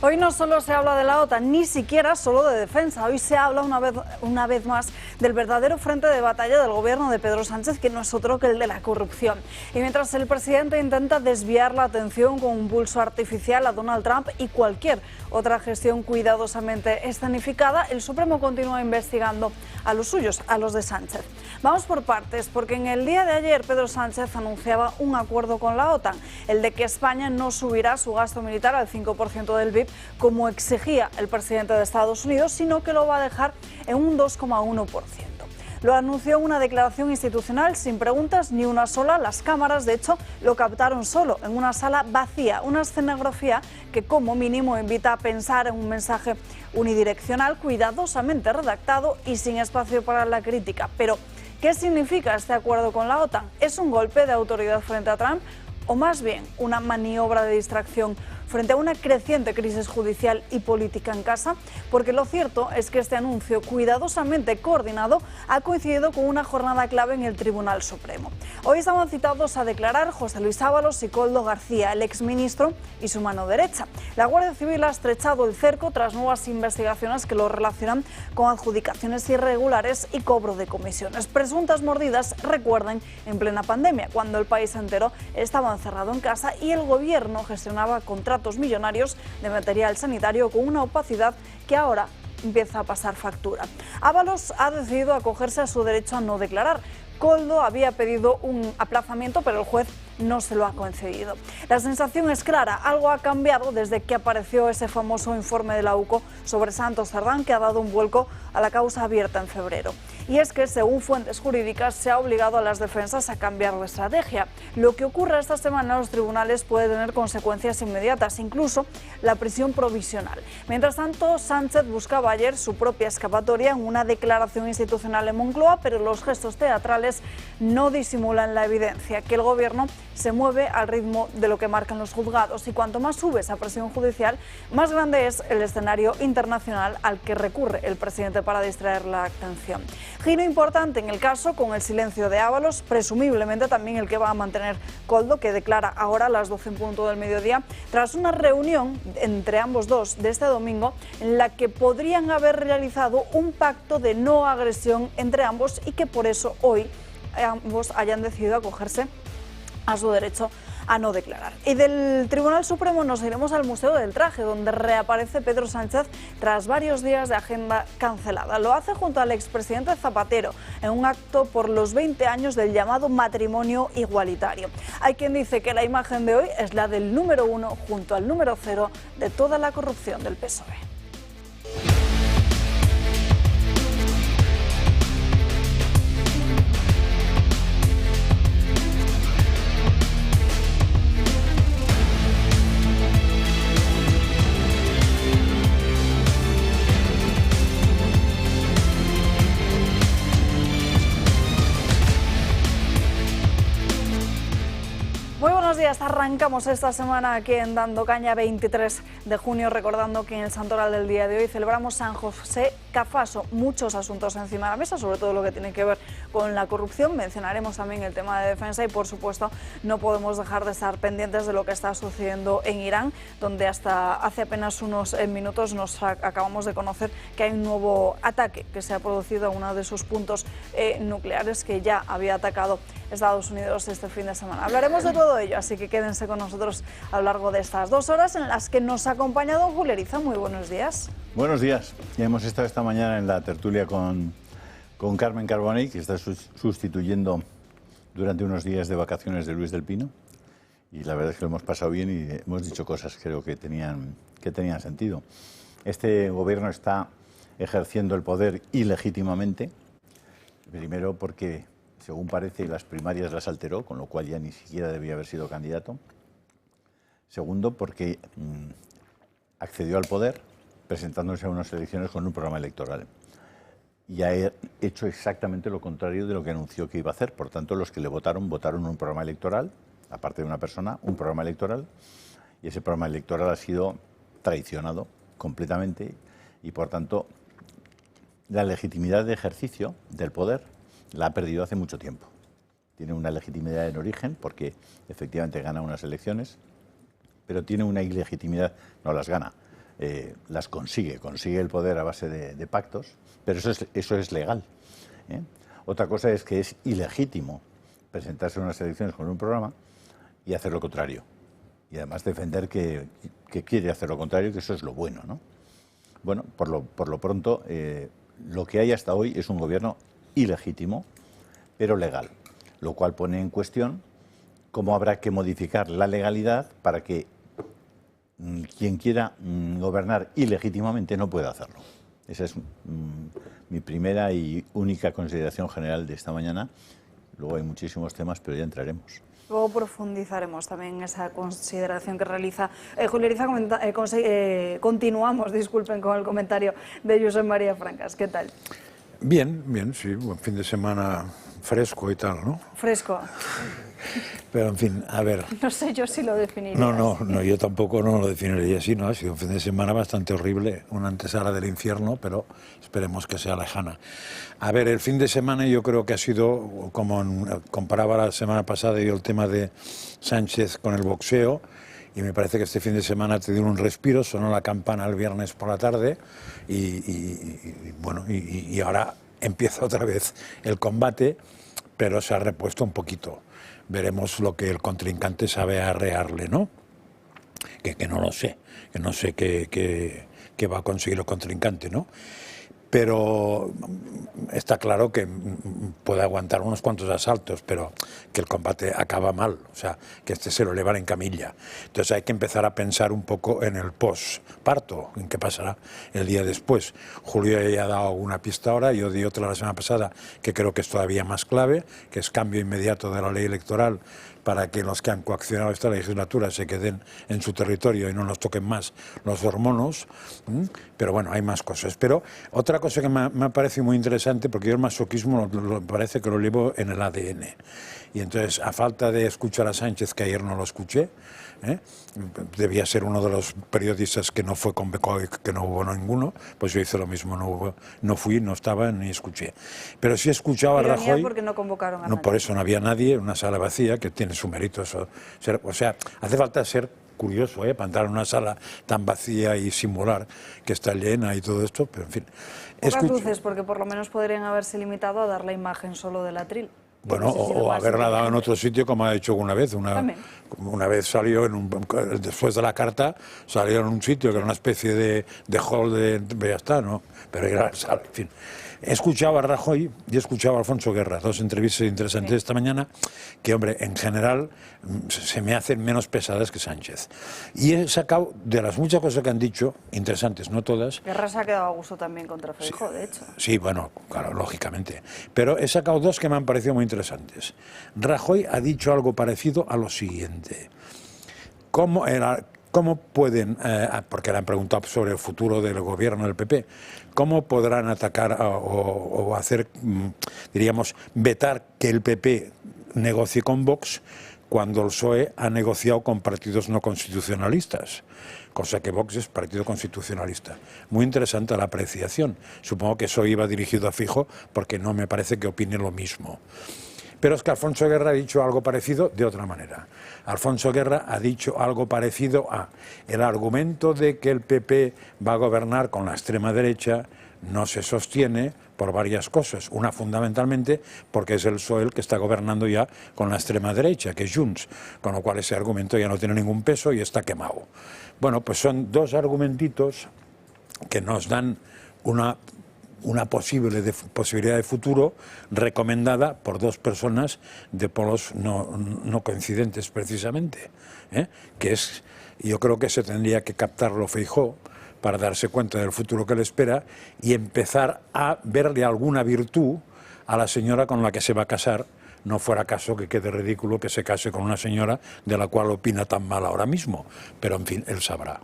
Hoy no solo se habla de la OTAN, ni siquiera solo de defensa. Hoy se habla una vez más del verdadero frente de batalla del gobierno de Pedro Sánchez, que no es otro que el de la corrupción. Y mientras el presidente intenta desviar la atención con un pulso artificial a Donald Trump y cualquier otra gestión cuidadosamente escenificada, el Supremo continúa investigando a los suyos, a los de Sánchez. Vamos por partes, porque en el día de ayer Pedro Sánchez anunciaba un acuerdo con la OTAN, el de que España no subirá su gasto militar al 5% del PIB, como exigía el presidente de Estados Unidos, sino que lo va a dejar en un 2,1%. Lo anunció en una declaración institucional sin preguntas ni una sola. Las cámaras, de hecho, lo captaron solo en una sala vacía, una escenografía que como mínimo invita a pensar en un mensaje unidireccional, cuidadosamente redactado y sin espacio para la crítica. Pero, ¿qué significa este acuerdo con la OTAN? ¿Es un golpe de autoridad frente a Trump o más bien una maniobra de distracción frente a una creciente crisis judicial y política en casa? Porque lo cierto es que este anuncio cuidadosamente coordinado ha coincidido con una jornada clave en el Tribunal Supremo. Hoy estaban citados a declarar José Luis Ábalos y Koldo García, el exministro y su mano derecha. La Guardia Civil ha estrechado el cerco tras nuevas investigaciones que lo relacionan con adjudicaciones irregulares y cobro de comisiones. Presuntas mordidas, recuerden, en plena pandemia, cuando el país entero estaba encerrado en casa y el gobierno gestionaba contratos millonarios de material sanitario con una opacidad que ahora empieza a pasar factura. Ábalos ha decidido acogerse a su derecho a no declarar. Koldo había pedido un aplazamiento, pero el juez no se lo ha concedido. La sensación es clara, algo ha cambiado desde que apareció ese famoso informe de la UCO sobre Santos Cerdán, que ha dado un vuelco a la causa abierta en febrero. Y es que, según fuentes jurídicas, se ha obligado a las defensas a cambiar de estrategia. Lo que ocurre esta semana en los tribunales puede tener consecuencias inmediatas, incluso la prisión provisional. Mientras tanto, Sánchez buscaba ayer su propia escapatoria en una declaración institucional en Moncloa, pero los gestos teatrales no disimulan la evidencia, que el gobierno se mueve al ritmo de lo que marcan los juzgados, y cuanto más sube esa presión judicial, más grande es el escenario internacional al que recurre el presidente para distraer la atención. Giro importante en el caso con el silencio de Ábalos, presumiblemente también el que va a mantener Koldo, que declara ahora a las 12 en punto del mediodía, tras una reunión entre ambos dos de este domingo en la que podrían haber realizado un pacto de no agresión entre ambos y que por eso hoy ambos hayan decidido acogerse a su derecho a no declarar. Y del Tribunal Supremo nos iremos al Museo del Traje, donde reaparece Pedro Sánchez tras varios días de agenda cancelada. Lo hace junto al expresidente Zapatero en un acto por los 20 años del llamado matrimonio igualitario. Hay quien dice que la imagen de hoy es la del número 1 junto al número 0 de toda la corrupción del PSOE. Muy buenos días, arrancamos esta semana aquí en Dando Caña, 23 de junio, recordando que en el santoral del día de hoy celebramos San José Cafaso. Muchos asuntos encima de la mesa, sobre todo lo que tiene que ver con la corrupción. Mencionaremos también el tema de defensa y, por supuesto, no podemos dejar de estar pendientes de lo que está sucediendo en Irán, donde hasta hace apenas unos minutos nos acabamos de conocer que hay un nuevo ataque que se ha producido a uno de sus puntos nucleares que ya había atacado Estados Unidos este fin de semana. Hablaremos de todo ello, así que quédense con nosotros a lo largo de estas 2 horas en las que nos ha acompañado Julio Eriza. Muy buenos días. Buenos días. Ya hemos estado esta mañana en la tertulia con Carmen Carbonell, que está sustituyendo durante unos días de vacaciones de Luis del Pino. Y la verdad es que lo hemos pasado bien y hemos dicho cosas que creo que tenían sentido. Este gobierno está ejerciendo el poder ilegítimamente, primero porque, según parece, las primarias las alteró, con lo cual ya ni siquiera debía haber sido candidato. Segundo, porque accedió al poder presentándose a unas elecciones con un programa electoral. Y ha hecho exactamente lo contrario de lo que anunció que iba a hacer. Por tanto, los que le votaron un programa electoral, aparte de una persona, un programa electoral, y ese programa electoral ha sido traicionado completamente y, por tanto, la legitimidad de ejercicio del poder la ha perdido hace mucho tiempo. Tiene una legitimidad en origen porque efectivamente gana unas elecciones, pero tiene una ilegitimidad, no las gana, las consigue el poder a base de pactos, pero eso es legal. Otra cosa es que es ilegítimo presentarse a unas elecciones con un programa y hacer lo contrario. Y además defender que quiere hacer lo contrario, que eso es lo bueno, ¿no? Bueno, por lo pronto, lo que hay hasta hoy es un gobierno ilegítimo, pero legal, lo cual pone en cuestión cómo habrá que modificar la legalidad para que quien quiera gobernar ilegítimamente no pueda hacerlo. Esa es mi primera y única consideración general de esta mañana. Luego hay muchísimos temas, pero ya entraremos. Luego profundizaremos también en esa consideración que realiza Julio Eriza. Continuamos, disculpen, con el comentario de Josep María Francas. ¿Qué tal? Bien, sí, buen fin de semana fresco y tal, ¿no? Fresco. Pero en fin, a ver. No sé yo si lo definiría. No, yo tampoco no lo definiría así, ¿no? Ha sido un fin de semana bastante horrible, una antesala del infierno, pero esperemos que sea lejana. A ver, el fin de semana yo creo que ha sido, como comparaba la semana pasada yo el tema de Sánchez con el boxeo, y me parece que este fin de semana te dio un respiro, sonó la campana el viernes por la tarde, y ahora empieza otra vez el combate, pero se ha repuesto un poquito. Veremos lo que el contrincante sabe arrearle, ¿no? Que no lo sé, que no sé qué va a conseguir el contrincante, ¿no? Pero está claro que puede aguantar unos cuantos asaltos, pero que el combate acaba mal, o sea, que se lo llevan en camilla. Entonces hay que empezar a pensar un poco en el post-parto, en qué pasará el día después. Julio ya ha dado una pista ahora, yo di otra la semana pasada que creo que es todavía más clave, que es cambio inmediato de la ley electoral para que los que han coaccionado esta legislatura se queden en su territorio y no nos toquen más los hormonos. Pero bueno, hay más cosas. Pero otra cosa que me ha parecido muy interesante, porque yo el masoquismo parece que lo llevo en el ADN. Y entonces, a falta de escuchar a Sánchez, que ayer no lo escuché, debía ser uno de los periodistas que no fue convocado y que no hubo ninguno, pues yo hice lo mismo, no fui, no estaba ni escuché. Pero sí escuchaba a Rajoy. Porque no convocaron a nadie. Por eso no había nadie, una sala vacía, que tiene su mérito eso. O sea, hace falta ser curioso, para entrar en una sala tan vacía y simular que está llena y todo esto, pero en fin. Pocas luces, porque por lo menos podrían haberse limitado a dar la imagen solo del atril. Bueno, o haberla dado en otro sitio, como ha hecho una vez. Una vez salió, después de la carta, salió en un sitio que era una especie de hall ya está, ¿no? Pero era la sala, en fin. He escuchado a Rajoy y he escuchado a Alfonso Guerra, dos entrevistas interesantes esta mañana, que, hombre, en general se me hacen menos pesadas que Sánchez. Y he sacado, de las muchas cosas que han dicho, interesantes, no todas. Guerra se ha quedado a gusto también contra Feijóo, de hecho. Sí, bueno, claro, lógicamente. Pero he sacado dos que me han parecido muy interesantes. Rajoy ha dicho algo parecido a lo siguiente. ¿Cómo pueden, porque le han preguntado sobre el futuro del gobierno del PP, cómo podrán atacar o hacer, diríamos, vetar que el PP negocie con Vox cuando el PSOE ha negociado con partidos no constitucionalistas? Cosa que Vox es partido constitucionalista. Muy interesante la apreciación. Supongo que eso iba dirigido a Feijóo porque no me parece que opine lo mismo. Pero es que Alfonso Guerra ha dicho algo parecido de otra manera. Alfonso Guerra ha dicho algo parecido a el argumento de que el PP va a gobernar con la extrema derecha no se sostiene por varias cosas. Una, fundamentalmente, porque es el PSOE el que está gobernando ya con la extrema derecha, que es Junts, con lo cual ese argumento ya no tiene ningún peso y está quemado. Bueno, pues son dos argumentitos que nos dan una posibilidad de futuro recomendada por dos personas de polos no coincidentes precisamente, que es, yo creo que se tendría que captarlo Feijóo para darse cuenta del futuro que le espera y empezar a verle alguna virtud a la señora con la que se va a casar. No fuera caso que quede ridículo que se case con una señora de la cual opina tan mal ahora mismo, pero en fin, él sabrá.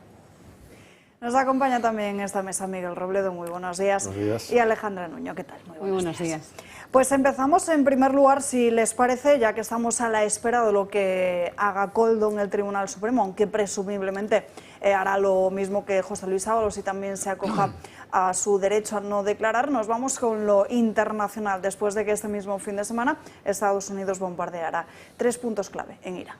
Nos acompaña también en esta mesa Miguel Robledo, muy buenos días. Buenos días. Y Alejandra Nuño, ¿qué tal? Muy buenos días. Pues empezamos en primer lugar, si les parece, ya que estamos a la espera de lo que haga Koldo en el Tribunal Supremo, aunque presumiblemente hará lo mismo que José Luis Ábalos y también se acoja a su derecho a no declarar. Nos vamos con lo internacional, después de que este mismo fin de semana Estados Unidos bombardeará 3 puntos clave en Irán.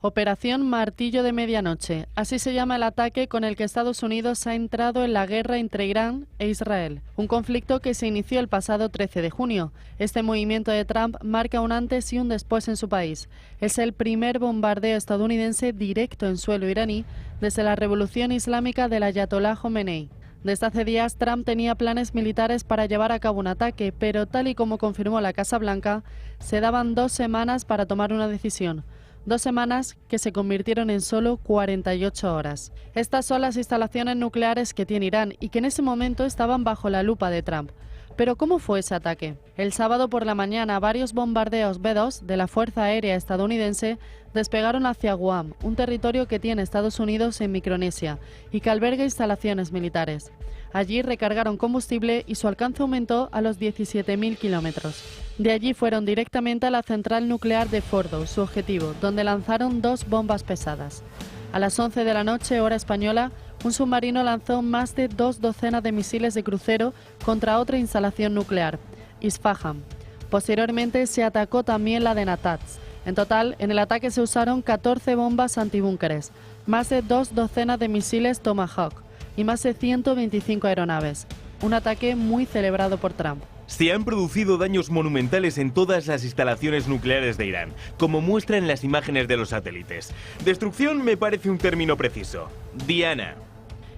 Operación Martillo de Medianoche. Así se llama el ataque con el que Estados Unidos ha entrado en la guerra entre Irán e Israel. Un conflicto que se inició el pasado 13 de junio. Este movimiento de Trump marca un antes y un después en su país. Es el primer bombardeo estadounidense directo en suelo iraní desde la revolución islámica del Ayatolá Jomenei. Desde hace días, Trump tenía planes militares para llevar a cabo un ataque, pero tal y como confirmó la Casa Blanca, se daban 2 semanas para tomar una decisión. 2 semanas que se convirtieron en solo 48 horas. Estas son las instalaciones nucleares que tiene Irán y que en ese momento estaban bajo la lupa de Trump. Pero ¿cómo fue ese ataque? El sábado por la mañana, varios bombardeos B-2 de la Fuerza Aérea estadounidense despegaron hacia Guam, un territorio que tiene Estados Unidos en Micronesia y que alberga instalaciones militares. Allí recargaron combustible y su alcance aumentó a los 17.000 kilómetros. De allí fueron directamente a la central nuclear de Fordo, su objetivo, donde lanzaron 2 bombas pesadas. A las 11 de la noche, hora española, un submarino lanzó más de 2 docenas de misiles de crucero contra otra instalación nuclear, Isfahan. Posteriormente se atacó también la de Natanz. En total, en el ataque se usaron 14 bombas antibúnkeres, más de 2 docenas de misiles Tomahawk y más de 125 aeronaves. Un ataque muy celebrado por Trump. Se han producido daños monumentales en todas las instalaciones nucleares de Irán, como muestran las imágenes de los satélites. Destrucción me parece un término preciso. Diana.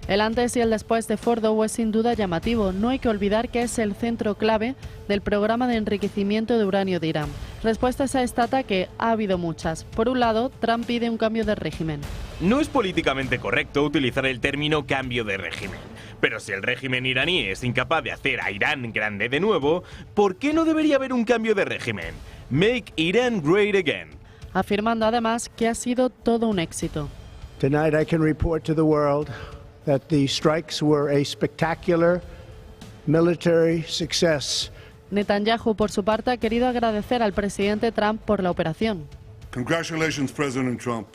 El antes y el después de Fordow es sin duda llamativo. No hay que olvidar que es el centro clave del programa de enriquecimiento de uranio de Irán. Respuestas a este ataque ha habido muchas. Por un lado, Trump pide un cambio de régimen. No es políticamente correcto utilizar el término cambio de régimen. Pero si el régimen iraní es incapaz de hacer a Irán grande de nuevo, ¿por qué no debería haber un cambio de régimen? Make Iran great again. Afirmando además que ha sido todo un éxito. Tonight I can report to the world that the strikes were a spectacular military success. Netanyahu, por su parte, ha querido agradecer al presidente Trump por la operación. Congratulations, President Trump.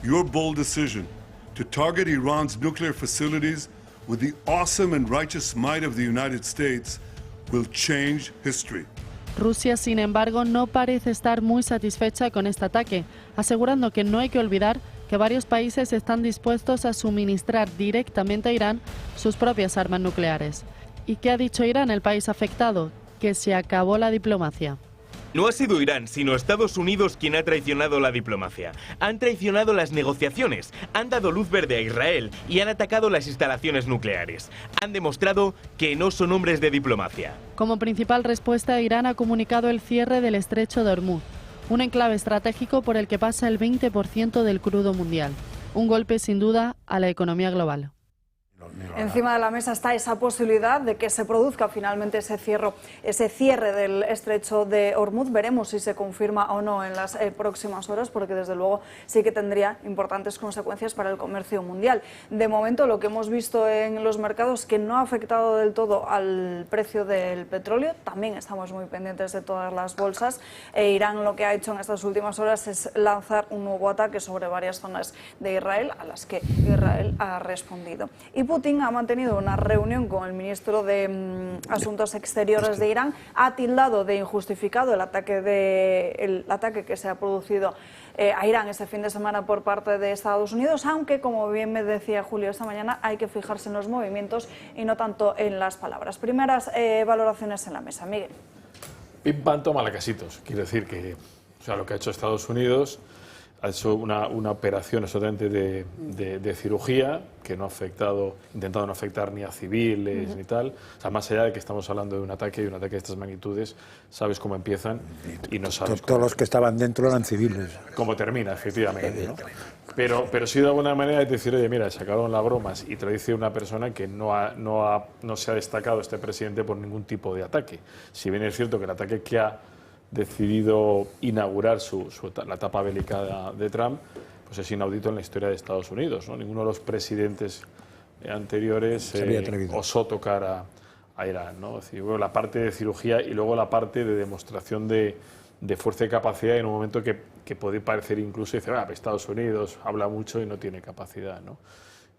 Your bold decision to target Iran's nuclear facilities with the awesome and righteous might of the United States will change history. Rusia, sin embargo, no parece estar muy satisfecha con este ataque, asegurando que no hay que olvidar que varios países están dispuestos a suministrar directamente a Irán sus propias armas nucleares. ¿Y qué ha dicho Irán, el país afectado? Que se acabó la diplomacia. No ha sido Irán, sino Estados Unidos quien ha traicionado la diplomacia. Han traicionado las negociaciones, han dado luz verde a Israel y han atacado las instalaciones nucleares. Han demostrado que no son hombres de diplomacia. Como principal respuesta, Irán ha comunicado el cierre del estrecho de Hormuz, un enclave estratégico por el que pasa el 20% del crudo mundial. Un golpe, sin duda, a la economía global. Encima de la mesa está esa posibilidad de que se produzca finalmente ese cierre del estrecho de Hormuz. Veremos si se confirma o no en las próximas horas, porque desde luego sí que tendría importantes consecuencias para el comercio mundial. De momento, lo que hemos visto en los mercados que no ha afectado del todo al precio del petróleo. También estamos muy pendientes de todas las bolsas. Irán lo que ha hecho en estas últimas horas es lanzar un nuevo ataque sobre varias zonas de Israel, a las que Israel ha respondido. Y Putin ha mantenido una reunión con el ministro de Asuntos Exteriores de Irán, ha tildado de injustificado el ataque que se ha producido a Irán este fin de semana por parte de Estados Unidos, aunque, como bien me decía Julio esta mañana, hay que fijarse en los movimientos y no tanto en las palabras. Primeras valoraciones en la mesa. Miguel. Pim pam, toma la casitos. Quiere decir que lo que ha hecho Estados Unidos ha hecho una operación absolutamente de cirugía que no ha afectado, intentado no afectar ni a civiles ni tal. O sea, más allá de que estamos hablando de un ataque de estas magnitudes, sabes cómo empiezan y no sabes todos los que estaban dentro eran civiles. Cómo termina, efectivamente, ¿no? Pero sí de alguna manera es decir, oye, mira, sacaron las bromas y te lo dice una persona que no se ha destacado este presidente por ningún tipo de ataque. Si bien es cierto que el ataque que ha decidido inaugurar la etapa bélica de Trump, pues es inaudito en la historia de Estados Unidos, ¿no? Ninguno de los presidentes anteriores osó tocar a Irán, ¿no? Es decir, bueno, la parte de cirugía y luego la parte de demostración de fuerza y capacidad en un momento que puede parecer incluso decir, Estados Unidos habla mucho y no tiene capacidad, ¿no?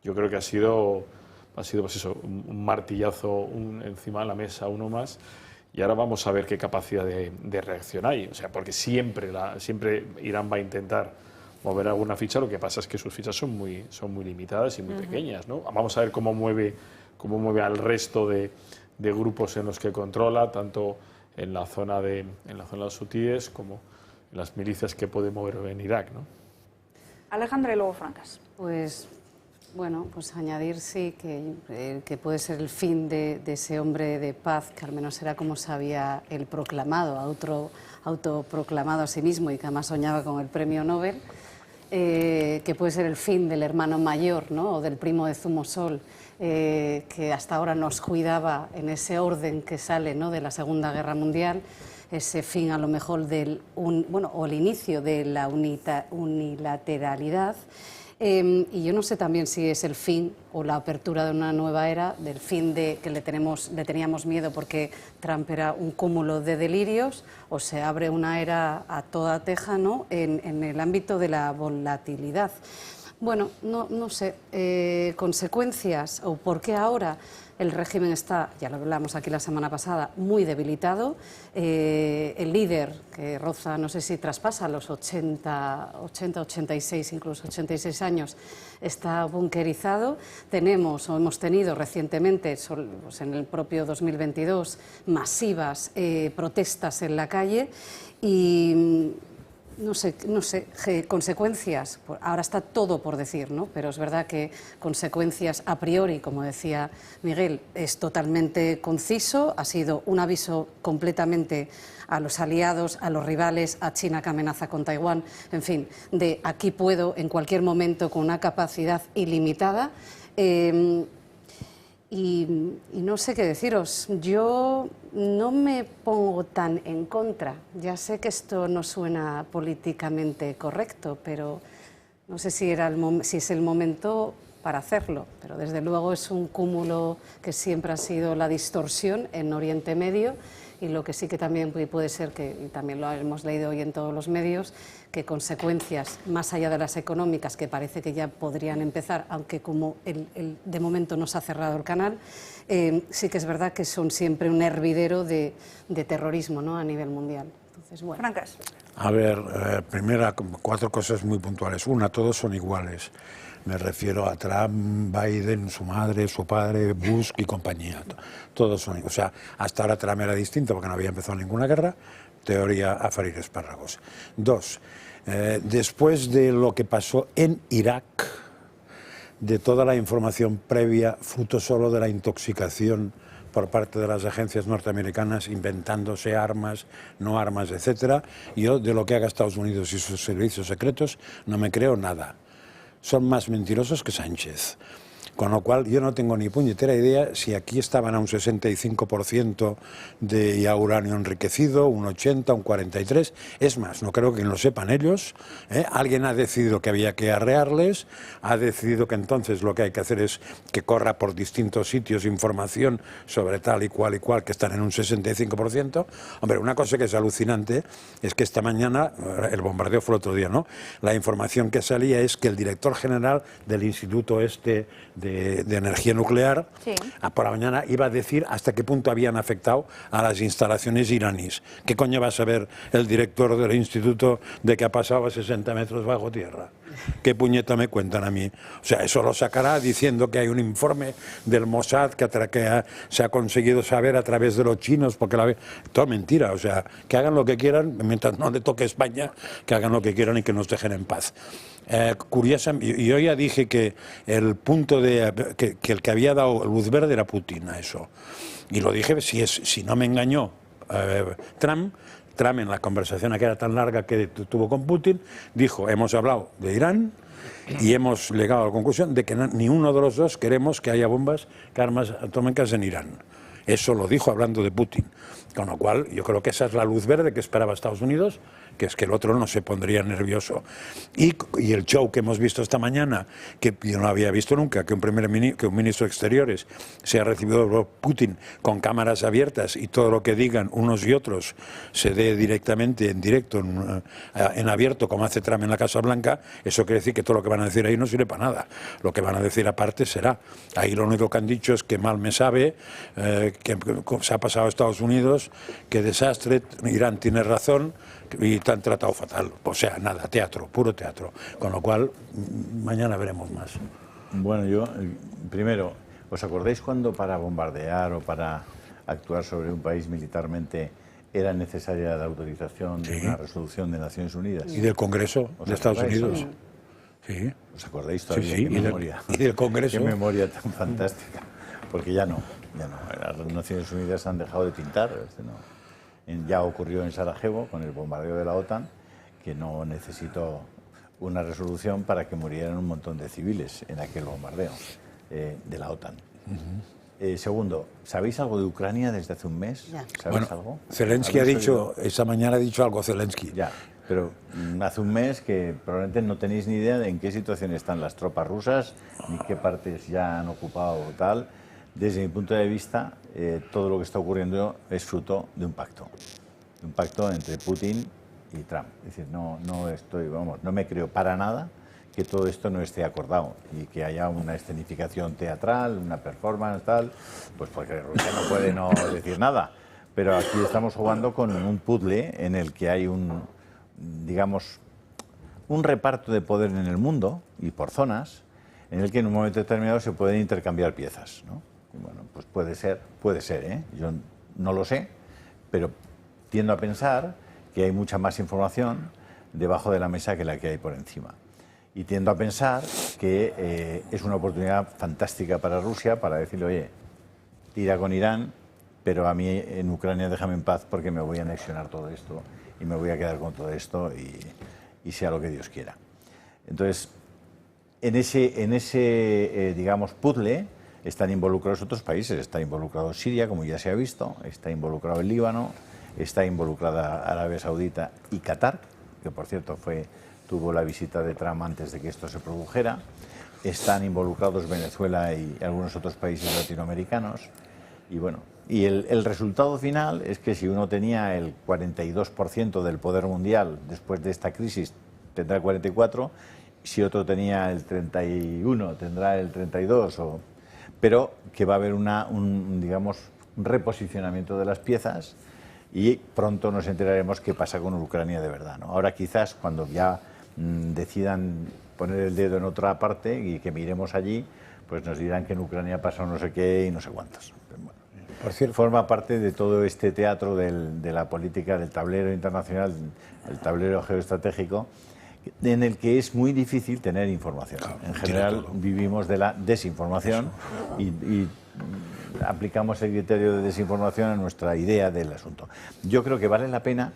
Yo creo que ha sido pues eso, un martillazo encima de la mesa, uno más. Y ahora vamos a ver qué capacidad de reacción hay. O sea, porque siempre Irán va a intentar mover alguna ficha. Lo que pasa es que sus fichas son muy limitadas y muy pequeñas, ¿no? Vamos a ver cómo mueve al resto de grupos en los que controla, tanto en la zona de los hutíes como en las milicias que puede mover en Irak, ¿no? Alejandra y luego Francas. Pues bueno, pues añadir sí que puede ser el fin de ese hombre de paz, que al menos era como se había él proclamado, autoproclamado a sí mismo y que además soñaba con el premio Nobel, que puede ser el fin del hermano mayor, ¿no? O del primo de Zumosol, que hasta ahora nos cuidaba en ese orden que sale, ¿no? De la Segunda Guerra Mundial, ese fin a lo mejor o el inicio de la unilateralidad. Y yo no sé también si es el fin o la apertura de una nueva era, del fin de que le teníamos miedo porque Trump era un cúmulo de delirios, o se abre una era a toda teja, ¿no? en el ámbito de la volatilidad. Bueno, no sé, consecuencias o por qué ahora el régimen está, ya lo hablamos aquí la semana pasada, muy debilitado. El líder, que roza, no sé si traspasa los 80, 86, incluso 86 años, está bunkerizado. Hemos tenido recientemente, pues en el propio 2022, masivas protestas en la calle y no sé, consecuencias, ahora está todo por decir, ¿no? Pero es verdad que consecuencias a priori, como decía Miguel, es totalmente conciso, ha sido un aviso completamente a los aliados, a los rivales, a China que amenaza con Taiwán, en fin, de aquí puedo en cualquier momento con una capacidad ilimitada. Y no sé qué deciros, yo no me pongo tan en contra, ya sé que esto no suena políticamente correcto, pero no sé si es el momento para hacerlo, pero desde luego es un cúmulo que siempre ha sido la distorsión en Oriente Medio, y lo que sí que también puede ser, y también lo hemos leído hoy en todos los medios, que consecuencias más allá de las económicas, que parece que ya podrían empezar, aunque como de momento no se ha cerrado el canal, sí que es verdad que son siempre un hervidero de terrorismo, ¿no? A nivel mundial. Entonces, bueno. Francas. A ver, primera, 4 cosas muy puntuales. Una, todos son iguales. Me refiero a Trump, Biden, su madre, su padre, Bush y compañía. Todos son iguales. O sea, hasta ahora Trump era distinto porque no había empezado ninguna guerra. Teoría a freír espárragos. 2. Después de lo que pasó en Irak, de toda la información previa, fruto solo de la intoxicación por parte de las agencias norteamericanas, inventándose armas, no armas, etcétera, yo de lo que haga Estados Unidos y sus servicios secretos no me creo nada. Son más mentirosos que Sánchez. Con lo cual yo no tengo ni puñetera idea si aquí estaban a un 65% de ya uranio enriquecido, un 80, un 43. Es más, no creo que lo sepan ellos. Alguien ha decidido que había que arrearles, ha decidido que entonces lo que hay que hacer es que corra por distintos sitios información sobre tal y cual, que están en un 65%. Hombre, una cosa que es alucinante es que esta mañana, el bombardeo fue el otro día, ¿no? La información que salía es que el director general del Instituto de Energía Nuclear, sí, por la mañana iba a decir hasta qué punto habían afectado a las instalaciones iraníes. ¿Qué coño va a saber el director del instituto de que ha pasado a 60 metros bajo tierra? ¿Qué puñeta me cuentan a mí? O sea, eso lo sacará diciendo que hay un informe del Mossad que se ha conseguido saber a través de los chinos, porque todo mentira. O sea, que hagan lo que quieran, mientras no le toque España, que hagan lo que quieran y que nos dejen en paz. Curiosamente, yo ya dije que el punto que el que había dado luz verde era Putin a eso, y lo dije, si no me engañó Trump en la conversación que era tan larga que tuvo con Putin, dijo: hemos hablado de Irán y hemos llegado a la conclusión de que ni uno de los dos queremos que haya bombas, armas atómicas en Irán. Eso lo dijo hablando de Putin, con lo cual yo creo que esa es la luz verde que esperaba Estados Unidos, que es que el otro no se pondría nervioso. Y el show que hemos visto esta mañana, que yo no había visto nunca, que un ministro de Exteriores se ha recibido por Putin con cámaras abiertas y todo lo que digan unos y otros se dé directamente, en directo, en abierto, como hace Trump en la Casa Blanca, eso quiere decir que todo lo que van a decir ahí no sirve para nada. Lo que van a decir aparte será. Ahí lo único que han dicho es que mal me sabe, que se ha pasado a Estados Unidos, que desastre, Irán tiene razón, y tal. están tratados fatal. O sea, nada, teatro, puro teatro. Con lo cual, mañana veremos más. Bueno, yo, primero, ¿os acordáis cuando para bombardear o para actuar sobre un país militarmente era necesaria la autorización de una resolución de Naciones Unidas? ¿Y del Congreso de Estados Unidos? Sí. ¿Os acordáis todavía? Sí, ¿Qué memoria? Y del Congreso. Qué memoria tan fantástica. Porque ya no. Las Naciones Unidas han dejado de pintar. Ya ocurrió en Sarajevo con el bombardeo de la OTAN, que no necesitó una resolución para que murieran un montón de civiles en aquel bombardeo de la OTAN. Segundo, ¿sabéis algo de Ucrania desde hace un mes? ¿Sabéis algo? Zelensky ha dicho, esta mañana ha dicho algo Zelensky. Ya, pero hace un mes que probablemente no tenéis ni idea de en qué situación están las tropas rusas, ni qué partes ya han ocupado o tal. Desde mi punto de vista, todo lo que está ocurriendo es fruto de un pacto entre Putin y Trump. Es decir, no me creo para nada que todo esto no esté acordado y que haya una escenificación teatral, una performance, tal, pues porque Rusia no puede no decir nada. Pero aquí estamos jugando con un puzzle en el que hay un reparto de poder en el mundo y por zonas, en el que en un momento determinado se pueden intercambiar piezas, ¿no? Bueno, pues puede ser, ¿eh? Yo no lo sé, pero tiendo a pensar que hay mucha más información debajo de la mesa que la que hay por encima. Y tiendo a pensar que es una oportunidad fantástica para Rusia para decirle, oye, tira con Irán, pero a mí en Ucrania déjame en paz porque me voy a anexionar todo esto y me voy a quedar con todo esto y sea lo que Dios quiera. Entonces, en ese puzzle están involucrados otros países. Está involucrado Siria, como ya se ha visto, está involucrado el Líbano, está involucrada Arabia Saudita y Qatar, que por cierto tuvo la visita de Trump antes de que esto se produjera. Están involucrados Venezuela y algunos otros países latinoamericanos. Y bueno, y el resultado final es que si uno tenía el 42% del poder mundial después de esta crisis, tendrá el 44%, si otro tenía el 31%, tendrá el 32%, pero que va a haber un reposicionamiento de las piezas y pronto nos enteraremos qué pasa con Ucrania de verdad, ¿no? Ahora quizás cuando ya decidan poner el dedo en otra parte y que miremos allí, pues nos dirán que en Ucrania pasa no sé qué y no sé cuántos. Bueno, por cierto, forma parte de todo este teatro de la política, del tablero internacional, el tablero geoestratégico, en el que es muy difícil tener información. Claro, en general vivimos de la desinformación y aplicamos el criterio de desinformación a nuestra idea del asunto. Yo creo que vale la pena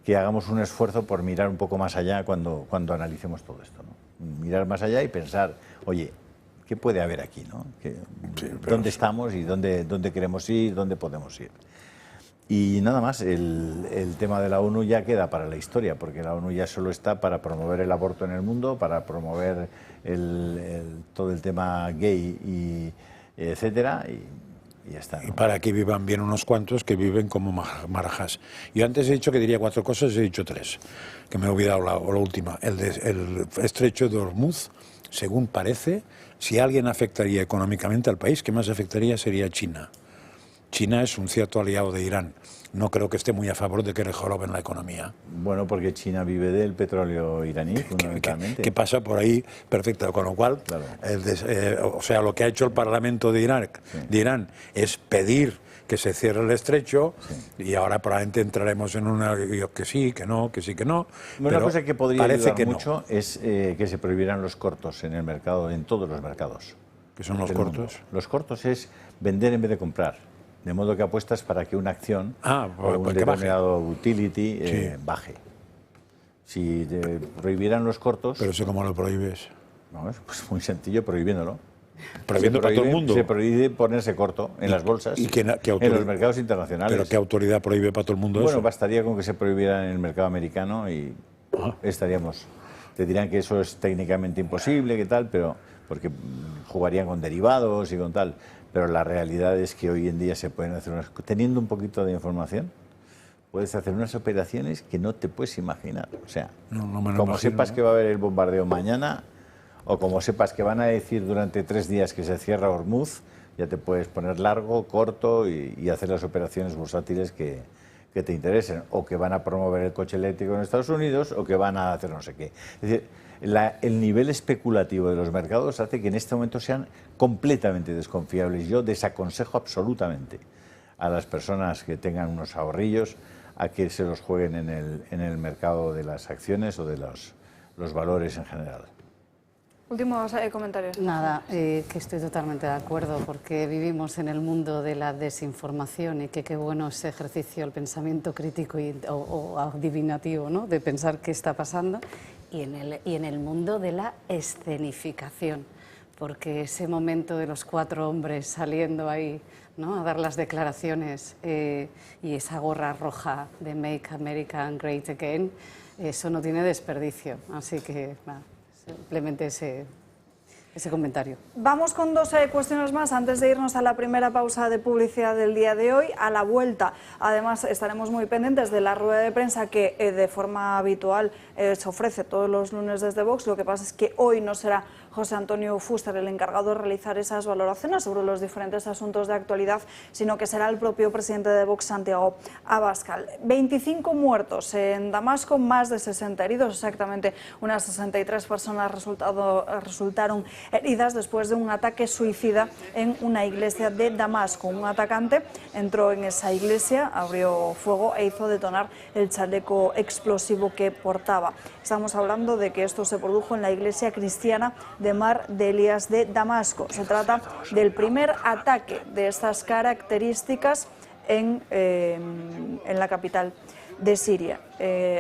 que hagamos un esfuerzo por mirar un poco más allá cuando analicemos todo esto, ¿no? Mirar más allá y pensar, oye, ¿qué puede haber aquí, ¿no? ¿Dónde estamos y dónde queremos ir, dónde podemos ir? Y nada más, el tema de la ONU ya queda para la historia, porque la ONU ya solo está para promover el aborto en el mundo, para promover todo el tema gay, y etcétera, y ya está, ¿no? Y para que vivan bien unos cuantos que viven como marajás. Yo antes he dicho que diría 4 cosas, he dicho 3, que me he olvidado la última. El estrecho de Hormuz, según parece, si alguien afectaría económicamente al país, que más afectaría sería China. China es un cierto aliado de Irán. No creo que esté muy a favor de que le joroben la economía. Bueno, porque China vive del petróleo iraní, fundamentalmente. Que pasa por ahí perfecto. Con lo cual, claro, lo que ha hecho el Parlamento de Irán es pedir que se cierre el estrecho, y ahora probablemente entraremos en una que sí, que no, que sí, que no. Una cosa que podría ayudar mucho es que se prohibieran los cortos en el mercado, en todos los mercados. ¿Qué son los cortos? Los cortos es vender en vez de comprar. De modo que apuestas para que una acción o un determinado utility baje. Si prohibieran los cortos... ¿Pero eso cómo lo prohíbes? No, es pues muy sencillo, prohibiéndolo. ¿Prohibiendo para todo el mundo? Se prohíbe ponerse corto en las bolsas, en los mercados internacionales. ¿Pero qué autoridad prohíbe para todo el mundo eso? Bueno, bastaría con que se prohibiera en el mercado americano y estaríamos... Te dirán que eso es técnicamente imposible, que tal, pero porque jugarían con derivados y con tal... Pero la realidad es que hoy en día se pueden hacer teniendo un poquito de información, puedes hacer unas operaciones que no te puedes imaginar. O sea, como sepas que va a haber el bombardeo mañana, o como sepas que van a decir durante 3 días que se cierra Hormuz, ya te puedes poner largo, corto y hacer las operaciones bursátiles que que te interesen, o que van a promover el coche eléctrico en Estados Unidos, o que van a hacer no sé qué. Es decir, el nivel especulativo de los mercados hace que en este momento sean completamente desconfiables. Yo desaconsejo absolutamente a las personas que tengan unos ahorrillos a que se los jueguen en el mercado de las acciones o de los valores en general. Últimos comentarios. Nada, que estoy totalmente de acuerdo, porque vivimos en el mundo de la desinformación y que qué bueno ese ejercicio, el pensamiento crítico o adivinativo, ¿no?, de pensar qué está pasando, y en el mundo de la escenificación, porque ese momento de los 4 hombres saliendo ahí, ¿no?, a dar las declaraciones y esa gorra roja de Make America Great Again, eso no tiene desperdicio, así que nada, simplemente ese comentario. Vamos con 2 cuestiones más antes de irnos a la primera pausa de publicidad del día de hoy. A la vuelta, además, estaremos muy pendientes de la rueda de prensa que de forma habitual se ofrece todos los lunes desde Vox. Lo que pasa es que hoy no será José Antonio Fuster el encargado de realizar esas valoraciones sobre los diferentes asuntos de actualidad, sino que será el propio presidente de Vox, Santiago Abascal. 25 muertos en Damasco, más de 60 heridos, exactamente unas 63 personas resultaron heridas después de un ataque suicida en una iglesia de Damasco. Un atacante entró en esa iglesia, abrió fuego e hizo detonar el chaleco explosivo que portaba. Estamos hablando de que esto se produjo en la iglesia cristiana de Mar de Elías de Damasco. Se trata del primer ataque de estas características en la capital de Siria.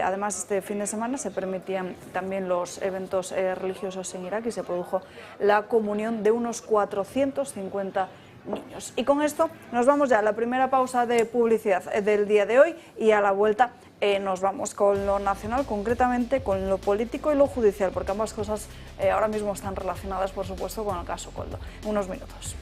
Además, este fin de semana se permitían también los eventos religiosos en Irak y se produjo la comunión de unos 450 niños. Y con esto nos vamos ya a la primera pausa de publicidad del día de hoy, y a la vuelta nos vamos con lo nacional, concretamente con lo político y lo judicial, porque ambas cosas ahora mismo están relacionadas, por supuesto, con el caso Koldo. En unos minutos.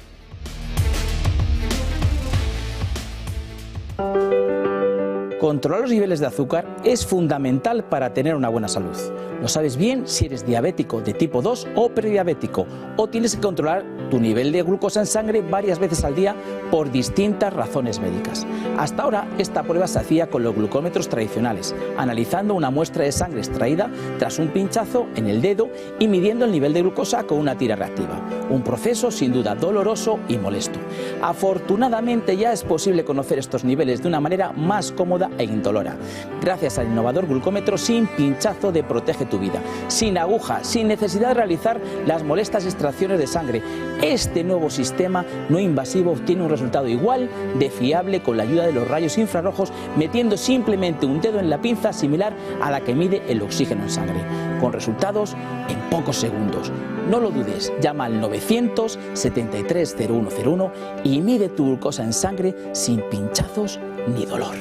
Controlar los niveles de azúcar es fundamental para tener una buena salud. Lo sabes bien si eres diabético de tipo 2 o prediabético, o tienes que controlar tu nivel de glucosa en sangre varias veces al día por distintas razones médicas. Hasta ahora esta prueba se hacía con los glucómetros tradicionales, analizando una muestra de sangre extraída tras un pinchazo en el dedo y midiendo el nivel de glucosa con una tira reactiva. Un proceso sin duda doloroso y molesto. Afortunadamente ya es posible conocer estos niveles de una manera más cómoda e indolora, gracias al innovador glucómetro sin pinchazo de Protege tu Vida, sin aguja, sin necesidad de realizar las molestas extracciones de sangre. Este nuevo sistema no invasivo obtiene un resultado igual de fiable con la ayuda de los rayos infrarrojos, metiendo simplemente un dedo en la pinza similar a la que mide el oxígeno en sangre, con resultados en pocos segundos. No lo dudes, llama al 973 0101 y mide tu glucosa en sangre sin pinchazos ni dolor.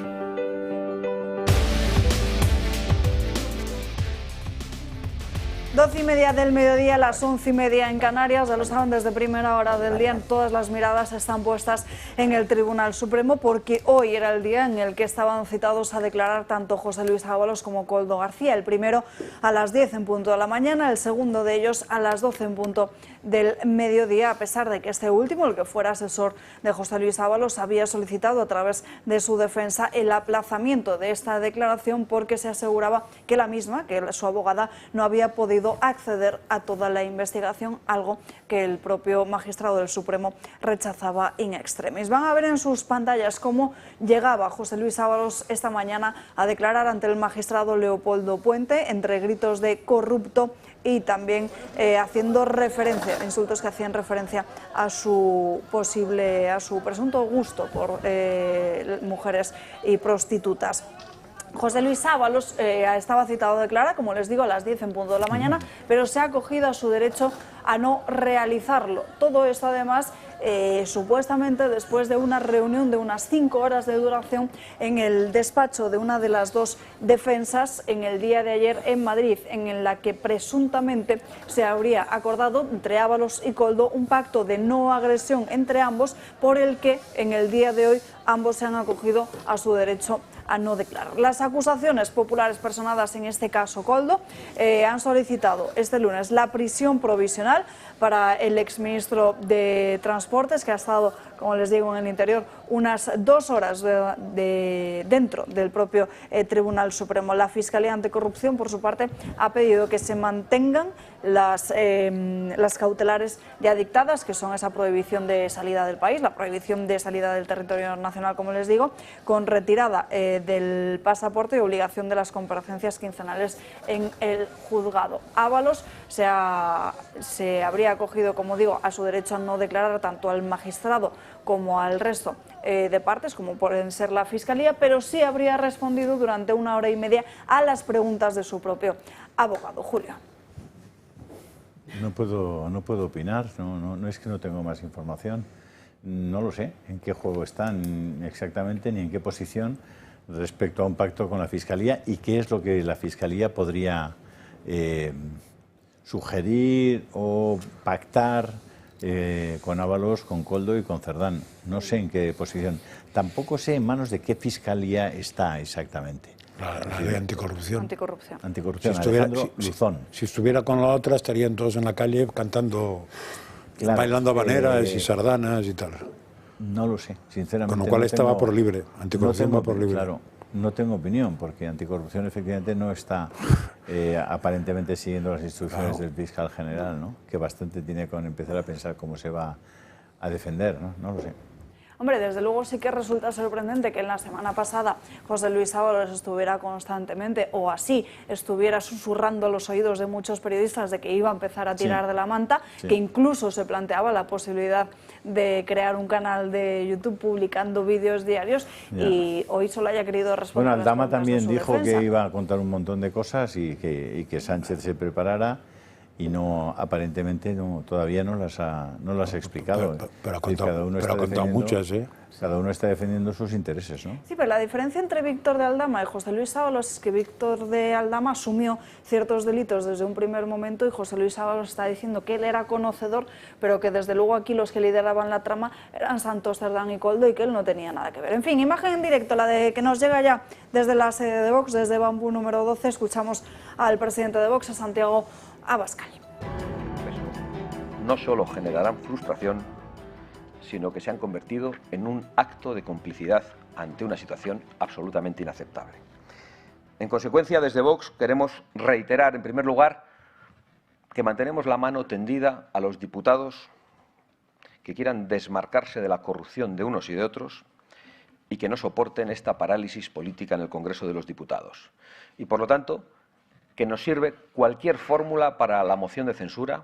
12:30 del mediodía, las 11:30 en Canarias. Ya lo saben, desde primera hora del día todas las miradas están puestas en el Tribunal Supremo, porque hoy era el día en el que estaban citados a declarar tanto José Luis Ábalos como Koldo García. El primero a las 10 en punto de la mañana, el segundo de ellos a las 12 en punto del mediodía, a pesar de que este último, el que fuera asesor de José Luis Ábalos, había solicitado a través de su defensa el aplazamiento de esta declaración porque se aseguraba que la misma, que su abogada, no había podido acceder a toda la investigación, algo que el propio magistrado del Supremo rechazaba in extremis. Van a ver en sus pantallas cómo llegaba José Luis Ábalos esta mañana a declarar ante el magistrado Leopoldo Puente, entre gritos de corrupto y también haciendo referencia, insultos que hacían referencia a su presunto gusto por mujeres y prostitutas. José Luis Ábalos estaba citado a declarar, como les digo, a las 10 en punto de la mañana, pero se ha acogido a su derecho a no realizarlo. Todo esto, además, supuestamente después de una reunión de unas 5 horas de duración en el despacho de una de las dos defensas en el día de ayer en Madrid, en la que presuntamente se habría acordado entre Ábalos y Koldo un pacto de no agresión entre ambos, por el que en el día de hoy ambos se han acogido a su derecho a no declarar. Las acusaciones populares personadas en este caso Koldo han solicitado este lunes la prisión provisional para el exministro de Transportes, que ha estado, como les digo, en el interior unas 2 horas dentro del propio Tribunal Supremo. La Fiscalía Anticorrupción, por su parte, ha pedido que se mantengan las cautelares ya dictadas, que son esa prohibición de salida del país, la prohibición de salida del territorio nacional, como les digo, con retirada del pasaporte y obligación de las comparecencias quincenales en el juzgado. Ábalos se habría acogido, como digo, a su derecho a no declarar tanto al magistrado como al resto de partes, como pueden ser la Fiscalía, pero sí habría respondido durante 1 hora y media a las preguntas de su propio abogado. Julio. No puedo opinar, no es que no tengo más información. No lo sé en qué juego están exactamente ni en qué posición respecto a un pacto con la Fiscalía y qué es lo que la Fiscalía podría sugerir o pactar con Ábalos, con Koldo y con Cerdán. No sé en qué posición. Tampoco sé en manos de qué Fiscalía está exactamente. La de anticorrupción. Anticorrupción. Si estuviera con la otra, estarían todos en la calle cantando, bailando habaneras y sardanas y tal. No lo sé, sinceramente. Con lo cual estaba por libre. Anticorrupción va por libre. Claro, no tengo opinión, porque anticorrupción efectivamente no está aparentemente siguiendo las instrucciones del fiscal general, ¿no? Que bastante tiene con empezar a pensar cómo se va a defender, ¿no? No lo sé. Hombre, desde luego sí que resulta sorprendente que en la semana pasada José Luis Ábalos estuviera constantemente, o así, estuviera susurrando a los oídos de muchos periodistas de que iba a empezar a tirar de la manta, que incluso se planteaba la posibilidad de crear un canal de YouTube publicando vídeos diarios y hoy solo haya querido responder. Bueno, Aldama también dijo que iba a contar un montón de cosas y que Sánchez se preparara. Y no, aparentemente todavía no las ha explicado. Pero ha contado muchas, ¿eh? Cada uno está defendiendo sus intereses, ¿no? Sí, pero la diferencia entre Víctor de Aldama y José Luis Ábalos es que Víctor de Aldama asumió ciertos delitos desde un primer momento y José Luis Ábalos está diciendo que él era conocedor, pero que desde luego aquí los que lideraban la trama eran Santos, Cerdán y Koldo y que él no tenía nada que ver. En fin, imagen en directo, la de que nos llega ya desde la sede de Vox, desde Bambú número 12, escuchamos al presidente de Vox, a Santiago Abascal. No solo generarán frustración, sino que se han convertido en un acto de complicidad ante una situación absolutamente inaceptable. En consecuencia, desde Vox queremos reiterar, en primer lugar, que mantenemos la mano tendida a los diputados que quieran desmarcarse de la corrupción de unos y de otros y que no soporten esta parálisis política en el Congreso de los Diputados. Y, por lo tanto, que nos sirve cualquier fórmula para la moción de censura,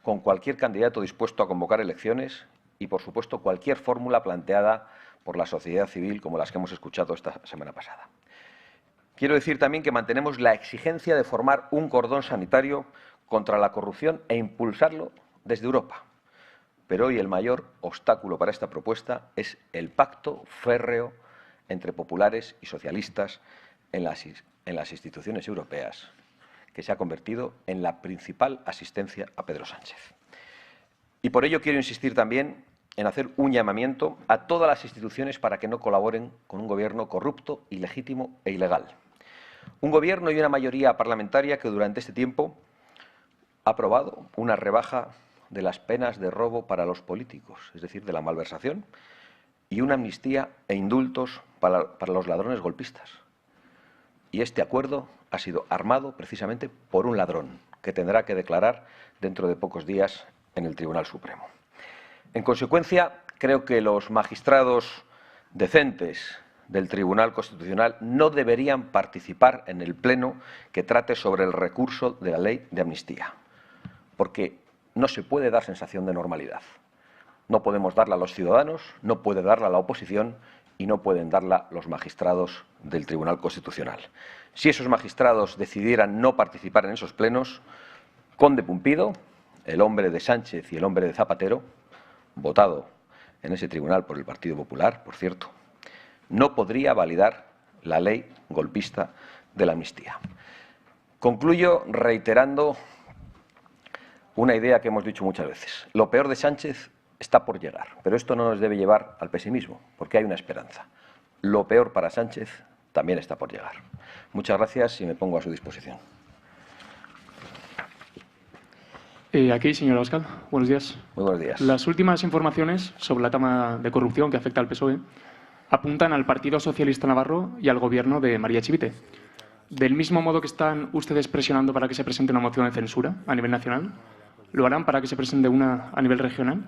con cualquier candidato dispuesto a convocar elecciones y, por supuesto, cualquier fórmula planteada por la sociedad civil, como las que hemos escuchado esta semana pasada. Quiero decir también que mantenemos la exigencia de formar un cordón sanitario contra la corrupción e impulsarlo desde Europa. Pero hoy el mayor obstáculo para esta propuesta es el pacto férreo entre populares y socialistas en las instituciones europeas, que se ha convertido en la principal asistencia a Pedro Sánchez. Y por ello quiero insistir también en hacer un llamamiento a todas las instituciones para que no colaboren con un gobierno corrupto, ilegítimo e ilegal. Un gobierno y una mayoría parlamentaria que durante este tiempo ha aprobado una rebaja de las penas de robo para los políticos, es decir, de la malversación, y una amnistía e indultos para los ladrones golpistas. Y este acuerdo ha sido armado precisamente por un ladrón que tendrá que declarar dentro de pocos días en el Tribunal Supremo. En consecuencia, creo que los magistrados decentes del Tribunal Constitucional no deberían participar en el pleno que trate sobre el recurso de la ley de amnistía, porque no se puede dar sensación de normalidad. No podemos darla a los ciudadanos, no puede darla a la oposición y no pueden darla los magistrados del Tribunal Constitucional. Si esos magistrados decidieran no participar en esos plenos, Conde Pumpido, el hombre de Sánchez y el hombre de Zapatero, votado en ese tribunal por el Partido Popular, por cierto, no podría validar la ley golpista de la amnistía. Concluyo reiterando una idea que hemos dicho muchas veces. Lo peor de Sánchez está por llegar, pero esto no nos debe llevar al pesimismo, porque hay una esperanza. Lo peor para Sánchez también está por llegar. Muchas gracias y me pongo a su disposición. Aquí, señor Abascal. Buenos días. Muy buenos días. Las últimas informaciones sobre la trama de corrupción que afecta al PSOE apuntan al Partido Socialista Navarro y al gobierno de María Chivite. Del mismo modo que están ustedes presionando para que se presente una moción de censura a nivel nacional, ¿lo harán para que se presente una a nivel regional?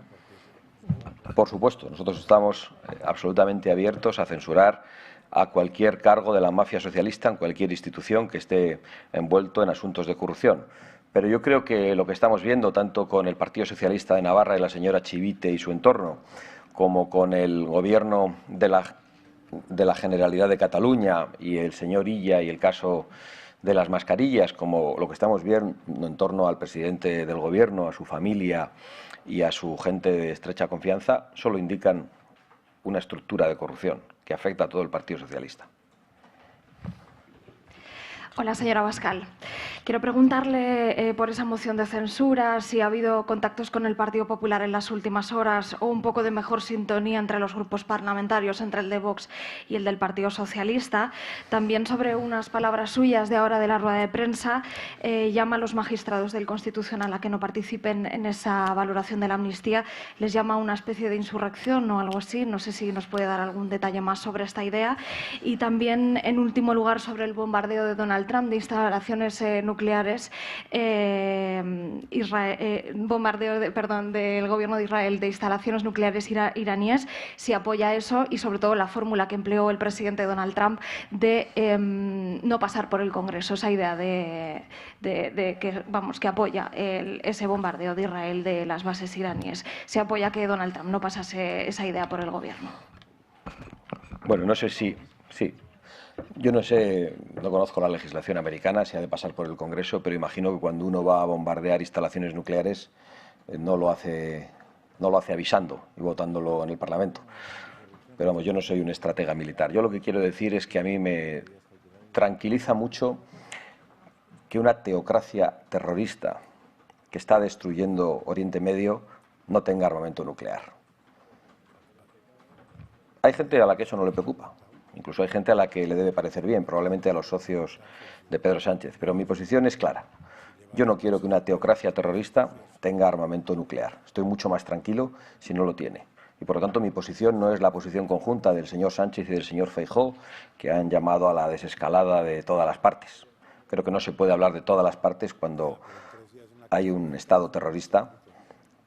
Por supuesto, nosotros estamos absolutamente abiertos a censurar a cualquier cargo de la mafia socialista en cualquier institución que esté envuelto en asuntos de corrupción. Pero yo creo que lo que estamos viendo, tanto con el Partido Socialista de Navarra y la señora Chivite y su entorno, como con el gobierno de la Generalidad de Cataluña y el señor Illa y el caso de las mascarillas, como lo que estamos viendo en torno al presidente del gobierno, a su familia y a su gente de estrecha confianza, solo indican una estructura de corrupción que afecta a todo el Partido Socialista. Hola, señora Abascal. Quiero preguntarle por esa moción de censura, si ha habido contactos con el Partido Popular en las últimas horas o un poco de mejor sintonía entre los grupos parlamentarios, entre el de Vox y el del Partido Socialista. También sobre unas palabras suyas de ahora de la rueda de prensa, llama a los magistrados del Constitucional a que no participen en esa valoración de la amnistía. Les llama a una especie de insurrección o algo así. No sé si nos puede dar algún detalle más sobre esta idea. Y también, en último lugar, sobre el bombardeo de Donald Trump de instalaciones nucleares, del gobierno de Israel de instalaciones nucleares iraníes, si apoya eso y sobre todo la fórmula que empleó el presidente Donald Trump de no pasar por el Congreso, esa idea de que apoya ese bombardeo de Israel de las bases iraníes. ¿Se apoya que Donald Trump no pasase esa idea por el gobierno? Bueno, no sé si... Sí. Yo no sé, no conozco la legislación americana, si ha de pasar por el Congreso, pero imagino que cuando uno va a bombardear instalaciones nucleares no lo hace avisando y votándolo en el Parlamento. Pero vamos, yo no soy un estratega militar. Yo lo que quiero decir es que a mí me tranquiliza mucho que una teocracia terrorista que está destruyendo Oriente Medio no tenga armamento nuclear. Hay gente a la que eso no le preocupa. Incluso hay gente a la que le debe parecer bien, probablemente a los socios de Pedro Sánchez. Pero mi posición es clara. Yo no quiero que una teocracia terrorista tenga armamento nuclear. Estoy mucho más tranquilo si no lo tiene. Y por lo tanto mi posición no es la posición conjunta del señor Sánchez y del señor Feijóo, que han llamado a la desescalada de todas las partes. Creo que no se puede hablar de todas las partes cuando hay un Estado terrorista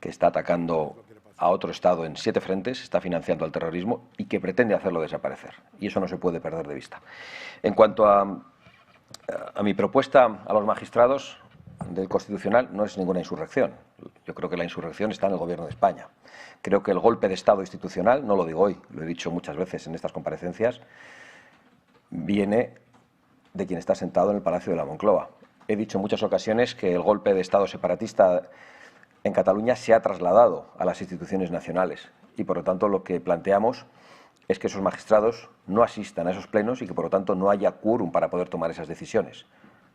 que está atacando a otro Estado en 7 frentes, está financiando al terrorismo y que pretende hacerlo desaparecer. Y eso no se puede perder de vista. En cuanto a mi propuesta a los magistrados del Constitucional, no es ninguna insurrección. Yo creo que la insurrección está en el Gobierno de España. Creo que el golpe de Estado institucional, no lo digo hoy, lo he dicho muchas veces en estas comparecencias, viene de quien está sentado en el Palacio de la Moncloa. He dicho en muchas ocasiones que el golpe de Estado separatista en Cataluña se ha trasladado a las instituciones nacionales y, por lo tanto, lo que planteamos es que esos magistrados no asistan a esos plenos y que, por lo tanto, no haya quórum para poder tomar esas decisiones.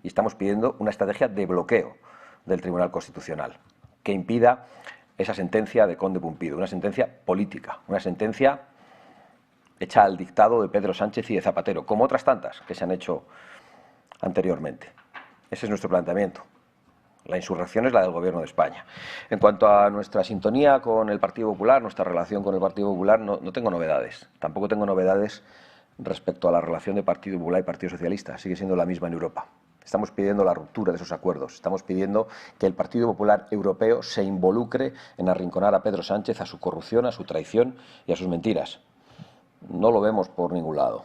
Y estamos pidiendo una estrategia de bloqueo del Tribunal Constitucional que impida esa sentencia de Conde Pumpido, una sentencia política, una sentencia hecha al dictado de Pedro Sánchez y de Zapatero, como otras tantas que se han hecho anteriormente. Ese es nuestro planteamiento. La insurrección es la del Gobierno de España. En cuanto a nuestra sintonía con el Partido Popular, nuestra relación con el Partido Popular, no tengo novedades. Tampoco tengo novedades respecto a la relación de Partido Popular y Partido Socialista. Sigue siendo la misma en Europa. Estamos pidiendo la ruptura de esos acuerdos. Estamos pidiendo que el Partido Popular Europeo se involucre en arrinconar a Pedro Sánchez, a su corrupción, a su traición y a sus mentiras. No lo vemos por ningún lado.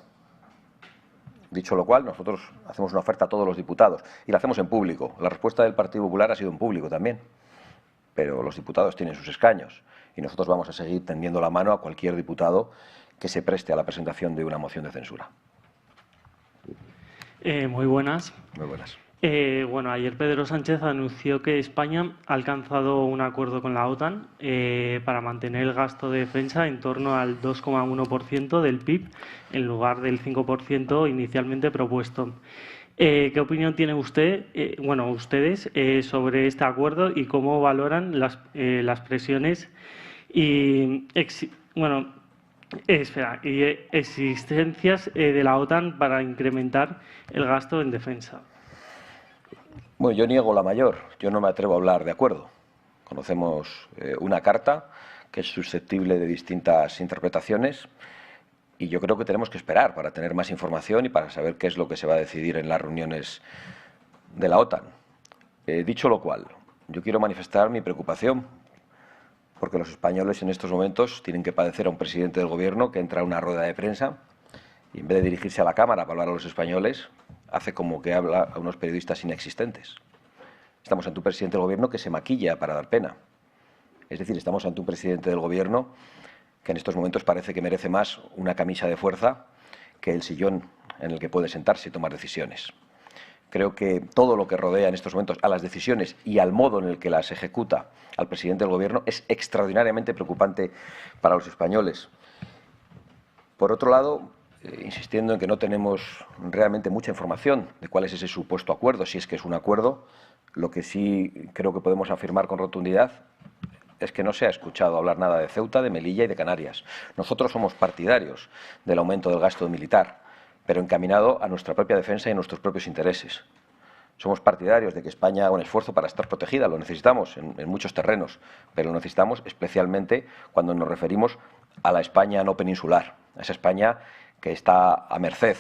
Dicho lo cual, nosotros hacemos una oferta a todos los diputados y la hacemos en público. La respuesta del Partido Popular ha sido en público también, pero los diputados tienen sus escaños y nosotros vamos a seguir tendiendo la mano a cualquier diputado que se preste a la presentación de una moción de censura. Muy buenas. Muy buenas. Bueno, ayer Pedro Sánchez anunció que España ha alcanzado un acuerdo con la OTAN para mantener el gasto de defensa en torno al 2,1% del PIB en lugar del 5% inicialmente propuesto. ¿Qué opinión tiene usted, ustedes, sobre este acuerdo y cómo valoran las presiones y existencias de la OTAN para incrementar el gasto en defensa? Bueno, yo niego la mayor. Yo no me atrevo a hablar de acuerdo. Conocemos una carta que es susceptible de distintas interpretaciones y yo creo que tenemos que esperar para tener más información y para saber qué es lo que se va a decidir en las reuniones de la OTAN. Dicho lo cual, yo quiero manifestar mi preocupación porque los españoles en estos momentos tienen que padecer a un presidente del Gobierno que entra a una rueda de prensa y en vez de dirigirse a la Cámara para hablar a los españoles, hace como que habla a unos periodistas inexistentes. Estamos ante un presidente del Gobierno que se maquilla para dar pena. Es decir, estamos ante un presidente del Gobierno que en estos momentos parece que merece más una camisa de fuerza que el sillón en el que puede sentarse y tomar decisiones. Creo que todo lo que rodea en estos momentos a las decisiones y al modo en el que las ejecuta al presidente del Gobierno es extraordinariamente preocupante para los españoles. Por otro lado, insistiendo en que no tenemos realmente mucha información de cuál es ese supuesto acuerdo, si es que es un acuerdo, lo que sí creo que podemos afirmar con rotundidad es que no se ha escuchado hablar nada de Ceuta, de Melilla y de Canarias. Nosotros somos partidarios del aumento del gasto militar, pero encaminado a nuestra propia defensa y a nuestros propios intereses. Somos partidarios de que España haga un esfuerzo para estar protegida, lo necesitamos en muchos terrenos, pero lo necesitamos especialmente cuando nos referimos a la España no peninsular, a esa España que está a merced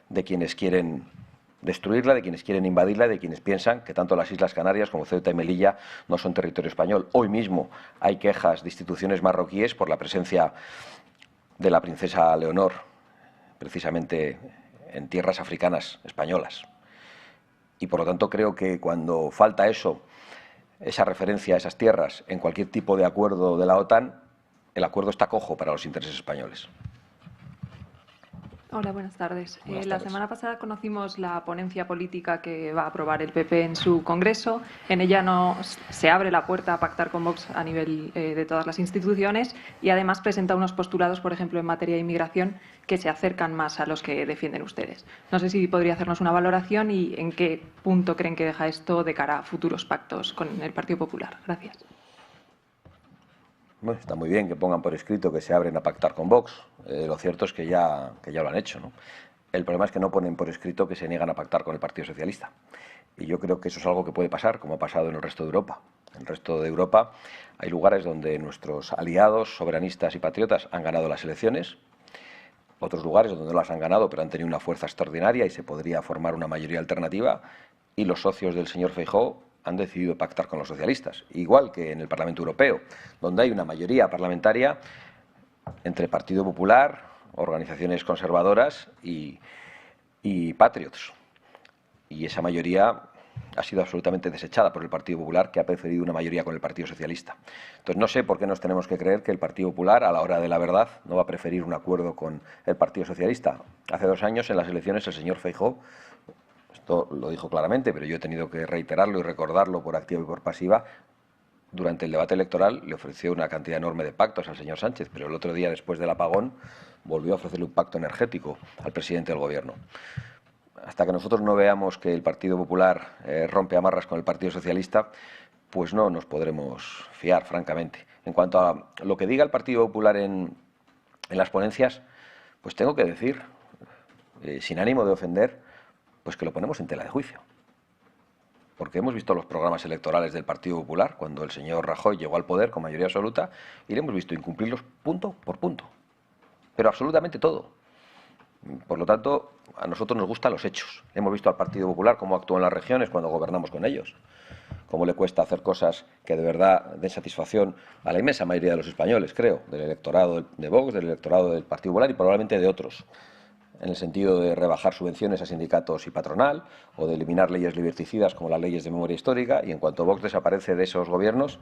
de quienes quieren destruirla, de quienes quieren invadirla, de quienes piensan que tanto las Islas Canarias como Ceuta y Melilla no son territorio español. Hoy mismo hay quejas de instituciones marroquíes por la presencia de la princesa Leonor, precisamente en tierras africanas españolas. Y por lo tanto creo que cuando falta eso, esa referencia a esas tierras en cualquier tipo de acuerdo de la OTAN, el acuerdo está cojo para los intereses españoles. Hola, buenas tardes. Buenas La tardes. semana pasada conocimos la ponencia política que va a aprobar el PP en su Congreso. En ella se abre la puerta a pactar con Vox a nivel de todas las instituciones y además presenta unos postulados, por ejemplo, en materia de inmigración, que se acercan más a los que defienden ustedes. No sé si podría hacernos una valoración y en qué punto creen que deja esto de cara a futuros pactos con el Partido Popular. Gracias. Bueno, está muy bien que pongan por escrito que se abren a pactar con Vox. Lo cierto es que ya lo han hecho, ¿no? El problema es que no ponen por escrito que se niegan a pactar con el Partido Socialista. Y yo creo que eso es algo que puede pasar, como ha pasado en el resto de Europa. En el resto de Europa hay lugares donde nuestros aliados soberanistas y patriotas han ganado las elecciones, otros lugares donde no las han ganado pero han tenido una fuerza extraordinaria y se podría formar una mayoría alternativa, y los socios del señor Feijóo han decidido pactar con los socialistas, igual que en el Parlamento Europeo, donde hay una mayoría parlamentaria entre Partido Popular, organizaciones conservadoras y patriots. Y esa mayoría ha sido absolutamente desechada por el Partido Popular, que ha preferido una mayoría con el Partido Socialista. Entonces no sé por qué nos tenemos que creer que el Partido Popular, a la hora de la verdad, no va a preferir un acuerdo con el Partido Socialista. Hace 2 años, en las elecciones, el señor Feijóo, esto lo dijo claramente, pero yo he tenido que reiterarlo y recordarlo por activa y por pasiva, durante el debate electoral le ofreció una cantidad enorme de pactos al señor Sánchez, pero el otro día, después del apagón, volvió a ofrecerle un pacto energético al presidente del Gobierno. Hasta que nosotros no veamos que el Partido Popular rompe amarras con el Partido Socialista, pues no nos podremos fiar, francamente. En cuanto a lo que diga el Partido Popular en las ponencias, pues tengo que decir, sin ánimo de ofender, pues que lo ponemos en tela de juicio. Porque hemos visto los programas electorales del Partido Popular cuando el señor Rajoy llegó al poder con mayoría absoluta y le hemos visto incumplirlos punto por punto. Pero absolutamente todo. Por lo tanto, a nosotros nos gustan los hechos. Hemos visto al Partido Popular cómo actuó en las regiones cuando gobernamos con ellos. Cómo le cuesta hacer cosas que de verdad den satisfacción a la inmensa mayoría de los españoles, creo, del electorado de Vox, del electorado del Partido Popular y probablemente de otros, en el sentido de rebajar subvenciones a sindicatos y patronal o de eliminar leyes liberticidas como las leyes de memoria histórica, y en cuanto Vox desaparece de esos gobiernos,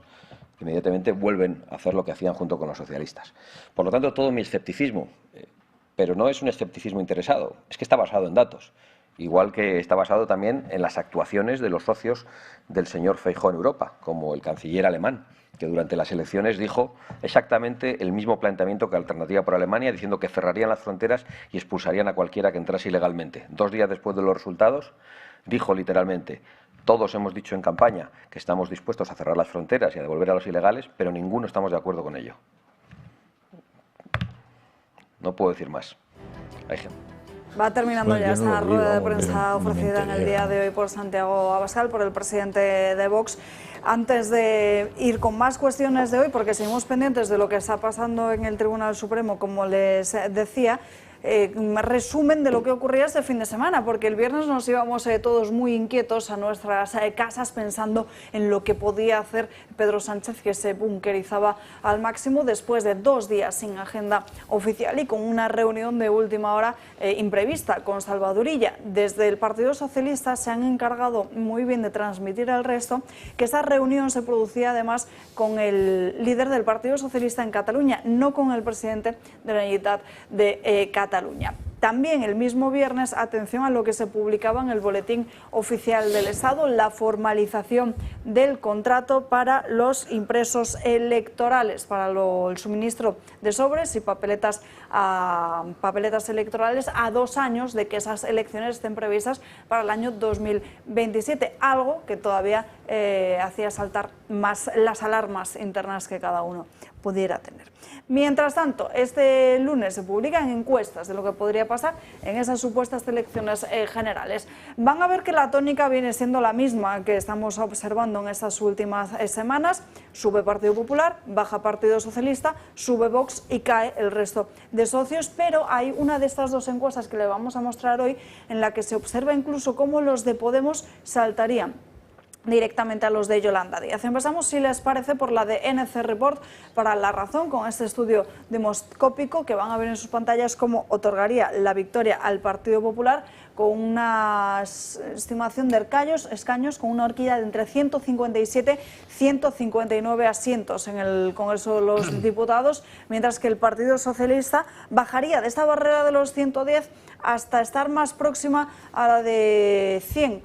inmediatamente vuelven a hacer lo que hacían junto con los socialistas. Por lo tanto, todo mi escepticismo, pero no es un escepticismo interesado, es que está basado en datos, igual que está basado también en las actuaciones de los socios del señor Feijóo en Europa, como el canciller alemán, que durante las elecciones dijo exactamente el mismo planteamiento que Alternativa por Alemania, diciendo que cerrarían las fronteras y expulsarían a cualquiera que entrase ilegalmente. 2 días después de los resultados, dijo literalmente: todos hemos dicho en campaña que estamos dispuestos a cerrar las fronteras y a devolver a los ilegales, pero ninguno estamos de acuerdo con ello. No puedo decir más. Hay gente. Va terminando ya esta rueda de prensa ofrecida en el día de hoy por Santiago Abascal, por el presidente de Vox. Antes de ir con más cuestiones de hoy, porque seguimos pendientes de lo que está pasando en el Tribunal Supremo, como les decía, resumen de lo que ocurría este fin de semana, porque el viernes nos íbamos todos muy inquietos a nuestras casas pensando en lo que podía hacer Pedro Sánchez, que se bunkerizaba al máximo después de 2 días sin agenda oficial y con una reunión de última hora imprevista con Salvador Illa. Desde el Partido Socialista se han encargado muy bien de transmitir al resto que esa reunión se producía además con el líder del Partido Socialista en Cataluña, no con el presidente de la Generalitat de Cataluña. También el mismo viernes, atención a lo que se publicaba en el Boletín Oficial del Estado, la formalización del contrato para los impresos electorales, para el suministro de sobres y papeletas electorales a 2 años de que esas elecciones estén previstas para el año 2027, algo que todavía hacía saltar más las alarmas internas que cada uno pudiera tener. Mientras tanto, este lunes se publican encuestas de lo que podría pasar en esas supuestas elecciones generales. Van a ver que la tónica viene siendo la misma que estamos observando en estas últimas semanas. Sube Partido Popular, baja Partido Socialista, sube Vox y cae el resto de socios, pero hay una de estas 2 encuestas que le vamos a mostrar hoy en la que se observa incluso cómo los de Podemos saltarían directamente a los de Yolanda Díaz. Empezamos, si les parece, por la de NC Report para La Razón, con este estudio demoscópico que van a ver en sus pantallas cómo otorgaría la victoria al Partido Popular con una estimación de escaños con una horquilla de entre 157 y 159 asientos en el Congreso de los Diputados, mientras que el Partido Socialista bajaría de esta barrera de los 110 hasta estar más próxima a la de 100,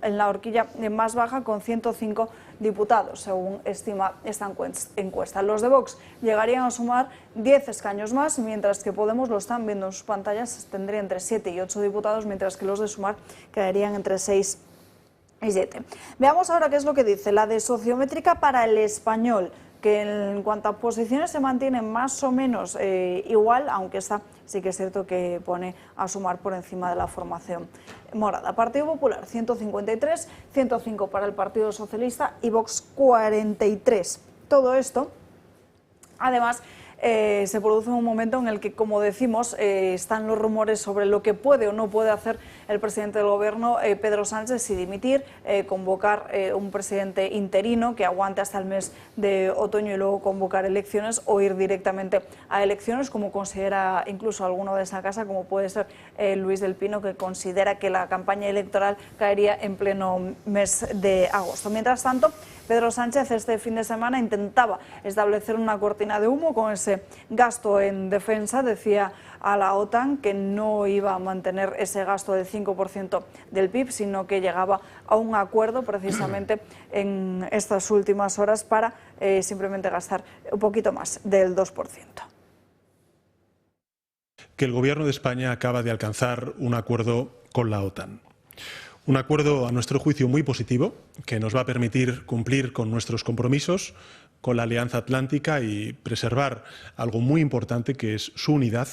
en la horquilla más baja, con 105 diputados, según estima esta encuesta. Los de Vox llegarían a sumar 10 escaños más, mientras que Podemos, lo están viendo en sus pantallas, tendría entre 7 y 8 diputados, mientras que los de Sumar quedarían entre 6 y 7. Veamos ahora qué es lo que dice la de Sociométrica para El Español, que en cuanto a posiciones se mantiene más o menos igual, aunque esta sí que es cierto que pone a Sumar por encima de la formación morada. Partido Popular 153, 105 para el Partido Socialista y Vox 43. Todo esto, además, se produce en un momento en el que, como decimos, están los rumores sobre lo que puede o no puede hacer el presidente del Gobierno, Pedro Sánchez, si dimitir, convocar un presidente interino que aguante hasta el mes de otoño y luego convocar elecciones, o ir directamente a elecciones, como considera incluso alguno de esa casa, como puede ser Luis del Pino, que considera que la campaña electoral caería en pleno mes de agosto. Mientras tanto, Pedro Sánchez este fin de semana intentaba establecer una cortina de humo con ese gasto en defensa. Decía a la OTAN que no iba a mantener ese gasto del 5% del PIB, sino que llegaba a un acuerdo precisamente en estas últimas horas para simplemente gastar un poquito más del 2%. Que el Gobierno de España acaba de alcanzar un acuerdo con la OTAN. Un acuerdo, a nuestro juicio, muy positivo, que nos va a permitir cumplir con nuestros compromisos con la Alianza Atlántica y preservar algo muy importante, que es su unidad,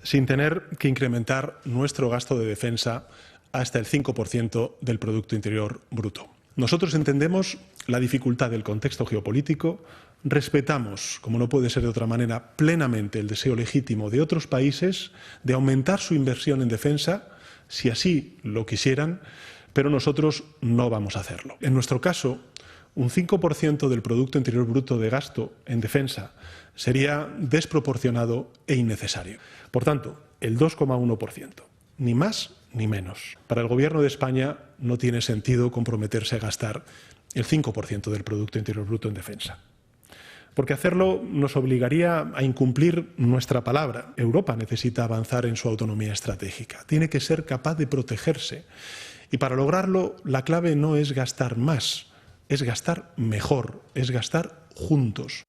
sin tener que incrementar nuestro gasto de defensa hasta el 5% del Producto Interior Bruto. Nosotros entendemos la dificultad del contexto geopolítico, respetamos, como no puede ser de otra manera, plenamente el deseo legítimo de otros países de aumentar su inversión en defensa, si así lo quisieran, pero nosotros no vamos a hacerlo. En nuestro caso, un 5% del Producto Interior Bruto de gasto en defensa sería desproporcionado e innecesario. Por tanto, el 2,1%, ni más ni menos. Para el Gobierno de España no tiene sentido comprometerse a gastar el 5% del Producto Interior Bruto en defensa, porque hacerlo nos obligaría a incumplir nuestra palabra. Europa necesita avanzar en su autonomía estratégica, tiene que ser capaz de protegerse, y para lograrlo la clave no es gastar más, es gastar mejor, es gastar juntos.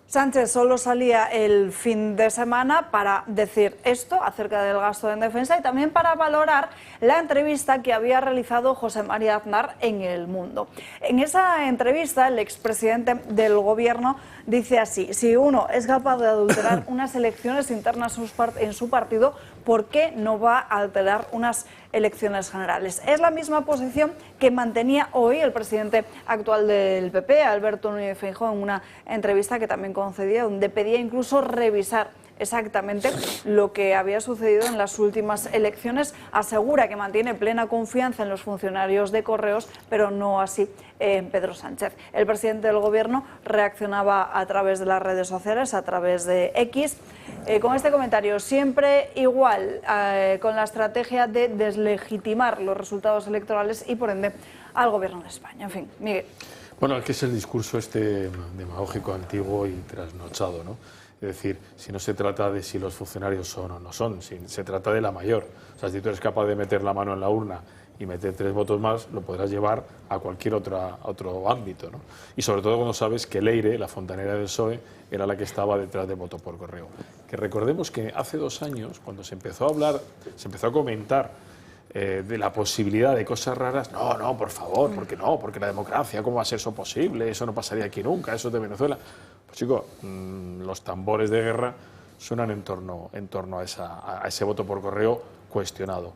Sánchez solo salía el fin de semana para decir esto acerca del gasto en defensa y también para valorar la entrevista que había realizado José María Aznar en El Mundo. En esa entrevista, el expresidente del Gobierno dice así: si uno es capaz de adulterar unas elecciones internas en su partido, por qué no va a alterar unas elecciones generales. Es la misma posición que mantenía hoy el presidente actual del PP, Alberto Núñez Feijóo, en una entrevista que también concedía, donde pedía incluso revisar exactamente lo que había sucedido en las últimas elecciones. Asegura que mantiene plena confianza en los funcionarios de Correos, pero no así en Pedro Sánchez. El presidente del Gobierno reaccionaba a través de las redes sociales, a través de X, con este comentario: siempre igual, con la estrategia de deslegitimar los resultados electorales y, por ende, al Gobierno de España. En fin, Miguel. Bueno, es que es el discurso este demagógico, antiguo y trasnochado, ¿no? Es decir, si no se trata de si los funcionarios son o no son, si se trata de la mayor. O sea, si tú eres capaz de meter la mano en la urna y meter 3 votos más, lo podrás llevar a cualquier otro ámbito, ¿no? Y sobre todo cuando sabes que Leire, la fontanera del PSOE, era la que estaba detrás del voto por correo. Que recordemos que hace 2 años, cuando se empezó a hablar, se empezó a comentar de la posibilidad de cosas raras, no, por favor, porque no, porque la democracia, ¿cómo va a ser eso posible? Eso no pasaría aquí nunca, eso es de Venezuela. Pues chicos, los tambores de guerra suenan en torno a ese voto por correo cuestionado.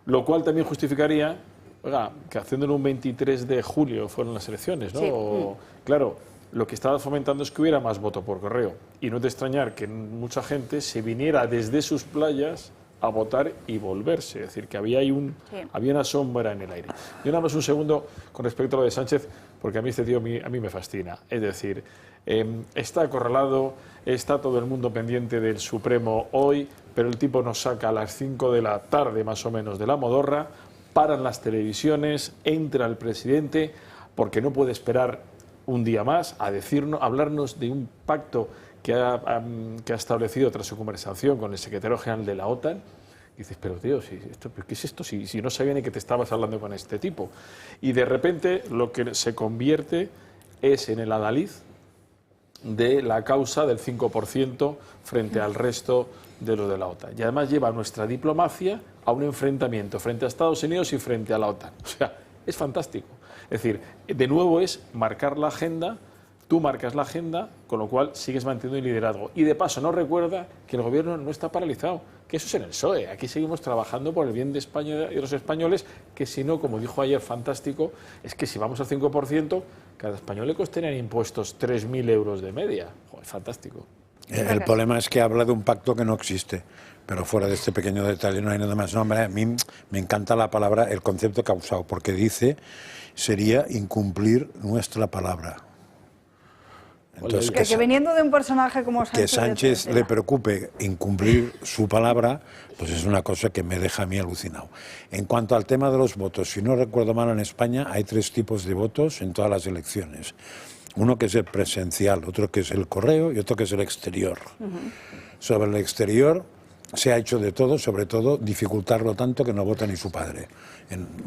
Lo cual también justificaría, oiga, que haciéndolo un 23 de julio fueron las elecciones, ¿no? Sí. Claro, lo que estaba fomentando es que hubiera más voto por correo. Y no es de extrañar que mucha gente se viniera desde sus playas a votar y volverse. Es decir, que había una sombra en el aire. Y nada más un segundo con respecto a lo de Sánchez, porque a mí este tío a mí me fascina. Es decir, está acorralado, está todo el mundo pendiente del Supremo hoy, pero el tipo nos saca a las 5 de la tarde más o menos de la modorra, paran las televisiones, entra el presidente, porque no puede esperar un día más a hablarnos de un pacto que ha establecido tras su conversación con el secretario general de la OTAN. Y dices, pero tío, ¿qué es esto? Si no sabía ni que te estabas hablando con este tipo. Y de repente lo que se convierte es en el adalid de la causa del 5% frente al resto de los de la OTAN. Y además lleva a nuestra diplomacia a un enfrentamiento frente a Estados Unidos y frente a la OTAN. O sea, es fantástico. Es decir, de nuevo es marcar la agenda. Tú marcas la agenda, con lo cual sigues manteniendo el liderazgo. Y de paso, no recuerda que el gobierno no está paralizado, que eso es en el PSOE. Aquí seguimos trabajando por el bien de España y de los españoles, que si no, como dijo ayer fantástico, es que si vamos al 5%, cada español le costarían impuestos 3.000 euros de media. Joder, fantástico. El problema es que habla de un pacto que no existe. Pero fuera de este pequeño detalle no hay nada más. No, hombre, a mí me encanta la palabra, el concepto que ha usado, porque dice, sería incumplir nuestra palabra. Entonces, que viniendo de un personaje como Sánchez... Que Sánchez le preocupe incumplir su palabra, pues es una cosa que me deja a mí alucinado. En cuanto al tema de los votos, si no recuerdo mal, en España hay 3 tipos de votos en todas las elecciones. Uno que es el presencial, otro que es el correo y otro que es el exterior. Sobre el exterior se ha hecho de todo, sobre todo dificultarlo tanto que no vota ni su padre.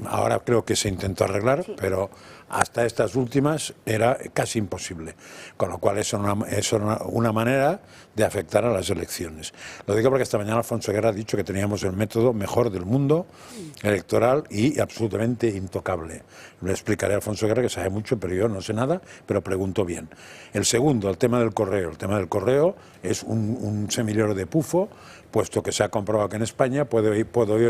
Ahora creo que se intentó arreglar, pero hasta estas últimas era casi imposible. Con lo cual es una manera de afectar a las elecciones. Lo digo porque esta mañana Alfonso Guerra ha dicho que teníamos el método mejor del mundo electoral y absolutamente intocable. Le explicaré a Alfonso Guerra, que sabe mucho, pero yo no sé nada, pero pregunto bien. El segundo, el tema del correo. El tema del correo es un semillero de pufo, puesto que se ha comprobado que en España puedo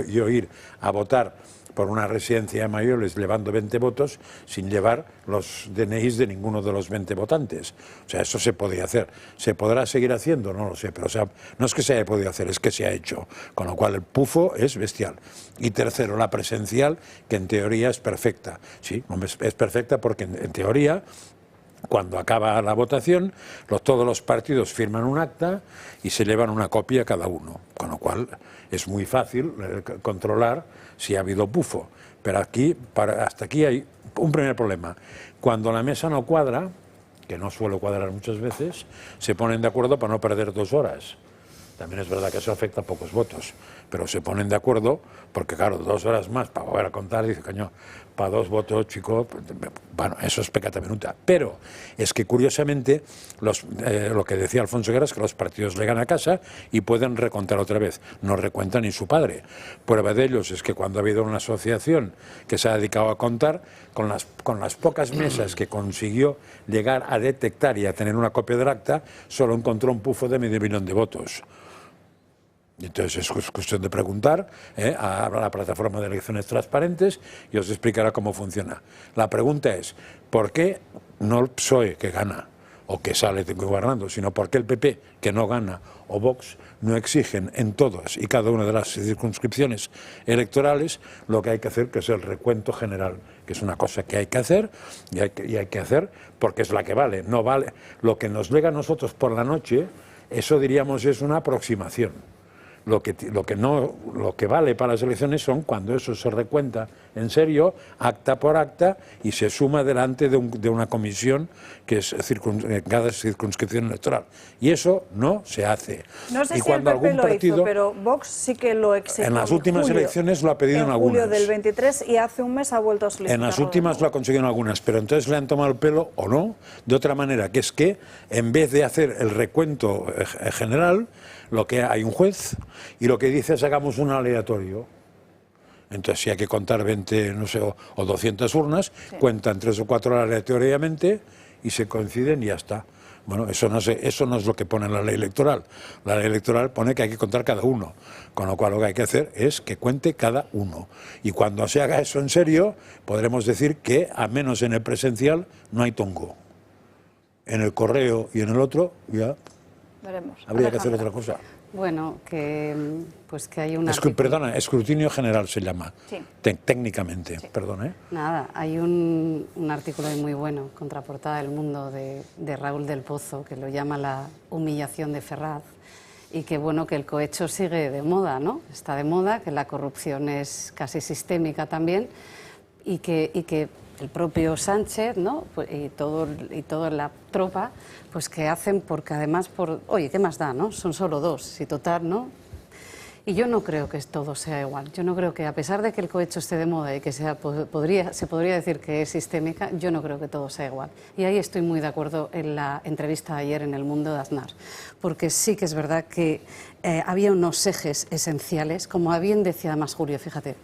yo ir a votar por una residencia de mayores llevando 20 votos sin llevar los DNIs de ninguno de los 20 votantes. O sea, eso se podía hacer. ¿Se podrá seguir haciendo? No lo sé, pero o sea, no es que se haya podido hacer, es que se ha hecho. Con lo cual el pufo es bestial. Y tercero, la presencial, que en teoría es perfecta. Sí, es perfecta porque en teoría, cuando acaba la votación, todos los partidos firman un acta y se llevan una copia cada uno, con lo cual es muy fácil controlar si ha habido pufo. Pero hasta aquí hay un primer problema. Cuando la mesa no cuadra, que no suele cuadrar muchas veces, se ponen de acuerdo para no perder 2 horas. También es verdad que eso afecta a pocos votos, pero se ponen de acuerdo porque, claro, 2 horas más para volver a contar, dice, coño, para 2 votos, chico, bueno, eso es peccata minuta. Pero es que, curiosamente, lo que decía Alfonso Guerra es que los partidos llegan a casa y pueden recontar otra vez. No recuenta ni su padre. Prueba de ellos es que cuando ha habido una asociación que se ha dedicado a contar, con las pocas mesas que consiguió llegar a detectar y a tener una copia del acta, solo encontró un pufo de 500.000 de votos. Y entonces es cuestión de preguntar a la plataforma de elecciones transparentes y os explicará cómo funciona. La pregunta es, ¿por qué no el PSOE, que gana o que sale gobernando, sino por qué el PP, que no gana, o Vox, no exigen en todas y cada una de las circunscripciones electorales lo que hay que hacer, que es el recuento general, que es una cosa que hay que hacer y hay que hacer porque es la que vale. No vale lo que nos llega a nosotros por la noche, eso diríamos es una aproximación. Lo que vale para las elecciones son cuando eso se recuenta en serio, acta por acta, y se suma delante de una comisión que es cada circunscripción electoral. Y eso no se hace. No sé y si cuando el PP algún partido, lo hizo, pero Vox sí que lo exigió. en las últimas elecciones lo ha pedido en algunas. En julio del 23 y hace un mes ha vuelto a solicitarlo. En las últimas lo ha conseguido en algunas, pero entonces le han tomado el pelo o no, de otra manera, que es que en vez de hacer el recuento general, lo que hay un juez y lo que dice es hagamos un aleatorio. Entonces si hay que contar 20, no sé, o 200 urnas, sí, cuentan 3 o 4 aleatoriamente y se coinciden y ya está. Bueno, eso no es lo que pone la ley electoral. La ley electoral pone que hay que contar cada uno, con lo cual lo que hay que hacer es que cuente cada uno. Y cuando se haga eso en serio, podremos decir que, a menos en el presencial, no hay tongo. En el correo y en el otro, ya veremos. Habría que hacer otra cosa. Bueno, que hay una... Perdona, escrutinio general se llama, sí, técnicamente, sí, perdón. Nada, hay un artículo muy bueno, contraportada del Mundo, de Raúl del Pozo, que lo llama la humillación de Ferraz, y que bueno, que el cohecho sigue de moda, ¿no? Está de moda, que la corrupción es casi sistémica también, y que el propio Sánchez, ¿no? y toda la tropa, pues que hacen porque además oye, ¿qué más da, no? Son solo 2, y total, ¿no? Y yo no creo que todo sea igual. Yo no creo que, a pesar de que el cohecho esté de moda y que se podría decir que es sistémica, yo no creo que todo sea igual. Y ahí estoy muy de acuerdo en la entrevista de ayer en El Mundo de Aznar, porque sí que es verdad que había unos ejes esenciales, como bien decía además Julio, fíjate,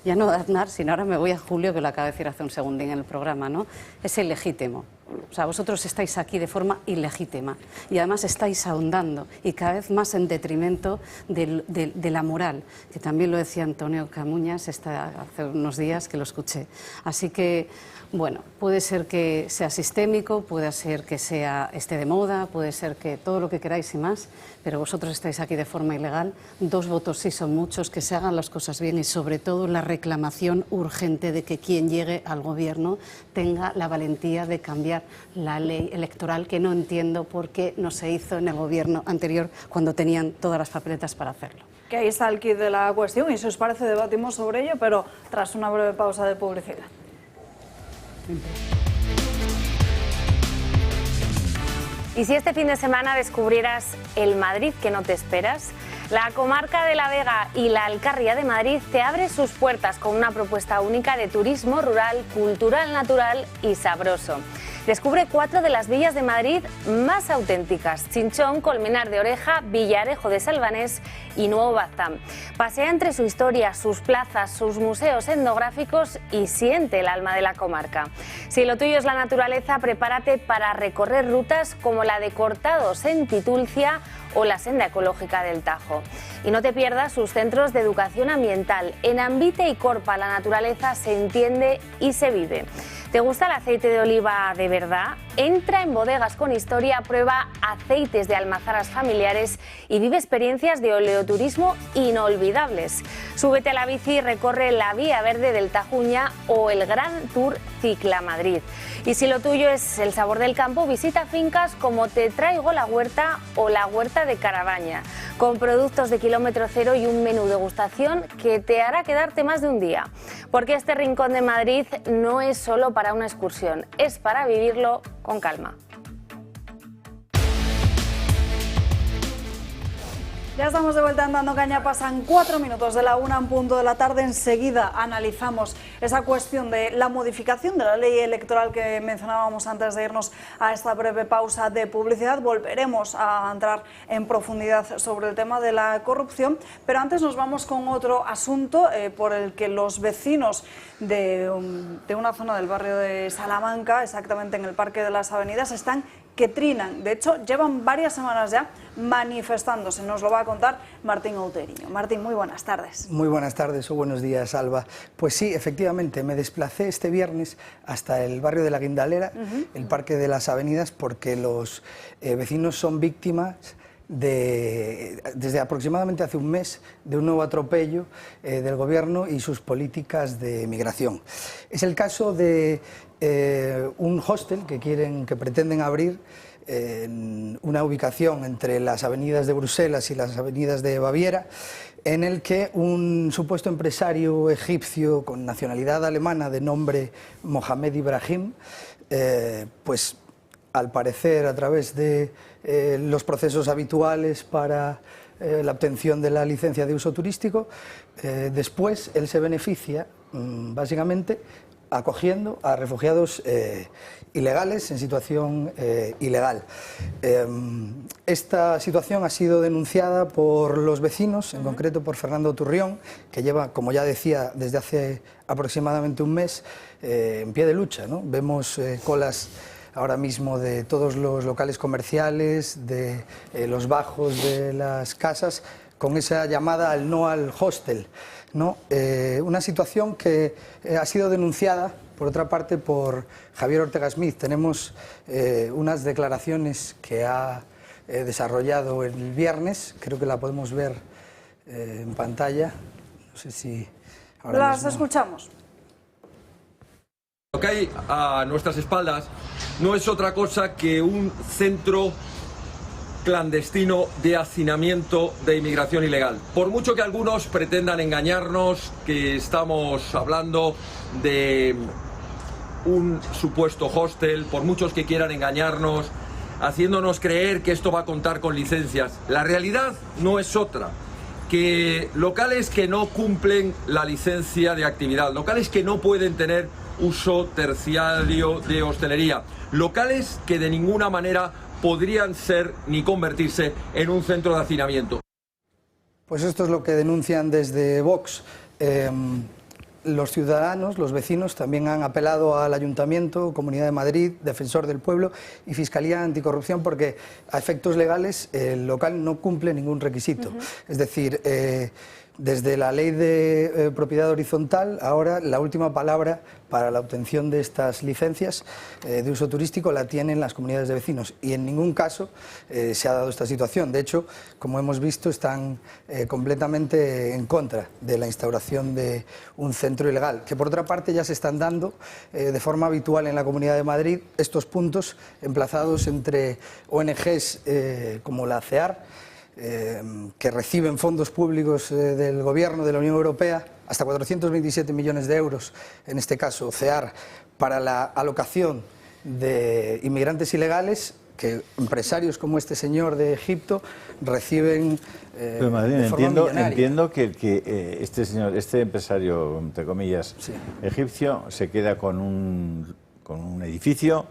ya no de Aznar, sino ahora me voy a Julio, que lo acaba de decir hace un segundín en el programa, ¿no? Es ilegítimo. O sea, vosotros estáis aquí de forma ilegítima y además estáis ahondando y cada vez más en detrimento de la moral, que también lo decía Antonio Camuñas hace unos días que lo escuché. Así que, bueno, puede ser que sea sistémico, puede ser que esté de moda, puede ser que todo lo que queráis y más, pero vosotros estáis aquí de forma ilegal. 2 votos sí son muchos, que se hagan las cosas bien y sobre todo la reclamación urgente de que quien llegue al gobierno tenga la valentía de cambiar la ley electoral, que no entiendo por qué no se hizo en el gobierno anterior cuando tenían todas las papeletas para hacerlo. Que ahí está el quid de la cuestión y si os parece debatimos sobre ello, pero tras una breve pausa de publicidad. ¿Y si este fin de semana descubrieras el Madrid que no te esperas? La comarca de La Vega y la Alcarria de Madrid te abre sus puertas con una propuesta única de turismo rural, cultural, natural y sabroso. Descubre 4 de las villas de Madrid más auténticas: Chinchón, Colmenar de Oreja, Villarejo de Salvanés y Nuevo Baztán. Pasea entre su historia, sus plazas, sus museos etnográficos y siente el alma de la comarca. Si lo tuyo es la naturaleza, prepárate para recorrer rutas como la de Cortados en Titulcia o la senda ecológica del Tajo. Y no te pierdas sus centros de educación ambiental. En Ambite y Corpa la naturaleza se entiende y se vive. ¿Te gusta el aceite de oliva de verdad? Entra en Bodegas con Historia, prueba aceites de almazaras familiares y vive experiencias de oleoturismo inolvidables. Súbete a la bici y recorre la Vía Verde del Tajuña o el Gran Tour Cicla Madrid. Y si lo tuyo es el sabor del campo, visita fincas como Te Traigo la Huerta o la Huerta de Carabaña, con productos de kilómetro cero y un menú degustación que te hará quedarte más de un día. Porque este rincón de Madrid no es solo para una excursión, es para vivirlo con calma. Ya estamos de vuelta en Dando Caña, pasan 4 minutos de la 1 en punto de la tarde. Enseguida analizamos esa cuestión de la modificación de la ley electoral que mencionábamos antes de irnos a esta breve pausa de publicidad. Volveremos a entrar en profundidad sobre el tema de la corrupción, pero antes nos vamos con otro asunto por el que los vecinos de una zona del barrio de Salamanca, exactamente en el Parque de las Avenidas, están que trinan. De hecho, llevan varias semanas ya manifestándose. Nos lo va a contar Martín Outeiriño. Martín, muy buenas tardes. Muy buenas tardes o buenos días, Alba. Pues sí, efectivamente, me desplacé este viernes hasta el barrio de la Guindalera, el Parque de las Avenidas, porque los vecinos son víctimas desde aproximadamente hace un mes de un nuevo atropello del gobierno y sus políticas de migración. Es el caso de un hostel que pretenden abrir en una ubicación entre las avenidas de Bruselas y las avenidas de Baviera, en el que un supuesto empresario egipcio con nacionalidad alemana de nombre Mohamed Ibrahim, pues al parecer a través de los procesos habituales para la obtención de la licencia de uso turístico, después él se beneficia básicamente acogiendo a refugiados ilegales en situación ilegal. Esta situación ha sido denunciada por los vecinos, en concreto por Fernando Turrión, que lleva, como ya decía, desde hace aproximadamente un mes en pie de lucha, ¿no? Vemos colas ahora mismo de todos los locales comerciales, de los bajos de las casas, con esa llamada al no al hostel, ¿no? Una situación que ha sido denunciada, por otra parte, por Javier Ortega Smith. Tenemos unas declaraciones que ha desarrollado el viernes, creo que la podemos ver en pantalla, no sé si ahora las mismo escuchamos. Lo que hay a nuestras espaldas no es otra cosa que un centro clandestino de hacinamiento de inmigración ilegal. Por mucho que algunos pretendan engañarnos que estamos hablando de un supuesto hostel, por muchos que quieran engañarnos, haciéndonos creer que esto va a contar con licencias, la realidad no es otra que locales que no cumplen la licencia de actividad, locales que no pueden tener uso terciario de hostelería, locales que de ninguna manera podrían ser ni convertirse en un centro de hacinamiento. Pues esto es lo que denuncian desde Vox. Los ciudadanos, los vecinos, también han apelado al Ayuntamiento, Comunidad de Madrid, Defensor del Pueblo y Fiscalía Anticorrupción, porque a efectos legales el local no cumple ningún requisito. Es decir, desde la ley de propiedad horizontal, ahora la última palabra para la obtención de estas licencias de uso turístico la tienen las comunidades de vecinos, y en ningún caso se ha dado esta situación. De hecho, como hemos visto, están completamente en contra de la instauración de un centro ilegal, que por otra parte ya se están dando de forma habitual en la Comunidad de Madrid, estos puntos emplazados entre ONGs como la CEAR, que reciben fondos públicos del Gobierno de la Unión Europea, hasta 427 millones de euros, en este caso CEAR, para la alocación de inmigrantes ilegales, que empresarios como este señor de Egipto reciben Pero Madrid, de forma millonaria. entiendo que este señor, este empresario, entre comillas, egipcio, se queda con un edificio,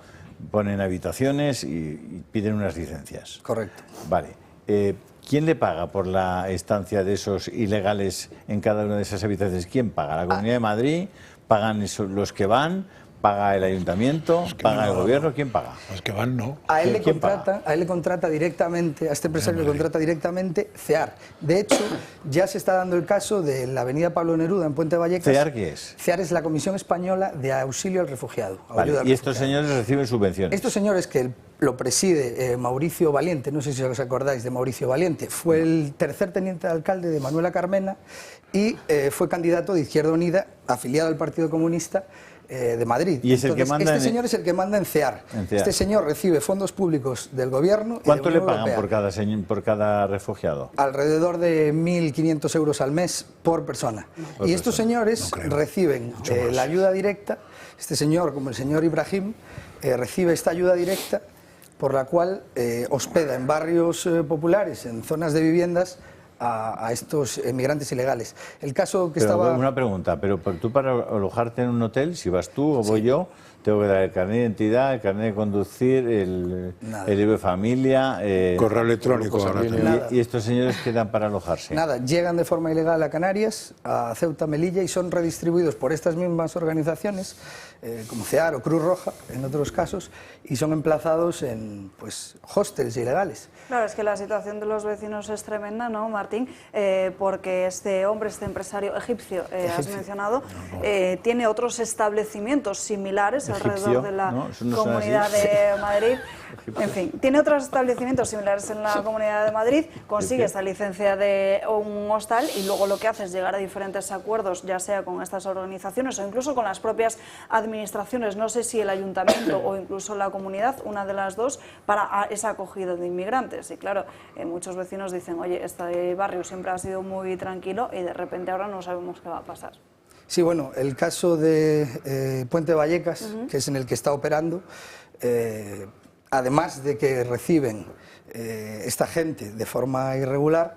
ponen habitaciones y piden unas licencias. Correcto. Vale. ¿Quién le paga por la estancia de esos ilegales en cada una de esas habitaciones? ¿Quién paga? ¿La Comunidad de Madrid? ¿Pagan los que van? ¿Paga el Ayuntamiento? ¿Paga el Gobierno? ¿Quién paga? Los que van no. A él le contrata directamente, a este empresario le contrata directamente CEAR. De hecho, ya se está dando el caso de la avenida Pablo Neruda en Puente Vallecas. ¿CEAR qué es? CEAR es la Comisión Española de Auxilio al Refugiado. Vale. ¿Y estos señores reciben subvenciones? Estos señores, que lo preside Mauricio Valiente, no sé si os acordáis de Mauricio Valiente, fue el tercer teniente de alcalde de Manuela Carmena y fue candidato de Izquierda Unida, afiliado al Partido Comunista de Madrid. ¿Y es el que manda este señor es el que manda en CEAR. CEAR. Este señor recibe fondos públicos del Gobierno. ¿Cuánto y de le la Unión pagan Europea. por cada refugiado? Alrededor de 1.500 euros al mes por persona. Y estos señores reciben la ayuda directa. Este señor, como el señor Ibrahim, recibe esta ayuda directa por la cual hospeda en barrios populares, en zonas de viviendas, a estos emigrantes ilegales. El caso que estaba... Una pregunta, pero tú para alojarte en un hotel, si vas tú o voy yo, tengo que dar el carnet de identidad, el carnet de conducir, el libro de familia... correo electrónico. ¿Y estos señores qué dan para alojarse? Nada, llegan de forma ilegal a Canarias, a Ceuta, Melilla, y son redistribuidos por estas mismas organizaciones como CEAR o Cruz Roja, en otros casos, y son emplazados en pues, hostels ilegales. Claro, es que la situación de los vecinos es tremenda, ¿no, Martín? Porque este hombre, este empresario egipcio, has mencionado, tiene otros establecimientos similares alrededor de la Comunidad de Madrid. En fin, tiene otros establecimientos similares en la Comunidad de Madrid, consigue esta licencia de un hostal y luego lo que hace es llegar a diferentes acuerdos, ya sea con estas organizaciones o incluso con las propias administraciones, no sé si el ayuntamiento o incluso la comunidad, una de las dos, para esa acogida de inmigrantes. Y claro, muchos vecinos dicen, oye, este barrio siempre ha sido muy tranquilo y de repente ahora no sabemos qué va a pasar. Sí, bueno, el caso de Puente Vallecas, que es en el que está operando, además de que reciben esta gente de forma irregular,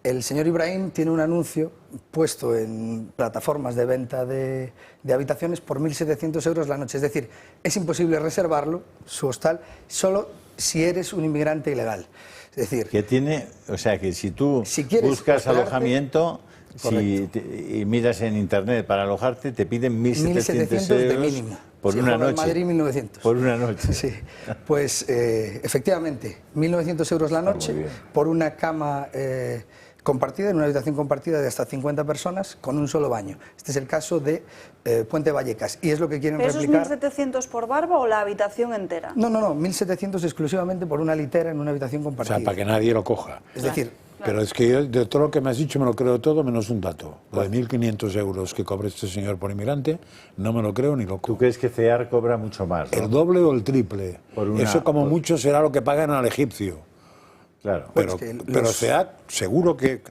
el señor Ibrahim tiene un anuncio puesto en plataformas de venta de habitaciones por 1.700 euros la noche. Es decir, es imposible reservarlo, su hostal, solo si eres un inmigrante ilegal. Es decir, que tiene, o sea, que si tú buscas alojamiento y miras en internet para alojarte, te piden 1.700 euros de mínimo. Por una noche. En Madrid 1.900. Por una noche. Sí. Pues efectivamente, 1.900 euros la noche por una cama compartida, en una habitación compartida de hasta 50 personas con un solo baño. Este es el caso de Puente Vallecas y es lo que quieren replicar. ¿Esos 1.700 por barba o la habitación entera? No, 1.700 exclusivamente por una litera en una habitación compartida. O sea, para que nadie lo coja. Es decir... Pero es que yo, de todo lo que me has dicho, me lo creo todo menos un dato. Lo de 1.500 euros que cobra este señor por inmigrante, no me lo creo ni loco. ¿Tú crees que CEAR cobra mucho más, ¿no? El doble o el triple. Eso como mucho será lo que pagan al egipcio. Claro. Pero CEAR, seguro que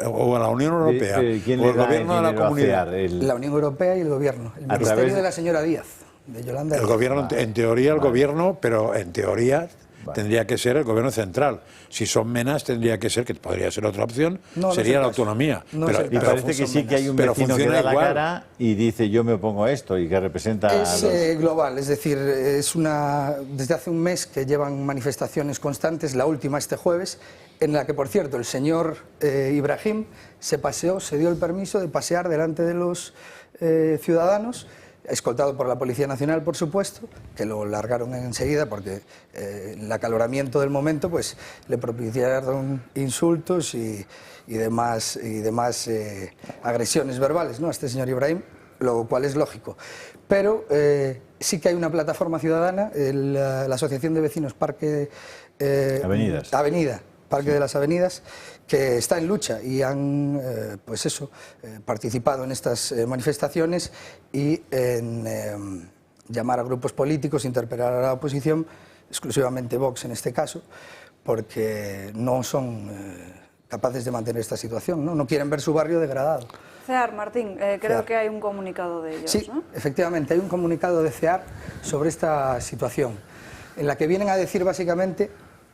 o la Unión Europea, o el gobierno de la comunidad. La Unión Europea y el gobierno. El ministerio de la señora Díaz, de Yolanda. El gobierno, en teoría el gobierno, pero en teoría... tendría que ser el gobierno central. Si son menas, tendría que ser, que podría ser otra opción, sería la autonomía. Y parece que sí que hay un vecino que da la cara y dice yo me opongo a esto y que representa Es global, es decir, desde hace un mes que llevan manifestaciones constantes, la última este jueves, en la que, por cierto, el señor Ibrahim se paseó, se dio el permiso de pasear delante de los ciudadanos, escoltado por la Policía Nacional, por supuesto, que lo largaron enseguida porque el acaloramiento del momento pues le propiciaron insultos y demás agresiones verbales, ¿no?, a este señor Ibrahim, lo cual es lógico. Pero sí que hay una plataforma ciudadana, la Asociación de Vecinos Parque Parque de las Avenidas, que está en lucha y han participado en estas manifestaciones y en llamar a grupos políticos, interpelar a la oposición, exclusivamente Vox en este caso, porque no son capaces de mantener esta situación, no quieren ver su barrio degradado. CEAR, Martín, creo que hay un comunicado de ellos, sí, ¿no? Efectivamente, hay un comunicado de CEAR sobre esta situación, en la que vienen a decir básicamente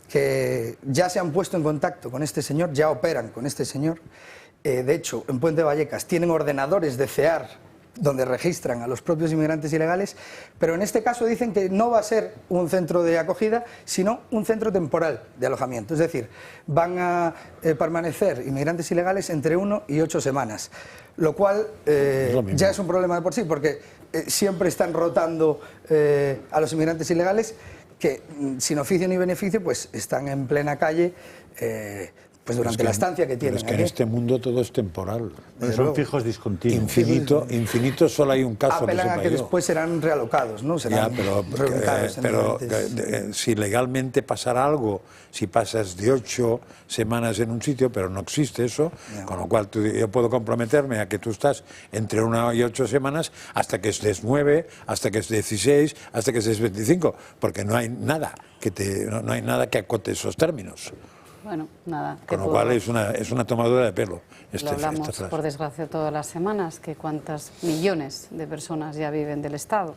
que ya se han puesto en contacto con este señor, ya operan con este señor. De hecho, en Puente Vallecas tienen ordenadores de CEAR donde registran a los propios inmigrantes ilegales, pero en este caso dicen que no va a ser un centro de acogida, sino un centro temporal de alojamiento. Es decir, van a permanecer inmigrantes ilegales entre 1 y 8 semanas, lo cual ya es un problema de por sí, porque siempre están rotando a los inmigrantes ilegales que sin oficio ni beneficio pues están en plena calle pues durante la estancia que tienen. Es que en este mundo todo es temporal. Son fijos discontinuos. Infinito solo hay un caso. Apelan a que después serán realocados, ¿no? Serán pero si legalmente pasara algo, si pasas de 8 semanas en un sitio, pero no existe eso, con lo cual yo puedo comprometerme a que tú estás entre 1 y 8 semanas hasta que estés 9, hasta que estés 16, hasta que estés 25, porque no hay nada no hay nada que acote esos términos. Bueno, nada. Con lo cual es una tomadura de pelo. Lo hablamos, por desgracia, todas las semanas, que cuántas millones de personas ya viven del Estado.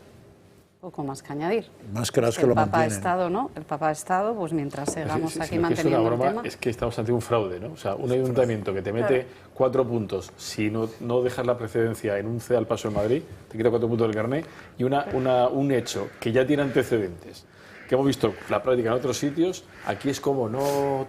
Poco más que añadir. Más que las que lo mantienen. Estado, ¿no? El Papa Estado, pues mientras sigamos aquí manteniendo es una broma, el tema... Es que estamos ante un fraude, ¿no? O sea, un ayuntamiento que te mete 4 puntos si no dejas la precedencia en un CEA al paso en Madrid, te quita 4 puntos del carnet, y un hecho que ya tiene antecedentes, que hemos visto la práctica en otros sitios, aquí es como, no,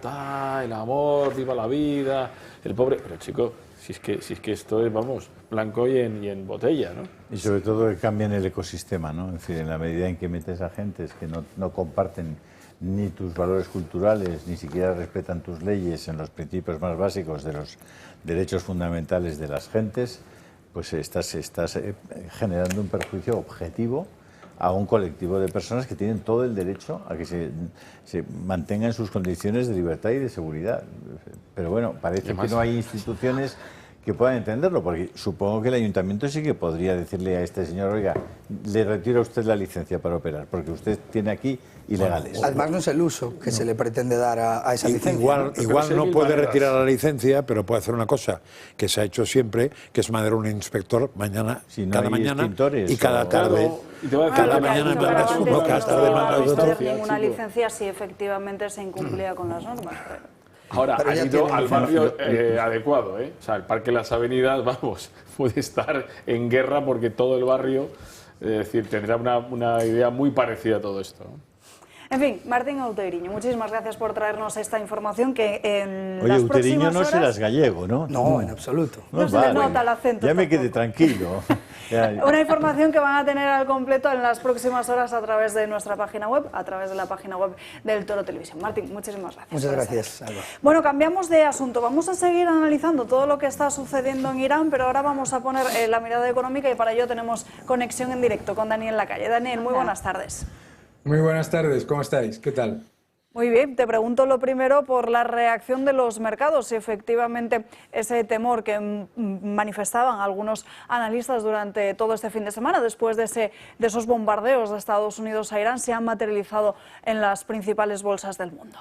el amor, viva la vida, el pobre... Pero chico, Si es que esto es, vamos, blanco y en botella, ¿no? Y sobre todo que cambien el ecosistema, ¿no? Es decir, en la medida en que metes a gentes que no comparten ni tus valores culturales, ni siquiera respetan tus leyes en los principios más básicos de los derechos fundamentales de las gentes, pues estás generando un perjuicio objetivo a un colectivo de personas que tienen todo el derecho a que se mantengan sus condiciones de libertad y de seguridad. Pero bueno, parece que no hay instituciones que puedan entenderlo, porque supongo que el ayuntamiento sí que podría decirle a este señor, oiga, le retiro a usted la licencia para operar, porque usted tiene aquí ilegales. Además no es el uso que se le pretende dar a esa licencia. Igual no puede retirar la licencia, pero puede hacer una cosa que se ha hecho siempre, que es mandar un inspector mañana, cada mañana y cada tarde. Cada mañana mandas uno, cada tarde mandas otro. No tener ninguna licencia si efectivamente se incumplía con las normas. Ahora, ha ido al barrio adecuado, ¿eh? O sea, el Parque Las Avenidas, vamos, puede estar en guerra porque todo el barrio, es decir, tendrá una idea muy parecida a todo esto, ¿no? En fin, Martín Outeiriño, muchísimas gracias por traernos esta información que en Oye, las Outeiriño próximas no horas... serás gallego, ¿no? No, en absoluto. No se le nota el acento. Ya me quedé tranquilo. Una información que van a tener al completo en las próximas horas a través de nuestra página web, a través de la página web del Toro Televisión. Martín, muchísimas gracias. Muchas gracias, Alba. Bueno, cambiamos de asunto. Vamos a seguir analizando todo lo que está sucediendo en Irán, pero ahora vamos a poner la mirada económica y para ello tenemos conexión en directo con Daniel Lacalle. Daniel, muy buenas tardes. Muy buenas tardes, ¿cómo estáis? ¿Qué tal? Muy bien, te pregunto lo primero por la reacción de los mercados, si efectivamente ese temor que manifestaban algunos analistas durante todo este fin de semana, después de esos bombardeos de Estados Unidos a Irán, se han materializado en las principales bolsas del mundo.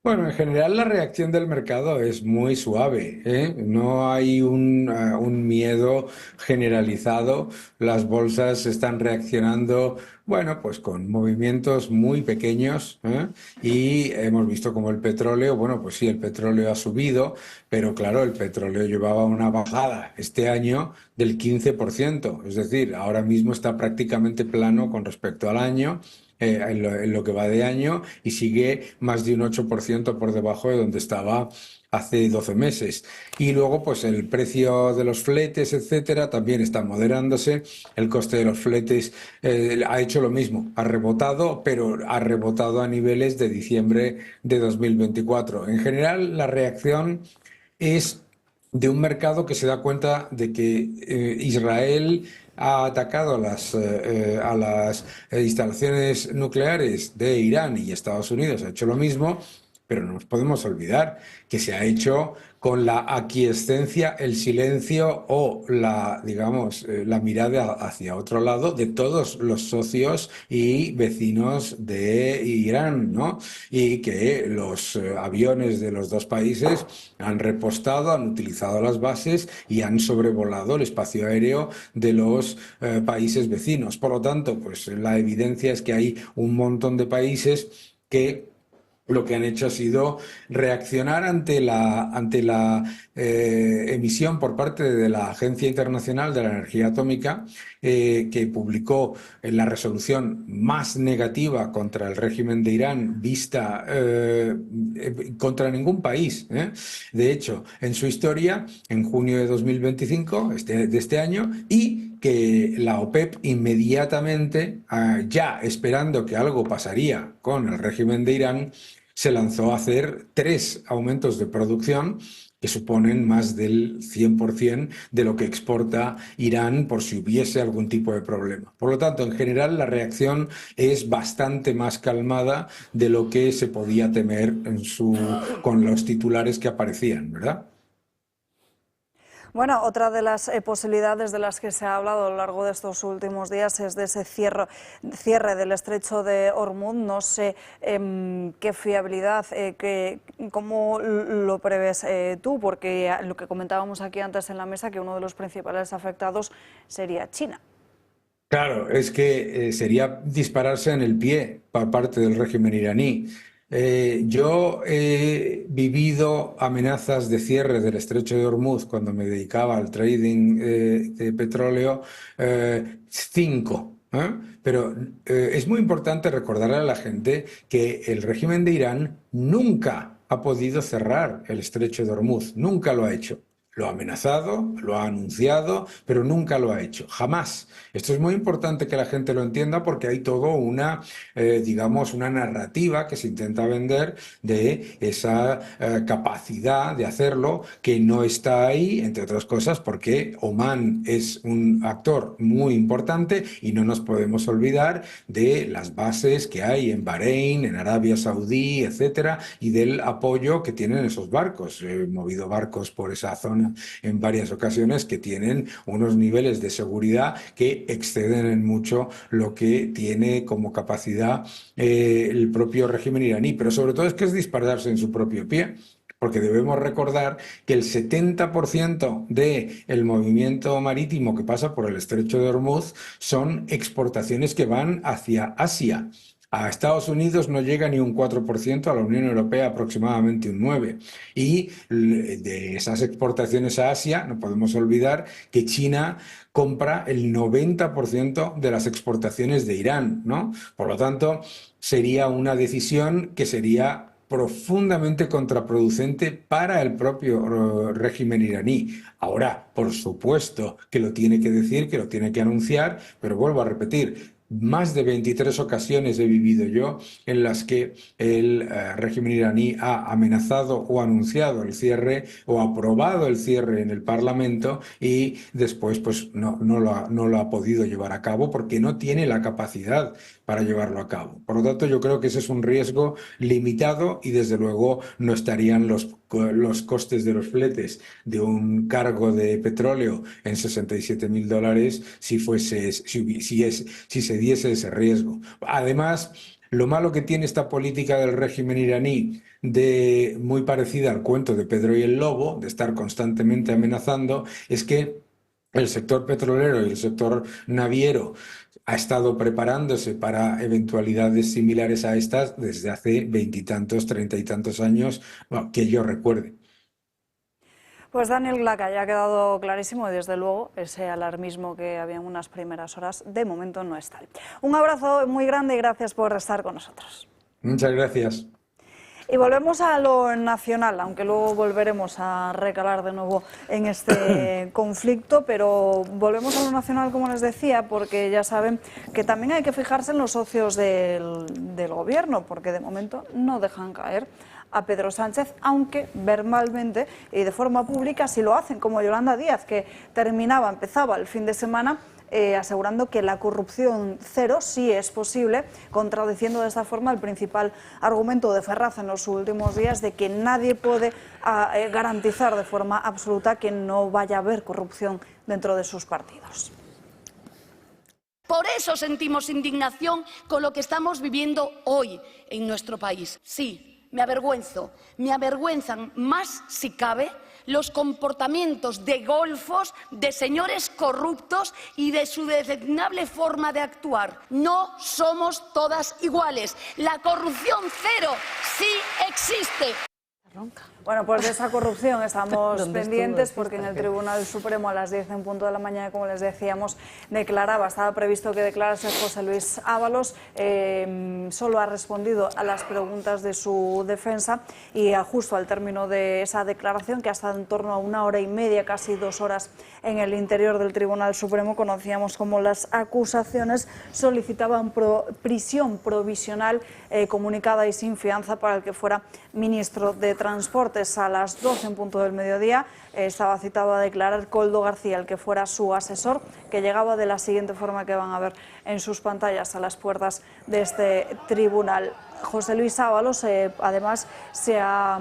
Bueno, en general la reacción del mercado es muy suave, ¿eh? No hay un miedo generalizado. Las bolsas están reaccionando, bueno, pues con movimientos muy pequeños, ¿eh? Y hemos visto como el petróleo, bueno, pues sí, el petróleo ha subido, pero claro, el petróleo llevaba una bajada este año del 15%, es decir, ahora mismo está prácticamente plano con respecto al año. En lo que va de año y sigue más de un 8% por debajo de donde estaba hace 12 meses. Y luego, pues el precio de los fletes, etcétera, también está moderándose. El coste de los fletes ha hecho lo mismo, ha rebotado, pero ha rebotado a niveles de diciembre de 2024. En general, la reacción es de un mercado que se da cuenta de que Israel ha atacado a las instalaciones nucleares de Irán y Estados Unidos ha hecho lo mismo, pero no nos podemos olvidar que se ha hecho con la aquiescencia, el silencio o la mirada hacia otro lado de todos los socios y vecinos de Irán, ¿no? Y que los aviones de los dos países han repostado, han utilizado las bases y han sobrevolado el espacio aéreo de los países vecinos. Por lo tanto, pues la evidencia es que hay un montón de países que lo que han hecho ha sido reaccionar ante la emisión por parte de la Agencia Internacional de la Energía Atómica, que publicó la resolución más negativa contra el régimen de Irán vista contra ningún país. De hecho, en su historia, en junio de 2025, de este año, y que la OPEP inmediatamente, ya esperando que algo pasaría con el régimen de Irán, se lanzó a hacer 3 aumentos de producción que suponen más del 100% de lo que exporta Irán por si hubiese algún tipo de problema. Por lo tanto, en general, la reacción es bastante más calmada de lo que se podía temer con los titulares que aparecían, ¿verdad? Bueno, otra de las posibilidades de las que se ha hablado a lo largo de estos últimos días es de ese cierre del estrecho de Hormuz. No sé qué fiabilidad, cómo lo prevés tú, porque lo que comentábamos aquí antes en la mesa, que uno de los principales afectados sería China. Claro, es que sería dispararse en el pie por parte del régimen iraní. Yo he vivido amenazas de cierre del estrecho de Hormuz cuando me dedicaba al trading de petróleo, 5. Pero es muy importante recordarle a la gente que el régimen de Irán nunca ha podido cerrar el estrecho de Hormuz, nunca lo ha hecho. Lo ha amenazado, lo ha anunciado, pero nunca lo ha hecho, jamás. Esto es muy importante que la gente lo entienda porque hay todo una, digamos, una narrativa que se intenta vender de esa capacidad de hacerlo que no está ahí, entre otras cosas, porque Omán es un actor muy importante y no nos podemos olvidar de las bases que hay en Bahrein, en Arabia Saudí, etcétera, y del apoyo que tienen esos barcos. He movido barcos por esa zona en varias ocasiones que tienen unos niveles de seguridad que exceden en mucho lo que tiene como capacidad el propio régimen iraní, pero sobre todo es que es dispararse en su propio pie. Porque debemos recordar que el 70% del movimiento marítimo que pasa por el estrecho de Hormuz son exportaciones que van hacia Asia. A Estados Unidos no llega ni un 4%, a la Unión Europea aproximadamente un 9%. Y de esas exportaciones a Asia, no podemos olvidar que China compra el 90% de las exportaciones de Irán, ¿no? Por lo tanto, sería una decisión que sería profundamente contraproducente para el propio régimen iraní. Ahora, por supuesto que lo tiene que decir, que lo tiene que anunciar, pero vuelvo a repetir, más de 23 ocasiones he vivido yo en las que el régimen iraní ha amenazado o anunciado el cierre o aprobado el cierre en el Parlamento y después pues no lo ha podido llevar a cabo porque no tiene la capacidad para llevarlo a cabo. Por lo tanto, yo creo que ese es un riesgo limitado y desde luego no estarían los costes de los fletes de un cargo de petróleo en $67.000 si se diese ese riesgo. Además, lo malo que tiene esta política del régimen iraní, muy parecida al cuento de Pedro y el Lobo, de estar constantemente amenazando, es que el sector petrolero y el sector naviero ha estado preparándose para eventualidades similares a estas desde hace 20 y tantos, 30 y tantos años, que yo recuerde. Pues Daniel Glaca, ya ha quedado clarísimo y desde luego ese alarmismo que había en unas primeras horas de momento no es tal. Un abrazo muy grande y gracias por estar con nosotros. Muchas gracias. Y volvemos a lo nacional, aunque luego volveremos a recalar de nuevo en este conflicto, pero volvemos a lo nacional, como les decía, porque ya saben que también hay que fijarse en los socios del gobierno, porque de momento no dejan caer a Pedro Sánchez, aunque verbalmente y de forma pública sí lo hacen, como Yolanda Díaz, que empezaba el fin de semana asegurando que la corrupción cero sí es posible, contradiciendo de esta forma el principal argumento de Ferraz en los últimos días de que nadie puede garantizar de forma absoluta que no vaya a haber corrupción dentro de sus partidos. Por eso sentimos indignación con lo que estamos viviendo hoy en nuestro país. Sí, me avergüenzan más si cabe los comportamientos de golfos de señores corruptos y de su deleznable forma de actuar. No somos todas iguales. La corrupción cero sí existe. Bueno, pues de esa corrupción estamos pendientes porque en el Tribunal Supremo a las 10 en punto de la mañana, como les decíamos, estaba previsto que declarase José Luis Ábalos, solo ha respondido a las preguntas de su defensa y justo al término de esa declaración, que ha estado en torno a 1 hora y media, casi 2 horas en el interior del Tribunal Supremo, conocíamos como las acusaciones solicitaban prisión provisional comunicada y sin fianza para el que fuera ministro de Transportes. A las 12 en punto del mediodía estaba citado a declarar Koldo García, el que fuera su asesor, que llegaba de la siguiente forma que van a ver en sus pantallas a las puertas de este tribunal. José Luis Ábalos, además, se ha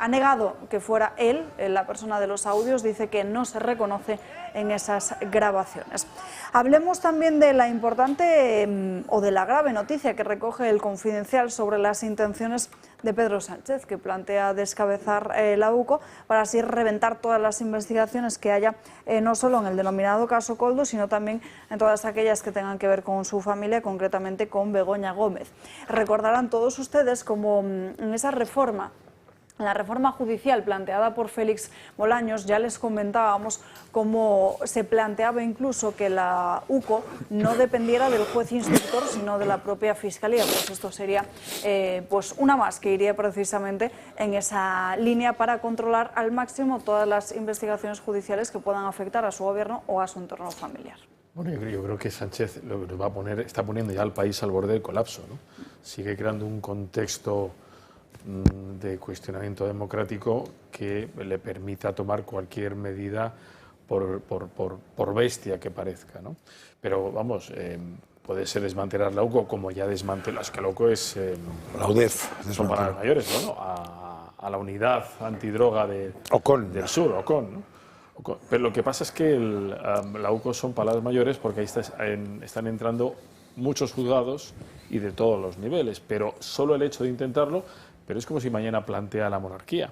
negado que fuera él, la persona de los audios, dice que no se reconoce en esas grabaciones. Hablemos también de la importante o de la grave noticia que recoge el Confidencial sobre las intenciones de Pedro Sánchez, que plantea descabezar la UCO para así reventar todas las investigaciones que haya, no solo en el denominado caso Koldo, sino también en todas aquellas que tengan que ver con su familia, concretamente con Begoña Gómez. Recordarán todos ustedes como en esa reforma La reforma judicial planteada por Félix Bolaños, ya les comentábamos cómo se planteaba incluso que la UCO no dependiera del juez instructor, sino de la propia Fiscalía. Pues esto sería pues una más que iría precisamente en esa línea para controlar al máximo todas las investigaciones judiciales que puedan afectar a su gobierno o a su entorno familiar. Bueno, yo creo que Sánchez lo que nos va a poner, está poniendo ya al país al borde del colapso, ¿no? Sigue creando un contexto de cuestionamiento democrático que le permita tomar cualquier medida por bestia que parezca, ¿no? Pero vamos, puede ser desmantelar la UCO como ya desmanteló, es que la UCO es... la UDEF. Son palabras mayores, ¿no? A la unidad antidroga del sur, OCON, ¿no? Pero lo que pasa es que la UCO son palabras mayores porque ahí están entrando muchos juzgados y de todos los niveles, pero solo el hecho de intentarlo. Pero es como si mañana plantea la monarquía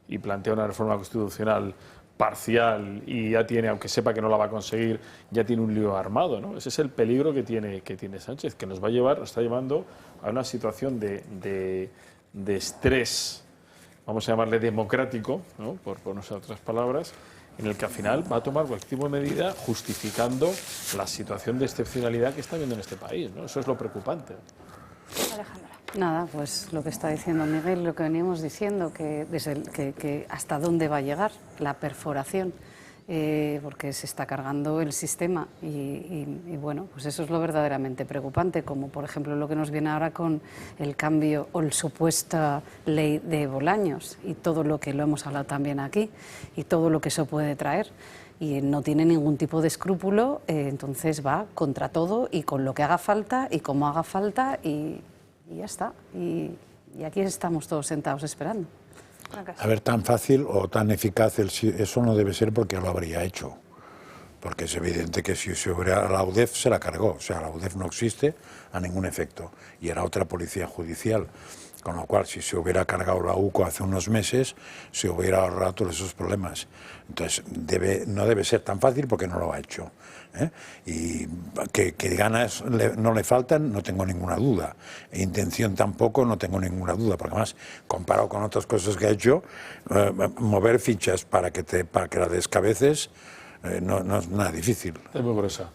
y plantea una reforma constitucional parcial y ya tiene, aunque sepa que no la va a conseguir, ya tiene un lío armado, ¿no? Ese es el peligro que tiene Sánchez, que nos está llevando a una situación de estrés, vamos a llamarle democrático, ¿no? por usar otras palabras, en el que al final va a tomar cualquier tipo de medida justificando la situación de excepcionalidad que está viendo en este país, ¿no? Eso es lo preocupante. Alejandra. Nada, pues lo que está diciendo Miguel, lo que veníamos diciendo, que hasta dónde va a llegar la perforación, porque se está cargando el sistema y bueno, pues eso es lo verdaderamente preocupante, como por ejemplo lo que nos viene ahora con el cambio o la supuesta ley de Bolaños y todo lo que lo hemos hablado también aquí y todo lo que eso puede traer. Y no tiene ningún tipo de escrúpulo, entonces va contra todo y con lo que haga falta y como haga falta y ya está. Y aquí estamos todos sentados esperando. A ver, tan fácil o tan eficaz eso no debe ser porque lo habría hecho. Porque es evidente que si se hubiera... La UDEF se la cargó, o sea, la UDEF no existe a ningún efecto. Y era otra policía judicial. Con lo cual, si se hubiera cargado la UCO hace unos meses, se hubiera ahorrado todos esos problemas. Entonces, no debe ser tan fácil porque no lo ha hecho, ¿eh? Y que ganas no le faltan, no tengo ninguna duda. E intención tampoco, no tengo ninguna duda. Porque además, comparado con otras cosas que ha hecho, mover fichas para que la descabeces no es nada difícil. Es muy gruesa.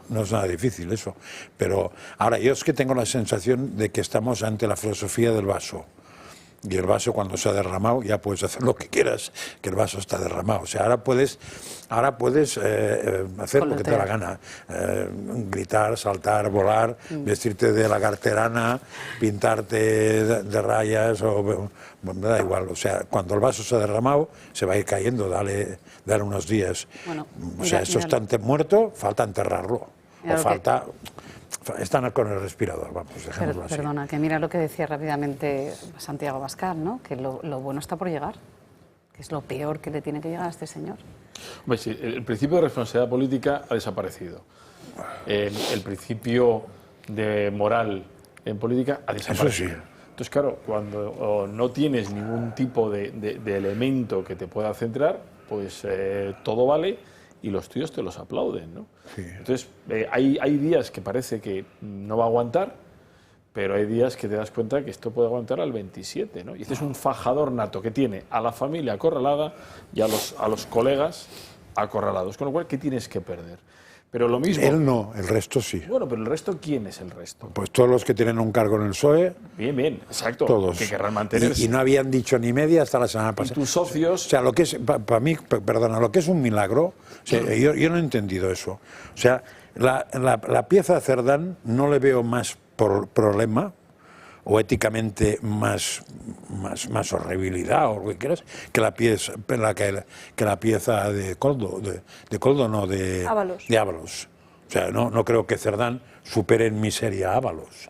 No es nada difícil eso, pero ahora yo es que tengo la sensación de que estamos ante la filosofía del vaso, y el vaso cuando se ha derramado ya puedes hacer lo que quieras, que el vaso está derramado, o sea, ahora puedes hacer lo que te dé la gana, gritar, saltar, volar, vestirte de lagarterana, pintarte de rayas, me da igual, o sea, cuando el vaso se ha derramado se va a ir cayendo, dale unos días, bueno, o sea, eso está muerto, falta enterrarlo, o falta... Están con el respirador, vamos, dejémoslo así. Perdona, que mira lo que decía rápidamente Santiago Abascal, ¿no? Que lo bueno está por llegar, que es lo peor que le tiene que llegar a este señor. Hombre, sí, el principio de responsabilidad política ha desaparecido. El principio de moral en política ha desaparecido. Eso sí. Entonces, claro, cuando no tienes ningún tipo de elemento que te pueda centrar, pues todo vale y los tíos te los aplauden, ¿no? Sí. Entonces, hay días que parece que no va a aguantar, pero hay días que te das cuenta que esto puede aguantar al 27, ¿no? Y este es un fajador nato que tiene a la familia acorralada y a los colegas acorralados, con lo cual, ¿qué tienes que perder? Pero lo mismo... Él no, el resto sí. Bueno, pero el resto, ¿quién es el resto? Pues todos los que tienen un cargo en el PSOE. Bien, exacto. Todos. Que querrán mantenerse. Y no habían dicho ni media hasta la semana pasada. Y tus socios... O sea, lo que es, para mí, perdona, lo que es un milagro, o sea, yo no he entendido eso. O sea, la pieza de Cerdán no le veo más problema o éticamente más horribilidad o lo que quieras que la pieza de Coldo, de Ábalos. O sea, no creo que Cerdán supere en miseria a Ábalos.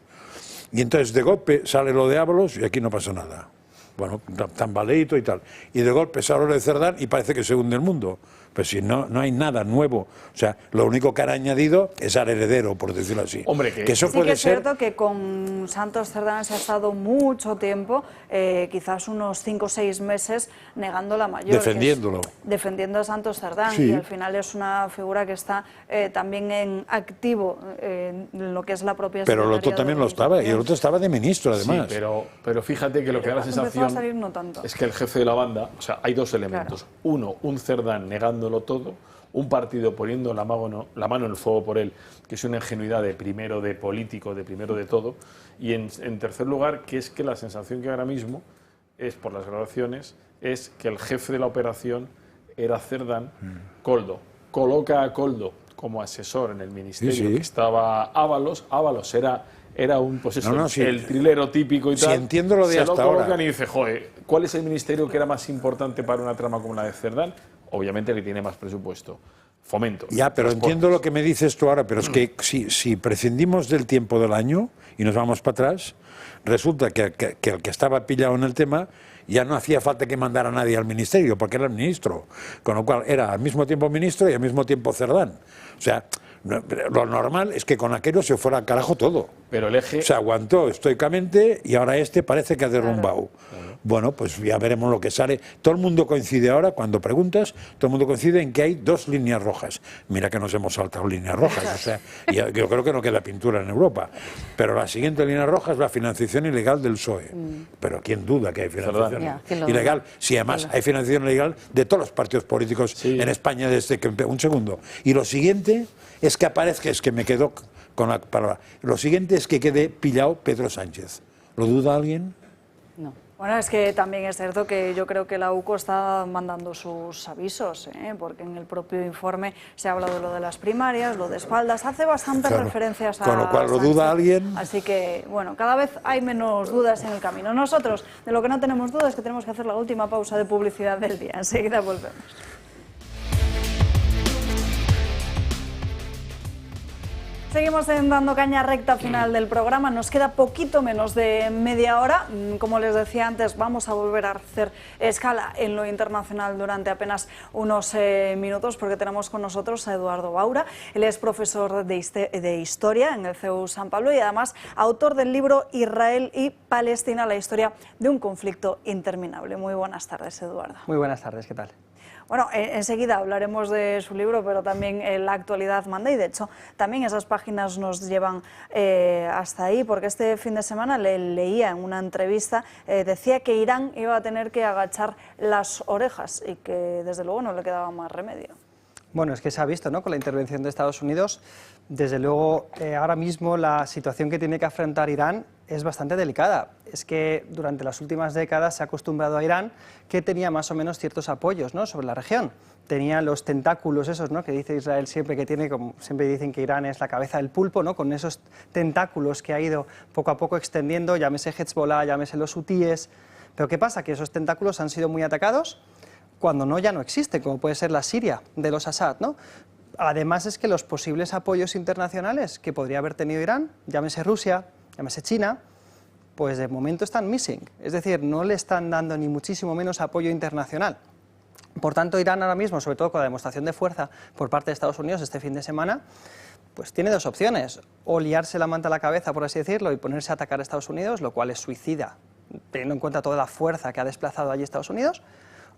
Y entonces de golpe sale lo de Ábalos y aquí no pasa nada. Bueno, tambaleito y tal. Y de golpe sale lo de Cerdán y parece que se hunde el mundo. Pues si no hay nada nuevo. O sea, lo único que han añadido es al heredero, por decirlo así. Hombre, que eso sí puede que es ser... cierto que con Santos Cerdán se ha estado mucho tiempo, quizás unos 5 o 6 meses, negando la mayor. Defendiéndolo. Defendiendo a Santos Cerdán, Sí. y al final es una figura que está también en activo en lo que es la propia Pero el Secretaría otro también de lo estaba, y el otro estaba de ministro, además. Sí, pero fíjate que lo que da la Empezó a sensación salir no tanto. es que el jefe de la banda, o sea, hay dos elementos. Claro. Uno, un Cerdán negándolo todo, un partido poniendo la mano en el fuego por él, que es una ingenuidad de primero de político, de primero de todo. Y en tercer lugar, que es que la sensación que ahora mismo es, por las grabaciones, es que el jefe de la operación era Cerdán. Koldo coloca a Koldo como asesor en el ministerio, Sí, sí. que estaba Ábalos. Ábalos era un, pues eso, No, sí. el trilero típico y Sí, tal. entiendo lo de se hasta lo colocan ahora. y dice, joder, ¿cuál es el ministerio que era más importante para una trama como la de Cerdán? Obviamente el que tiene más presupuesto. Fomento. Ya, pero transportes. entiendo lo que me dices tú ahora, pero es que si prescindimos del tiempo del año y nos vamos para atrás, resulta que el que estaba pillado en el tema ya no hacía falta que mandara a nadie al ministerio, porque era el ministro. Con lo cual era al mismo tiempo ministro y al mismo tiempo Cerdán. O sea, lo normal es que con aquello se fuera al carajo todo. Pero el eje... Se aguantó estoicamente y ahora este parece que ha derrumbado. Bueno, pues ya veremos lo que sale. Todo el mundo coincide ahora, cuando preguntas, todo el mundo coincide en que hay 2 líneas rojas. Mira que nos hemos saltado líneas rojas, o sea, yo creo que no queda pintura en Europa. Pero la siguiente línea roja es la financiación ilegal del PSOE. Pero ¿quién duda que hay financiación ilegal? Si además hay financiación ilegal de todos los partidos políticos en España desde que... Un segundo. Y lo siguiente es que aparezca, es que me quedo con la palabra. Lo siguiente es que quede pillado Pedro Sánchez. ¿Lo duda alguien? Bueno, es que también es cierto que yo creo que la UCO está mandando sus avisos, porque en el propio informe se ha hablado de lo de las primarias, lo de espaldas, hace bastantes referencias a con lo cual lo Sánchez. duda alguien. Así que, bueno, cada vez hay menos dudas en el camino. Nosotros, de lo que no tenemos dudas es que tenemos que hacer la última pausa de publicidad del día. Enseguida volvemos. Seguimos dando caña recta final del programa, nos queda poquito menos de media hora. Como les decía antes, vamos a volver a hacer escala en lo internacional durante apenas unos minutos, porque tenemos con nosotros a Eduardo Baura. Él es profesor de Historia en el CEU San Pablo y además autor del libro Israel y Palestina, la historia de un conflicto interminable. Muy buenas tardes, Eduardo. Muy buenas tardes, ¿qué tal? Bueno, enseguida hablaremos de su libro, pero también la actualidad manda, y de hecho también esas páginas nos llevan hasta ahí, porque este fin de semana leía en una entrevista, decía que Irán iba a tener que agachar las orejas y que desde luego no le quedaba más remedio. Bueno, es que se ha visto, ¿no?, con la intervención de Estados Unidos. Desde luego, ahora mismo la situación que tiene que afrontar Irán es bastante delicada. Es que durante las últimas décadas se ha acostumbrado a Irán que tenía más o menos ciertos apoyos, ¿no?, sobre la región. Tenía los tentáculos esos, ¿no?, que dice Israel siempre que tiene, como siempre dicen que Irán es la cabeza del pulpo, ¿no?, con esos tentáculos que ha ido poco a poco extendiendo, llámese Hezbollah, llámese los hutíes. Pero ¿qué pasa? Que esos tentáculos han sido muy atacados cuando no, ya no existe, como puede ser la Siria de los Assad, ¿no? Además es que los posibles apoyos internacionales que podría haber tenido Irán, llámese Rusia, llámese China, pues de momento están missing, es decir, no le están dando ni muchísimo menos apoyo internacional. Por tanto, Irán ahora mismo, sobre todo con la demostración de fuerza por parte de Estados Unidos este fin de semana, pues tiene dos opciones: o liarse la manta a la cabeza, por así decirlo, y ponerse a atacar a Estados Unidos, lo cual es suicida, teniendo en cuenta toda la fuerza que ha desplazado allí Estados Unidos,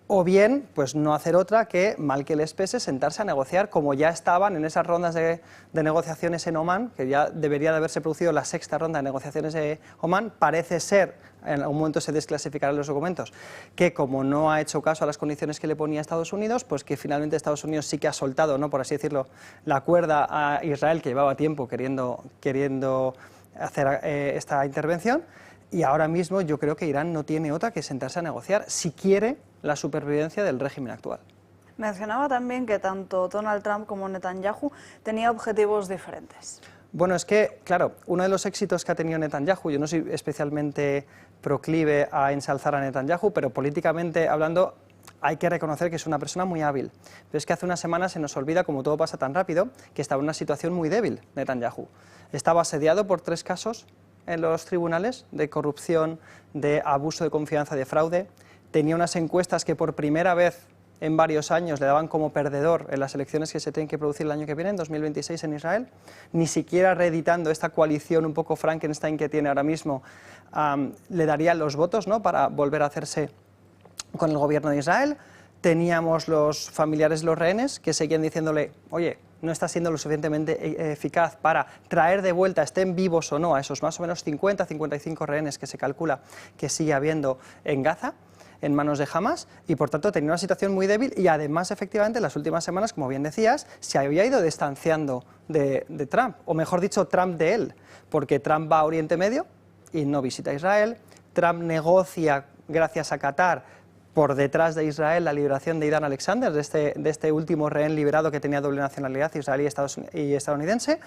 o bien, pues no hacer otra que, mal que les pese, sentarse a negociar, como ya estaban en esas rondas de negociaciones en Omán, que ya debería de haberse producido la sexta ronda de negociaciones de Omán. Parece ser, en algún momento se desclasificarán los documentos, que como no ha hecho caso a las condiciones que le ponía Estados Unidos, pues que finalmente Estados Unidos sí que ha soltado, ¿no?, por así decirlo, la cuerda a Israel, que llevaba tiempo queriendo hacer esta intervención. Y ahora mismo yo creo que Irán no tiene otra que sentarse a negociar si quiere la supervivencia del régimen actual. Mencionaba también que tanto Donald Trump como Netanyahu tenían objetivos diferentes. Bueno, es que, claro, uno de los éxitos que ha tenido Netanyahu, yo no soy especialmente proclive a ensalzar a Netanyahu, pero políticamente hablando hay que reconocer que es una persona muy hábil. Pero es que hace unas semanas se nos olvida, como todo pasa tan rápido, que estaba en una situación muy débil Netanyahu. Estaba asediado por 3 casos en los tribunales de corrupción, de abuso de confianza, de fraude. Tenía unas encuestas que por primera vez en varios años, le daban como perdedor en las elecciones que se tienen que producir el año que viene, en 2026 en Israel, ni siquiera reeditando esta coalición un poco Frankenstein que tiene ahora mismo, le darían los votos, ¿no?, para volver a hacerse con el gobierno de Israel. Teníamos los familiares de los rehenes que seguían diciéndole, oye, no está siendo lo suficientemente eficaz para traer de vuelta, estén vivos o no, a esos más o menos 50-55 rehenes que se calcula que sigue habiendo en Gaza, en manos de Hamas, y por tanto tenía una situación muy débil y además efectivamente en las últimas semanas, como bien decías, se había ido distanciando de Trump, o mejor dicho, Trump de él, porque Trump va a Oriente Medio y no visita Israel, Trump negocia gracias a Qatar por detrás de Israel la liberación de Idan Alexander, de este último rehén liberado que tenía doble nacionalidad, israelí y estadounidense.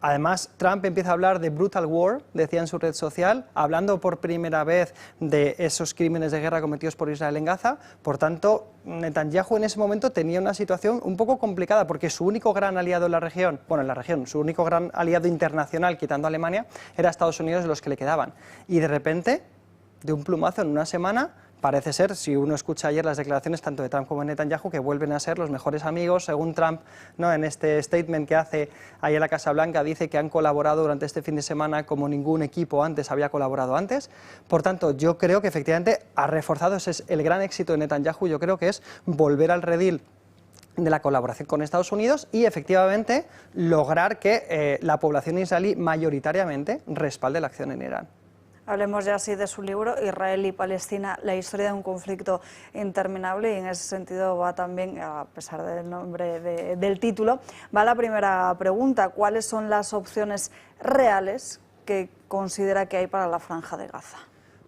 Además, Trump empieza a hablar de brutal war, decía en su red social, hablando por primera vez de esos crímenes de guerra cometidos por Israel en Gaza. Por tanto, Netanyahu en ese momento tenía una situación un poco complicada, porque su único gran aliado en la región, su único gran aliado internacional, quitando a Alemania, era Estados Unidos, de los que le quedaban. Y de repente, de un plumazo en una semana, parece ser, si uno escucha ayer las declaraciones tanto de Trump como de Netanyahu, que vuelven a ser los mejores amigos. Según Trump, ¿no?, en este statement que hace ahí en la Casa Blanca, dice que han colaborado durante este fin de semana como ningún equipo antes había colaborado antes. Por tanto, yo creo que efectivamente ha reforzado, ese es el gran éxito de Netanyahu, yo creo que es volver al redil de la colaboración con Estados Unidos y efectivamente lograr que la población israelí mayoritariamente respalde la acción en Irán. Hablemos ya así de su libro, Israel y Palestina, la historia de un conflicto interminable, y en ese sentido va también, a pesar del nombre del título, va la primera pregunta: ¿cuáles son las opciones reales que considera que hay para la Franja de Gaza?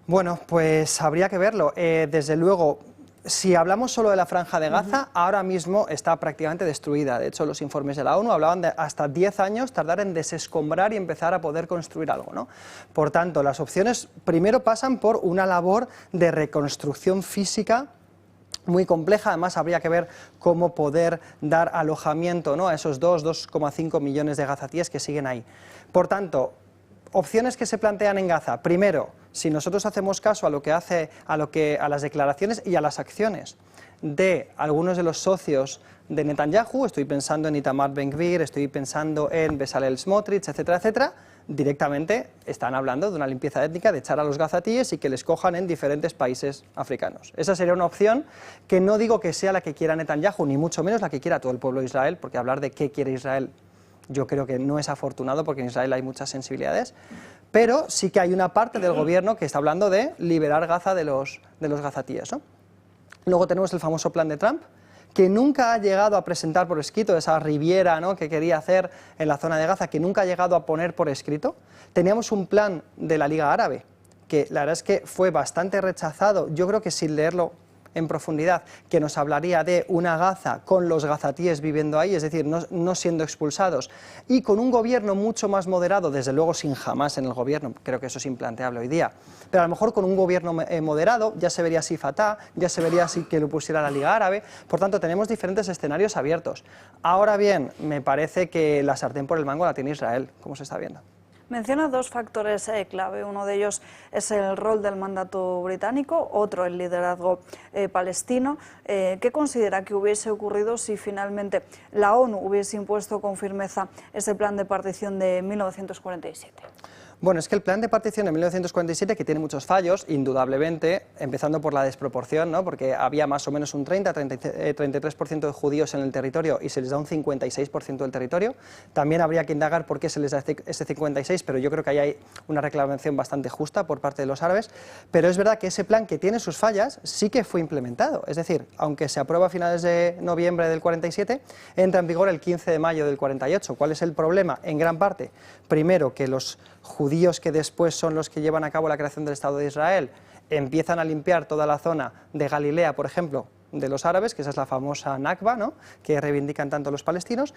Bueno, pues habría que verlo. Desde luego, si hablamos solo de la Franja de Gaza, ahora mismo está prácticamente destruida. De hecho, los informes de la ONU hablaban de hasta 10 años tardar en desescombrar y empezar a poder construir algo, ¿no? Por tanto, las opciones primero pasan por una labor de reconstrucción física muy compleja. Además, habría que ver cómo poder dar alojamiento, ¿no?, a esos 2,5 millones de gazatíes que siguen ahí. Por tanto, opciones que se plantean en Gaza. Primero, si nosotros hacemos caso a las declaraciones y a las acciones de algunos de los socios de Netanyahu, estoy pensando en Itamar Ben-Gvir, estoy pensando en Bezalel Smotrich, etcétera, etcétera, directamente están hablando de una limpieza étnica, de echar a los gazatíes y que les cojan en diferentes países africanos. Esa sería una opción que no digo que sea la que quiera Netanyahu, ni mucho menos la que quiera todo el pueblo de Israel, porque hablar de qué quiere Israel yo creo que no es afortunado, porque en Israel hay muchas sensibilidades, pero sí que hay una parte del gobierno que está hablando de liberar Gaza de los gazatíes, ¿no? Luego tenemos el famoso plan de Trump, que nunca ha llegado a presentar por escrito, esa riviera, ¿no?, que quería hacer en la zona de Gaza, que nunca ha llegado a poner por escrito. Teníamos un plan de la Liga Árabe, que la verdad es que fue bastante rechazado, yo creo que sin leerlo en profundidad, que nos hablaría de una Gaza con los gazatíes viviendo ahí, es decir, no siendo expulsados, y con un gobierno mucho más moderado, desde luego sin Hamas en el gobierno, creo que eso es implanteable hoy día, pero a lo mejor con un gobierno moderado, ya se vería así Fatah, ya se vería así que lo pusiera la Liga Árabe. Por tanto, tenemos diferentes escenarios abiertos. Ahora bien, me parece que la sartén por el mango la tiene Israel, como se está viendo. Menciona dos factores clave. Uno de ellos es el rol del mandato británico, otro el liderazgo palestino. ¿Qué considera que hubiese ocurrido si finalmente la ONU hubiese impuesto con firmeza ese plan de partición de 1947? Bueno, es que el plan de partición de 1947, que tiene muchos fallos, indudablemente, empezando por la desproporción, ¿no?, porque había más o menos un 33% de judíos en el territorio y se les da un 56% del territorio. También habría que indagar por qué se les da ese 56%, pero yo creo que ahí hay una reclamación bastante justa por parte de los árabes. Pero es verdad que ese plan, que tiene sus fallas, sí que fue implementado. Es decir, aunque se aprueba a finales de noviembre del 47, entra en vigor el 15 de mayo del 48. ¿Cuál es el problema? En gran parte, primero, que los judíos, que después son los que llevan a cabo la creación del Estado de Israel, empiezan a limpiar toda la zona de Galilea, por ejemplo, de los árabes, que esa es la famosa Nakba, ¿no?, que reivindican tanto los palestinos.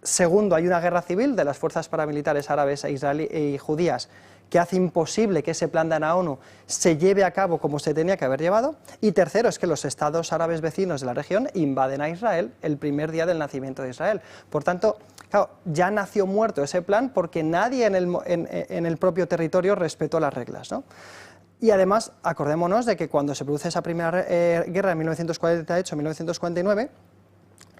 Segundo, hay una guerra civil de las fuerzas paramilitares árabes y judías que hace imposible que ese plan de la ONU se lleve a cabo como se tenía que haber llevado. Y tercero, es que los estados árabes vecinos de la región invaden a Israel el primer día del nacimiento de Israel. Por tanto, claro, ya nació muerto ese plan porque nadie en el propio territorio respetó las reglas, ¿no? Y además, acordémonos de que cuando se produce esa primera guerra en 1948-1949,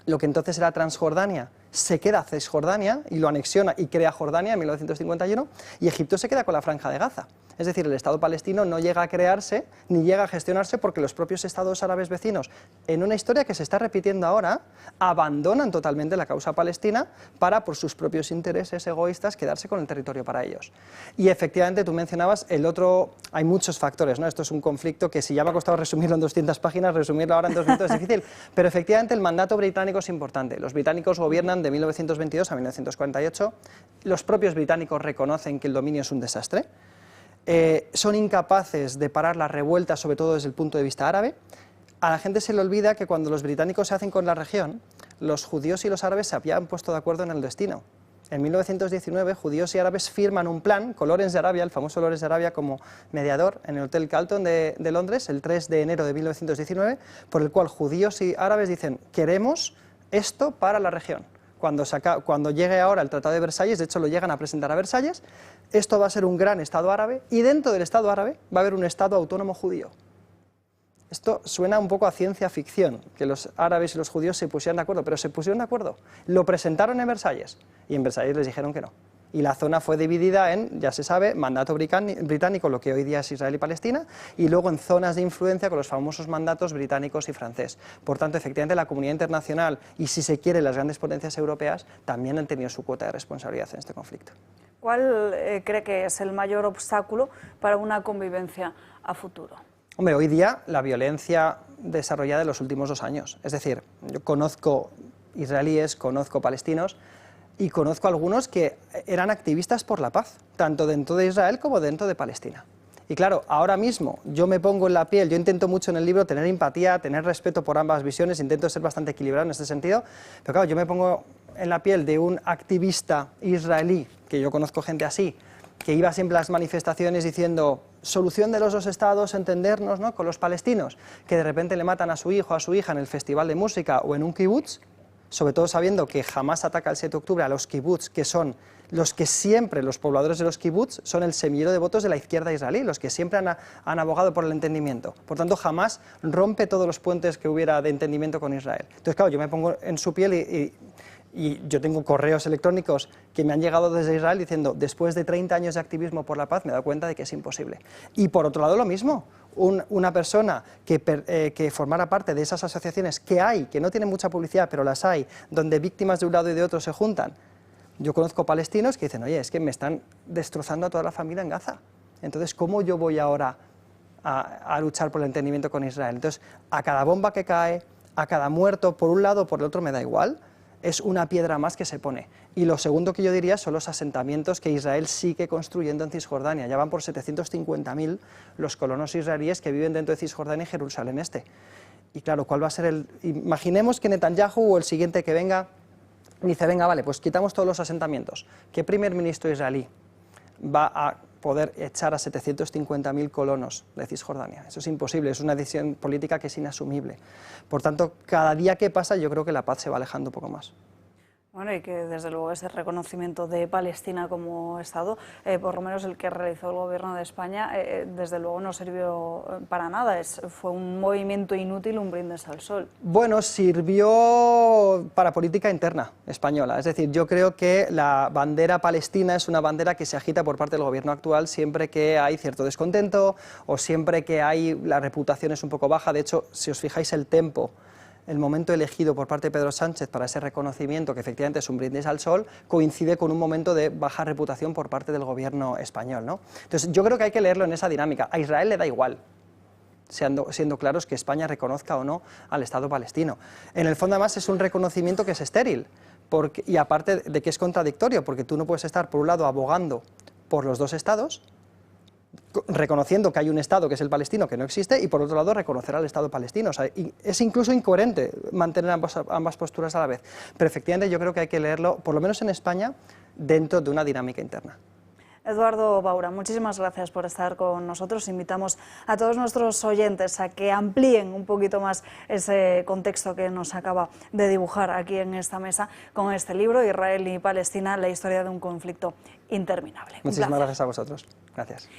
lo que entonces era Transjordania se queda a Cisjordania y lo anexiona y crea Jordania en 1951, y Egipto se queda con la Franja de Gaza. Es decir, el Estado palestino no llega a crearse ni llega a gestionarse porque los propios estados árabes vecinos, en una historia que se está repitiendo ahora, abandonan totalmente la causa palestina para, por sus propios intereses egoístas, quedarse con el territorio para ellos. Y efectivamente, tú mencionabas el otro, hay muchos factores, ¿no? Esto es un conflicto que, si ya me ha costado resumirlo en 200 páginas, resumirlo ahora en 2 minutos es difícil, pero efectivamente el mandato británico es importante. Los británicos gobiernan de 1922 a 1948, los propios británicos reconocen que el dominio es un desastre. Son incapaces de parar las revueltas, sobre todo desde el punto de vista árabe. A la gente se le olvida que cuando los británicos se hacen con la región, los judíos y los árabes se habían puesto de acuerdo en el destino. En 1919, judíos y árabes firman un plan con Lawrence de Arabia, el famoso Lawrence de Arabia, como mediador en el Hotel Carlton de Londres, el 3 de enero de 1919, por el cual judíos y árabes dicen: queremos esto para la región. Cuando llegue ahora el Tratado de Versalles, de hecho lo llegan a presentar a Versalles, esto va a ser un gran Estado árabe, y dentro del Estado árabe va a haber un Estado autónomo judío. Esto suena un poco a ciencia ficción, que los árabes y los judíos se pusieran de acuerdo, pero se pusieron de acuerdo. Lo presentaron en Versalles, y en Versalles les dijeron que no. Y la zona fue dividida en, ya se sabe, mandato británico, lo que hoy día es Israel y Palestina, y luego en zonas de influencia con los famosos mandatos británicos y francés. Por tanto, efectivamente, la comunidad internacional y, si se quiere, las grandes potencias europeas también han tenido su cuota de responsabilidad en este conflicto. ¿Cuál cree que es el mayor obstáculo para una convivencia a futuro? Hombre, hoy día la violencia desarrollada en los últimos 2 años. Es decir, yo conozco israelíes, conozco palestinos, y conozco algunos que eran activistas por la paz, tanto dentro de Israel como dentro de Palestina. Y claro, ahora mismo yo me pongo en la piel, yo intento mucho en el libro tener empatía, tener respeto por ambas visiones, intento ser bastante equilibrado en este sentido, pero claro, yo me pongo en la piel de un activista israelí, que yo conozco gente así, que iba siempre a las manifestaciones diciendo: solución de los 2 estados, entendernos, ¿no?, con los palestinos, que de repente le matan a su hijo o a su hija en el festival de música o en un kibutz, sobre todo sabiendo que jamás ataca el 7 de octubre a los kibutz, que son los que siempre, los pobladores de los kibutz, son el semillero de votos de la izquierda israelí, los que siempre han abogado por el entendimiento. Por tanto, jamás rompe todos los puentes que hubiera de entendimiento con Israel. Entonces, claro, yo me pongo en su piel y yo tengo correos electrónicos que me han llegado desde Israel diciendo: después de 30 años de activismo por la paz me he dado cuenta de que es imposible. Y por otro lado, lo mismo, una persona que formara parte de esas asociaciones que hay, que no tienen mucha publicidad, pero las hay, donde víctimas de un lado y de otro se juntan. Yo conozco palestinos que dicen: oye, es que me están destrozando a toda la familia en Gaza. Entonces, ¿cómo yo voy ahora a luchar por el entendimiento con Israel? Entonces, a cada bomba que cae, a cada muerto, por un lado o por el otro, me da igual. Es una piedra más que se pone. Y lo segundo que yo diría son los asentamientos que Israel sigue construyendo en Cisjordania. Ya van por 750.000 los colonos israelíes que viven dentro de Cisjordania y Jerusalén Este. Y claro, ¿cuál va a ser el...? Imaginemos que Netanyahu o el siguiente que venga dice: venga, vale, pues quitamos todos los asentamientos. ¿Qué primer ministro israelí va a poder echar a 750.000 colonos de Cisjordania? Eso es imposible, es una decisión política que es inasumible. Por tanto, cada día que pasa yo creo que la paz se va alejando un poco más. Bueno, y que desde luego ese reconocimiento de Palestina como Estado, por lo menos el que realizó el Gobierno de España, desde luego no sirvió para nada, fue un movimiento inútil, un brindis al sol. Bueno, sirvió para política interna española, es decir, yo creo que la bandera palestina es una bandera que se agita por parte del Gobierno actual siempre que hay cierto descontento o siempre que la reputación es un poco baja. De hecho, si os fijáis el tempo, el momento elegido por parte de Pedro Sánchez para ese reconocimiento, que efectivamente es un brindis al sol, coincide con un momento de baja reputación por parte del gobierno español, ¿no? Entonces, yo creo que hay que leerlo en esa dinámica. A Israel le da igual, siendo claros, que España reconozca o no al Estado palestino. En el fondo, además, es un reconocimiento que es estéril, y aparte de que es contradictorio, porque tú no puedes estar, por un lado, abogando por los 2 estados, reconociendo que hay un Estado que es el palestino que no existe, y por otro lado reconocer al Estado palestino. O sea, es incluso incoherente mantener ambas posturas a la vez, pero efectivamente yo creo que hay que leerlo, por lo menos en España, dentro de una dinámica interna. Eduardo Baura, muchísimas gracias por estar con nosotros. Invitamos a todos nuestros oyentes a que amplíen un poquito más ese contexto que nos acaba de dibujar aquí en esta mesa con este libro, Israel y Palestina, la historia de un conflicto interminable. Muchísimas gracias a vosotros. Gracias.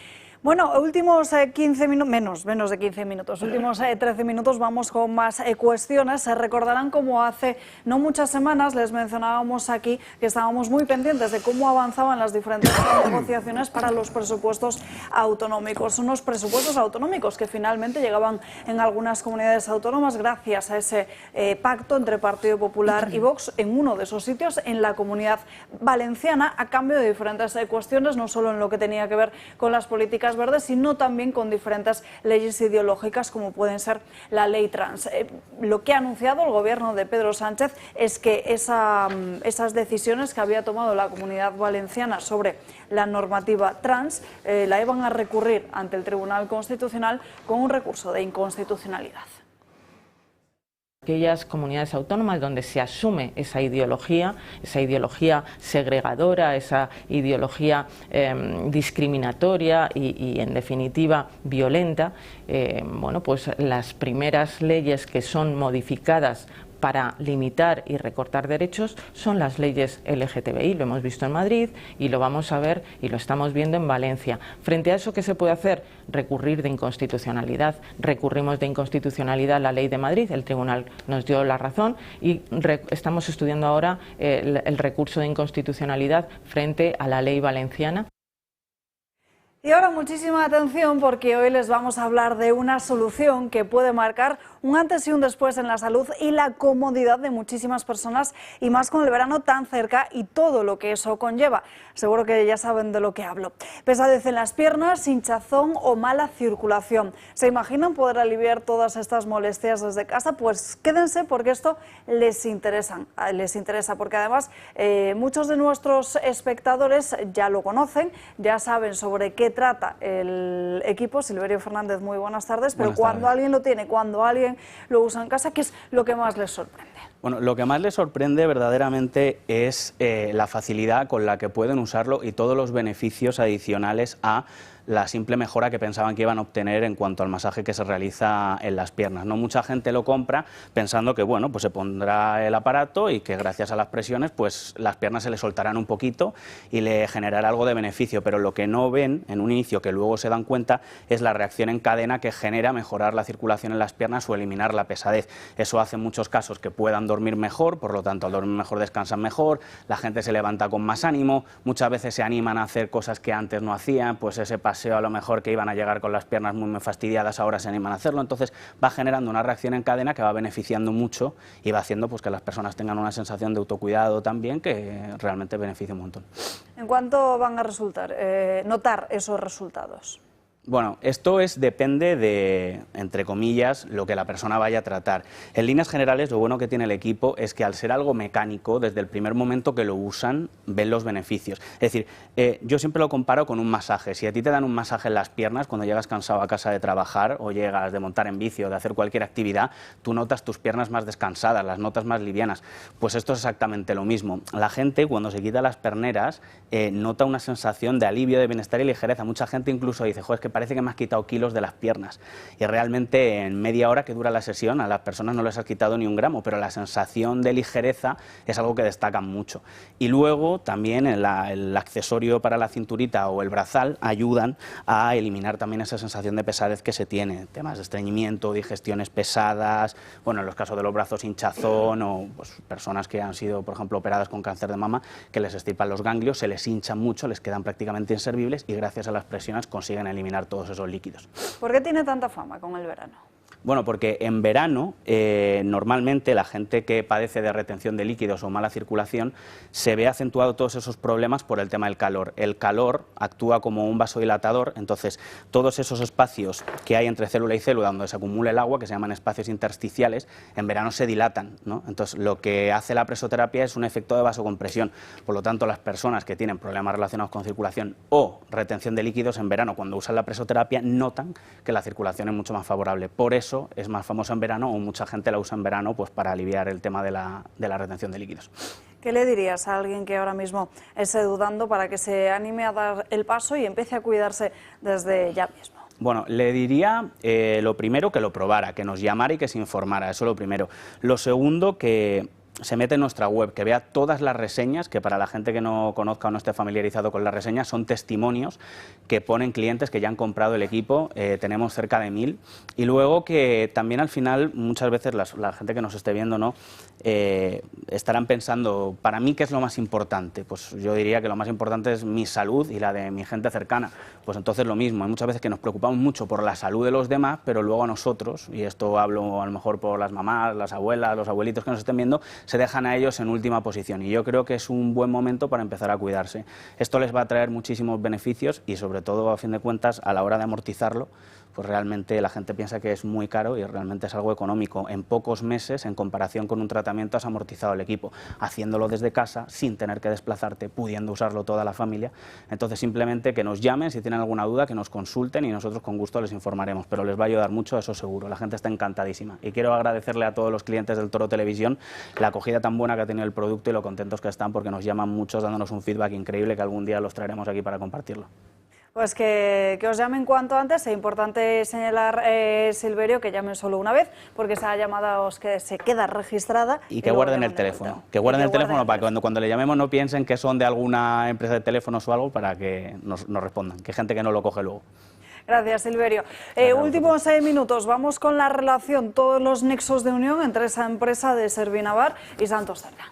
Bueno, últimos 15 minutos, menos de 15 minutos, últimos 13 minutos vamos con más cuestiones. Se recordarán como hace no muchas semanas les mencionábamos aquí que estábamos muy pendientes de cómo avanzaban las diferentes negociaciones para los presupuestos autonómicos. Unos presupuestos autonómicos que finalmente llegaban en algunas comunidades autónomas gracias a ese pacto entre Partido Popular y Vox en uno de esos sitios, en la Comunidad Valenciana, a cambio de diferentes cuestiones, no solo en lo que tenía que ver con las políticas verdes, sino también con diferentes leyes ideológicas como pueden ser la ley trans. Lo que ha anunciado el gobierno de Pedro Sánchez es que esas decisiones que había tomado la Comunidad Valenciana sobre la normativa trans la iban a recurrir ante el Tribunal Constitucional con un recurso de inconstitucionalidad. Aquellas comunidades autónomas donde se asume esa ideología segregadora, esa ideología discriminatoria y en definitiva violenta, bueno, pues las primeras leyes que son modificadas para limitar y recortar derechos son las leyes LGTBI. Lo hemos visto en Madrid y lo vamos a ver y lo estamos viendo en Valencia. Frente a eso, ¿qué se puede hacer? Recurrir de inconstitucionalidad. Recurrimos de inconstitucionalidad a la ley de Madrid, el tribunal nos dio la razón y estamos estudiando ahora el recurso de inconstitucionalidad frente a la ley valenciana. Y ahora muchísima atención porque hoy les vamos a hablar de una solución que puede marcar un antes y un después en la salud y la comodidad de muchísimas personas, y más con el verano tan cerca y todo lo que eso conlleva. Seguro que ya saben de lo que hablo. Pesadez en las piernas, hinchazón o mala circulación. ¿Se imaginan poder aliviar todas estas molestias desde casa? Pues quédense porque esto les interesa porque además muchos de nuestros espectadores ya lo conocen, ya saben sobre qué trata el equipo. Silverio Fernández, muy buenas tardes. Pero cuando alguien lo tiene, cuando alguien lo usa en casa, ¿qué es lo que más les sorprende? Bueno, lo que más les sorprende verdaderamente es la facilidad con la que pueden usarlo y todos los beneficios adicionales a la simple mejora que pensaban que iban a obtener en cuanto al masaje que se realiza en las piernas. No mucha gente lo compra pensando que bueno, pues se pondrá el aparato y que gracias a las presiones pues las piernas se le soltarán un poquito y le generará algo de beneficio, pero lo que no ven en un inicio, que luego se dan cuenta, es la reacción en cadena que genera mejorar la circulación en las piernas o eliminar la pesadez. Eso hace en muchos casos que puedan dormir mejor, por lo tanto al dormir mejor descansan mejor, la gente se levanta con más ánimo, muchas veces se animan a hacer cosas que antes no hacían, pues ese paseo a lo mejor que iban a llegar con las piernas muy fastidiadas, ahora se animan a hacerlo. Entonces va generando una reacción en cadena que va beneficiando mucho y va haciendo pues que las personas tengan una sensación de autocuidado también que realmente beneficia un montón. ¿En cuánto van a notar esos resultados? Bueno, esto depende de, entre comillas, lo que la persona vaya a tratar. En líneas generales, lo bueno que tiene el equipo es que al ser algo mecánico, desde el primer momento que lo usan, ven los beneficios. Es decir, yo siempre lo comparo con un masaje. Si a ti te dan un masaje en las piernas cuando llegas cansado a casa de trabajar o llegas de montar en bici o de hacer cualquier actividad, tú notas tus piernas más descansadas, las notas más livianas. Pues esto es exactamente lo mismo. La gente, cuando se quita las perneras, nota una sensación de alivio, de bienestar y ligereza. Mucha gente incluso dice, joder, es que parece que me has quitado kilos de las piernas, y realmente en media hora que dura la sesión a las personas no les has quitado ni un gramo, pero la sensación de ligereza es algo que destacan mucho. Y luego también el accesorio para la cinturita o el brazal ayudan a eliminar también esa sensación de pesadez que se tiene, temas de estreñimiento, digestiones pesadas, bueno, en los casos de los brazos hinchazón o pues, personas que han sido, por ejemplo, operadas con cáncer de mama, que les extirpan los ganglios, se les hinchan mucho, les quedan prácticamente inservibles y gracias a las presiones consiguen eliminar todos esos líquidos. ¿Por qué tiene tanta fama con el verano? Bueno, porque en verano normalmente la gente que padece de retención de líquidos o mala circulación se ve acentuado todos esos problemas por el tema del calor. El calor actúa como un vasodilatador, entonces todos esos espacios que hay entre célula y célula donde se acumula el agua, que se llaman espacios intersticiales, en verano se dilatan, ¿no? Entonces lo que hace la presoterapia es un efecto de vasocompresión. Por lo tanto, las personas que tienen problemas relacionados con circulación o retención de líquidos en verano, cuando usan la presoterapia, notan que la circulación es mucho más favorable. Por eso es más famosa en verano, o mucha gente la usa en verano pues para aliviar el tema de la retención de líquidos. ¿Qué le dirías a alguien que ahora mismo esté dudando para que se anime a dar el paso y empiece a cuidarse desde ya mismo? Bueno, le diría lo primero que lo probara, que nos llamara y que se informara, eso lo primero. Lo segundo, que se mete en nuestra web, que vea todas las reseñas, que para la gente que no conozca o no esté familiarizado con las reseñas, son testimonios que ponen clientes que ya han comprado el equipo, tenemos cerca de 1000, y luego que también al final muchas veces la gente que nos esté viendo, ¿no?, estarán pensando, para mí, ¿qué es lo más importante? Pues yo diría que lo más importante es mi salud y la de mi gente cercana. Pues entonces lo mismo, hay muchas veces que nos preocupamos mucho por la salud de los demás, pero luego a nosotros, y esto hablo a lo mejor por las mamás, las abuelas, los abuelitos que nos estén viendo, se dejan a ellos en última posición, y yo creo que es un buen momento para empezar a cuidarse. Esto les va a traer muchísimos beneficios y sobre todo, a fin de cuentas, a la hora de amortizarlo, pues realmente la gente piensa que es muy caro y realmente es algo económico. En pocos meses, en comparación con un tratamiento, has amortizado el equipo, haciéndolo desde casa, sin tener que desplazarte, pudiendo usarlo toda la familia. Entonces, simplemente que nos llamen si tienen alguna duda, que nos consulten y nosotros con gusto les informaremos, pero les va a ayudar mucho, eso seguro. La gente está encantadísima. Y quiero agradecerle a todos los clientes del Toro Televisión la acogida tan buena que ha tenido el producto y lo contentos que están, porque nos llaman muchos dándonos un feedback increíble que algún día los traeremos aquí para compartirlo. Pues que os llamen cuanto antes. Es importante señalar, Silverio, que llamen solo una vez, porque esa llamada se queda registrada. Y que guarden el teléfono. Que guarden el teléfono para que cuando le llamemos no piensen que son de alguna empresa de teléfonos o algo, para que nos respondan. Que hay gente que no lo coge luego. Gracias, Silverio. Últimos 6 minutos. Vamos con la relación, todos los nexos de unión entre esa empresa de Servinavar y Santos Cerdán.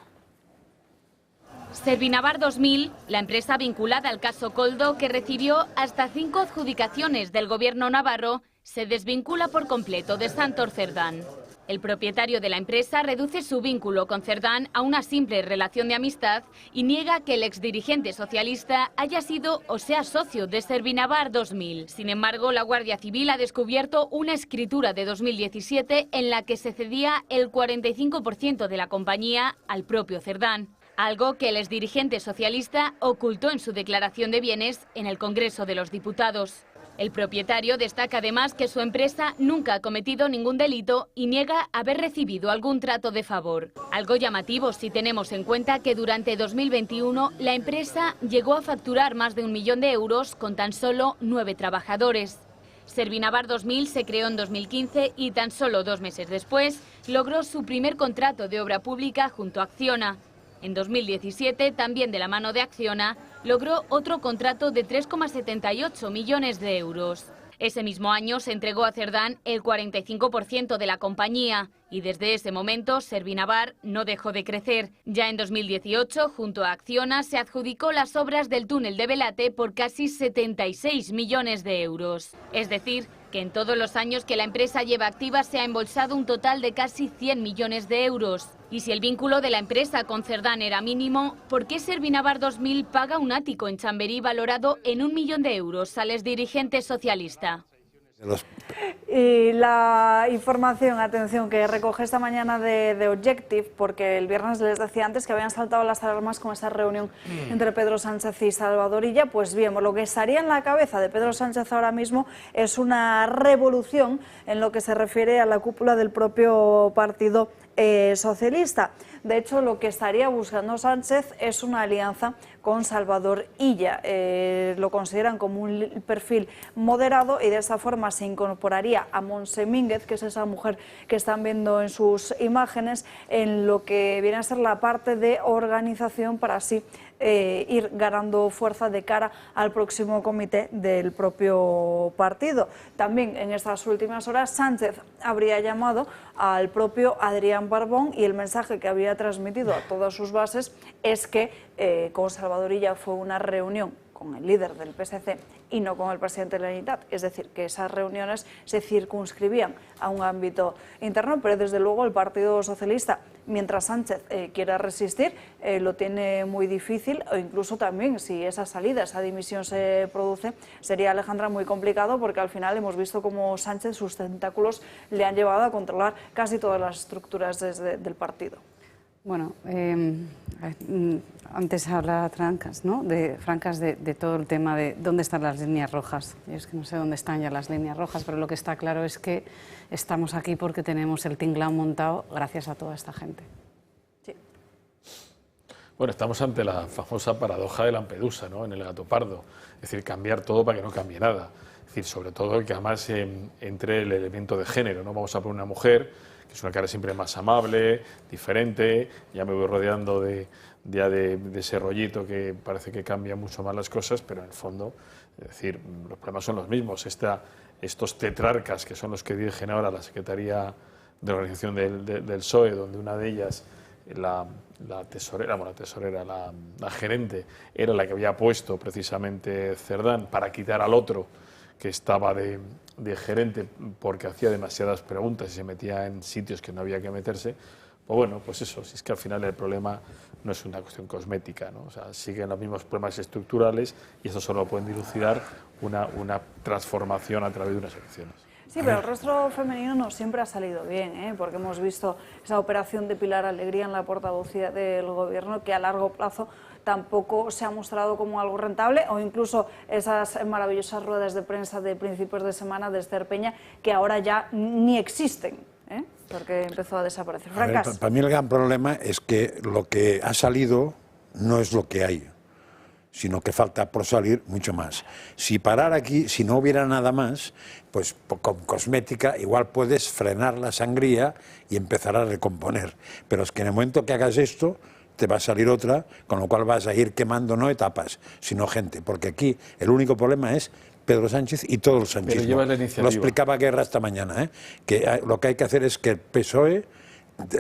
Servinavar 2000, la empresa vinculada al caso Koldo, que recibió hasta 5 adjudicaciones del gobierno navarro, se desvincula por completo de Santos Cerdán. El propietario de la empresa reduce su vínculo con Cerdán a una simple relación de amistad y niega que el exdirigente socialista haya sido o sea socio de Servinavar 2000. Sin embargo, la Guardia Civil ha descubierto una escritura de 2017 en la que se cedía el 45% de la compañía al propio Cerdán, algo que el exdirigente socialista ocultó en su declaración de bienes en el Congreso de los Diputados. El propietario destaca además que su empresa nunca ha cometido ningún delito y niega haber recibido algún trato de favor. Algo llamativo si tenemos en cuenta que durante 2021 la empresa llegó a facturar más de 1 millón de euros con tan solo 9 trabajadores. Servinavar 2000 se creó en 2015 y tan solo 2 meses después logró su primer contrato de obra pública junto a Acciona. En 2017, también de la mano de Acciona, logró otro contrato de 3,78 millones de euros. Ese mismo año se entregó a Cerdán el 45% de la compañía y desde ese momento Servinavar no dejó de crecer. Ya en 2018, junto a Acciona, se adjudicó las obras del túnel de Belate por casi 76 millones de euros. Es decir, que en todos los años que la empresa lleva activa se ha embolsado un total de casi 100 millones de euros. Y si el vínculo de la empresa con Cerdán era mínimo, ¿por qué Servinavar 2000 paga un ático en Chamberí valorado en 1 millón de euros al exdirigente socialista? Y la información, atención, que recoge esta mañana de Objective, porque el viernes les decía antes que habían saltado las alarmas con esa reunión entre Pedro Sánchez y Salvador Illa. Pues bien, lo que estaría en la cabeza de Pedro Sánchez ahora mismo es una revolución en lo que se refiere a la cúpula del propio partido socialista. De hecho, lo que estaría buscando Sánchez es una alianza con Salvador Illa. Lo consideran como un perfil moderado y de esa forma se incorporaría a Montse Mínguez, que es esa mujer que están viendo en sus imágenes, en lo que viene a ser la parte de organización para así ir ganando fuerza de cara al próximo comité del propio partido. También en estas últimas horas Sánchez habría llamado al propio Adrián Barbón y el mensaje que había transmitido a todas sus bases es que con Salvador Illa fue una reunión con el líder del PSC y no con el presidente de la Generalitat, es decir, que esas reuniones se circunscribían a un ámbito interno, pero desde luego el Partido Socialista, mientras Sánchez quiera resistir, lo tiene muy difícil, o incluso también si esa salida, esa dimisión se produce, sería, Alejandra, muy complicado, porque al final hemos visto cómo Sánchez, sus tentáculos le han llevado a controlar casi todas las estructuras del partido. Bueno, antes hablaba Francas, ¿no? de todo el tema de dónde están las líneas rojas. Yo es que no sé dónde están ya las líneas rojas, pero lo que está claro es que estamos aquí porque tenemos el tinglao montado gracias a toda esta gente. Sí. Bueno, estamos ante la famosa paradoja de Lampedusa, ¿no? En el Gato Pardo. Es decir, cambiar todo para que no cambie nada. Es decir, sobre todo que además entre el elemento de género, ¿no? Vamos a poner una mujer que es una cara siempre más amable, diferente, ya me voy rodeando de ese rollito que parece que cambia mucho más las cosas, pero en el fondo, es decir, los problemas son los mismos. Estos tetrarcas, que son los que dirigen ahora la Secretaría de Organización del PSOE, donde una de ellas, la gerente, era la que había puesto precisamente Cerdán para quitar al otro que estaba de gerente porque hacía demasiadas preguntas y se metía en sitios que no había que meterse. Pues bueno, pues eso, si es que al final el problema no es una cuestión cosmética, ¿no? O sea, siguen los mismos problemas estructurales y eso solo pueden dilucidar una transformación a través de unas elecciones. Sí, pero el rostro femenino no siempre ha salido bien, ¿eh? Porque hemos visto esa operación de Pilar Alegría en la portavocía del Gobierno que a largo plazo tampoco se ha mostrado como algo rentable, o incluso esas maravillosas ruedas de prensa de principios de semana de Esther Peña que ahora ya ni existen, ¿eh? Porque empezó a desaparecer. Francas. Para mí el gran problema es que lo que ha salido no es lo que hay, sino que falta por salir mucho más. Si parar aquí, si no hubiera nada más, pues con cosmética igual puedes frenar la sangría y empezar a recomponer. Pero es que en el momento que hagas esto, te va a salir otra, con lo cual vas a ir quemando no etapas, sino gente. Porque aquí el único problema es Pedro Sánchez y todo el sanchismo. Pero lleva la iniciativa. Lo explicaba Guerra esta mañana, que lo que hay que hacer es que el PSOE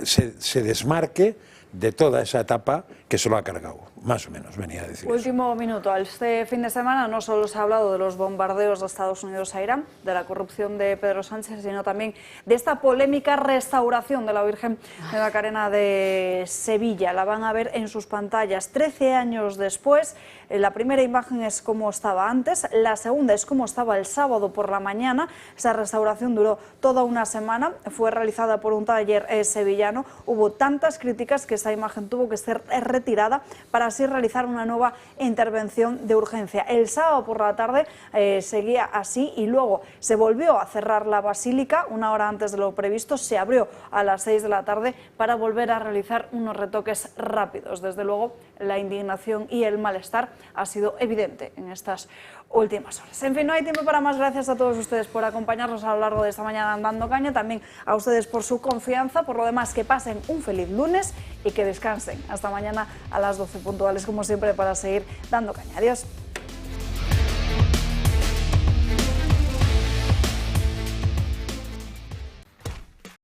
se desmarque de toda esa etapa que se lo ha cargado, más o menos, venía a decir. Último minuto. Este fin de semana no solo se ha hablado de los bombardeos de Estados Unidos a Irán, de la corrupción de Pedro Sánchez, sino también de esta polémica restauración de la Virgen de la Carena de Sevilla. La van a ver en sus pantallas 13 años después. La primera imagen es como estaba antes, la segunda es como estaba el sábado por la mañana. Esa restauración duró toda una semana, fue realizada por un taller sevillano. Hubo tantas críticas que esa imagen tuvo que ser retirada para así realizar una nueva intervención de urgencia. El sábado por la tarde seguía así y luego se volvió a cerrar la basílica una hora antes de lo previsto, se abrió a las 6 de la tarde para volver a realizar unos retoques rápidos. Desde luego, la indignación y el malestar ha sido evidente en estas últimas horas. En fin, no hay tiempo para más. Gracias a todos ustedes por acompañarnos a lo largo de esta mañana en Dando Caña, también a ustedes por su confianza. Por lo demás, que pasen un feliz lunes y que descansen. Hasta mañana a las 12 puntuales, como siempre, para seguir dando caña. Adiós.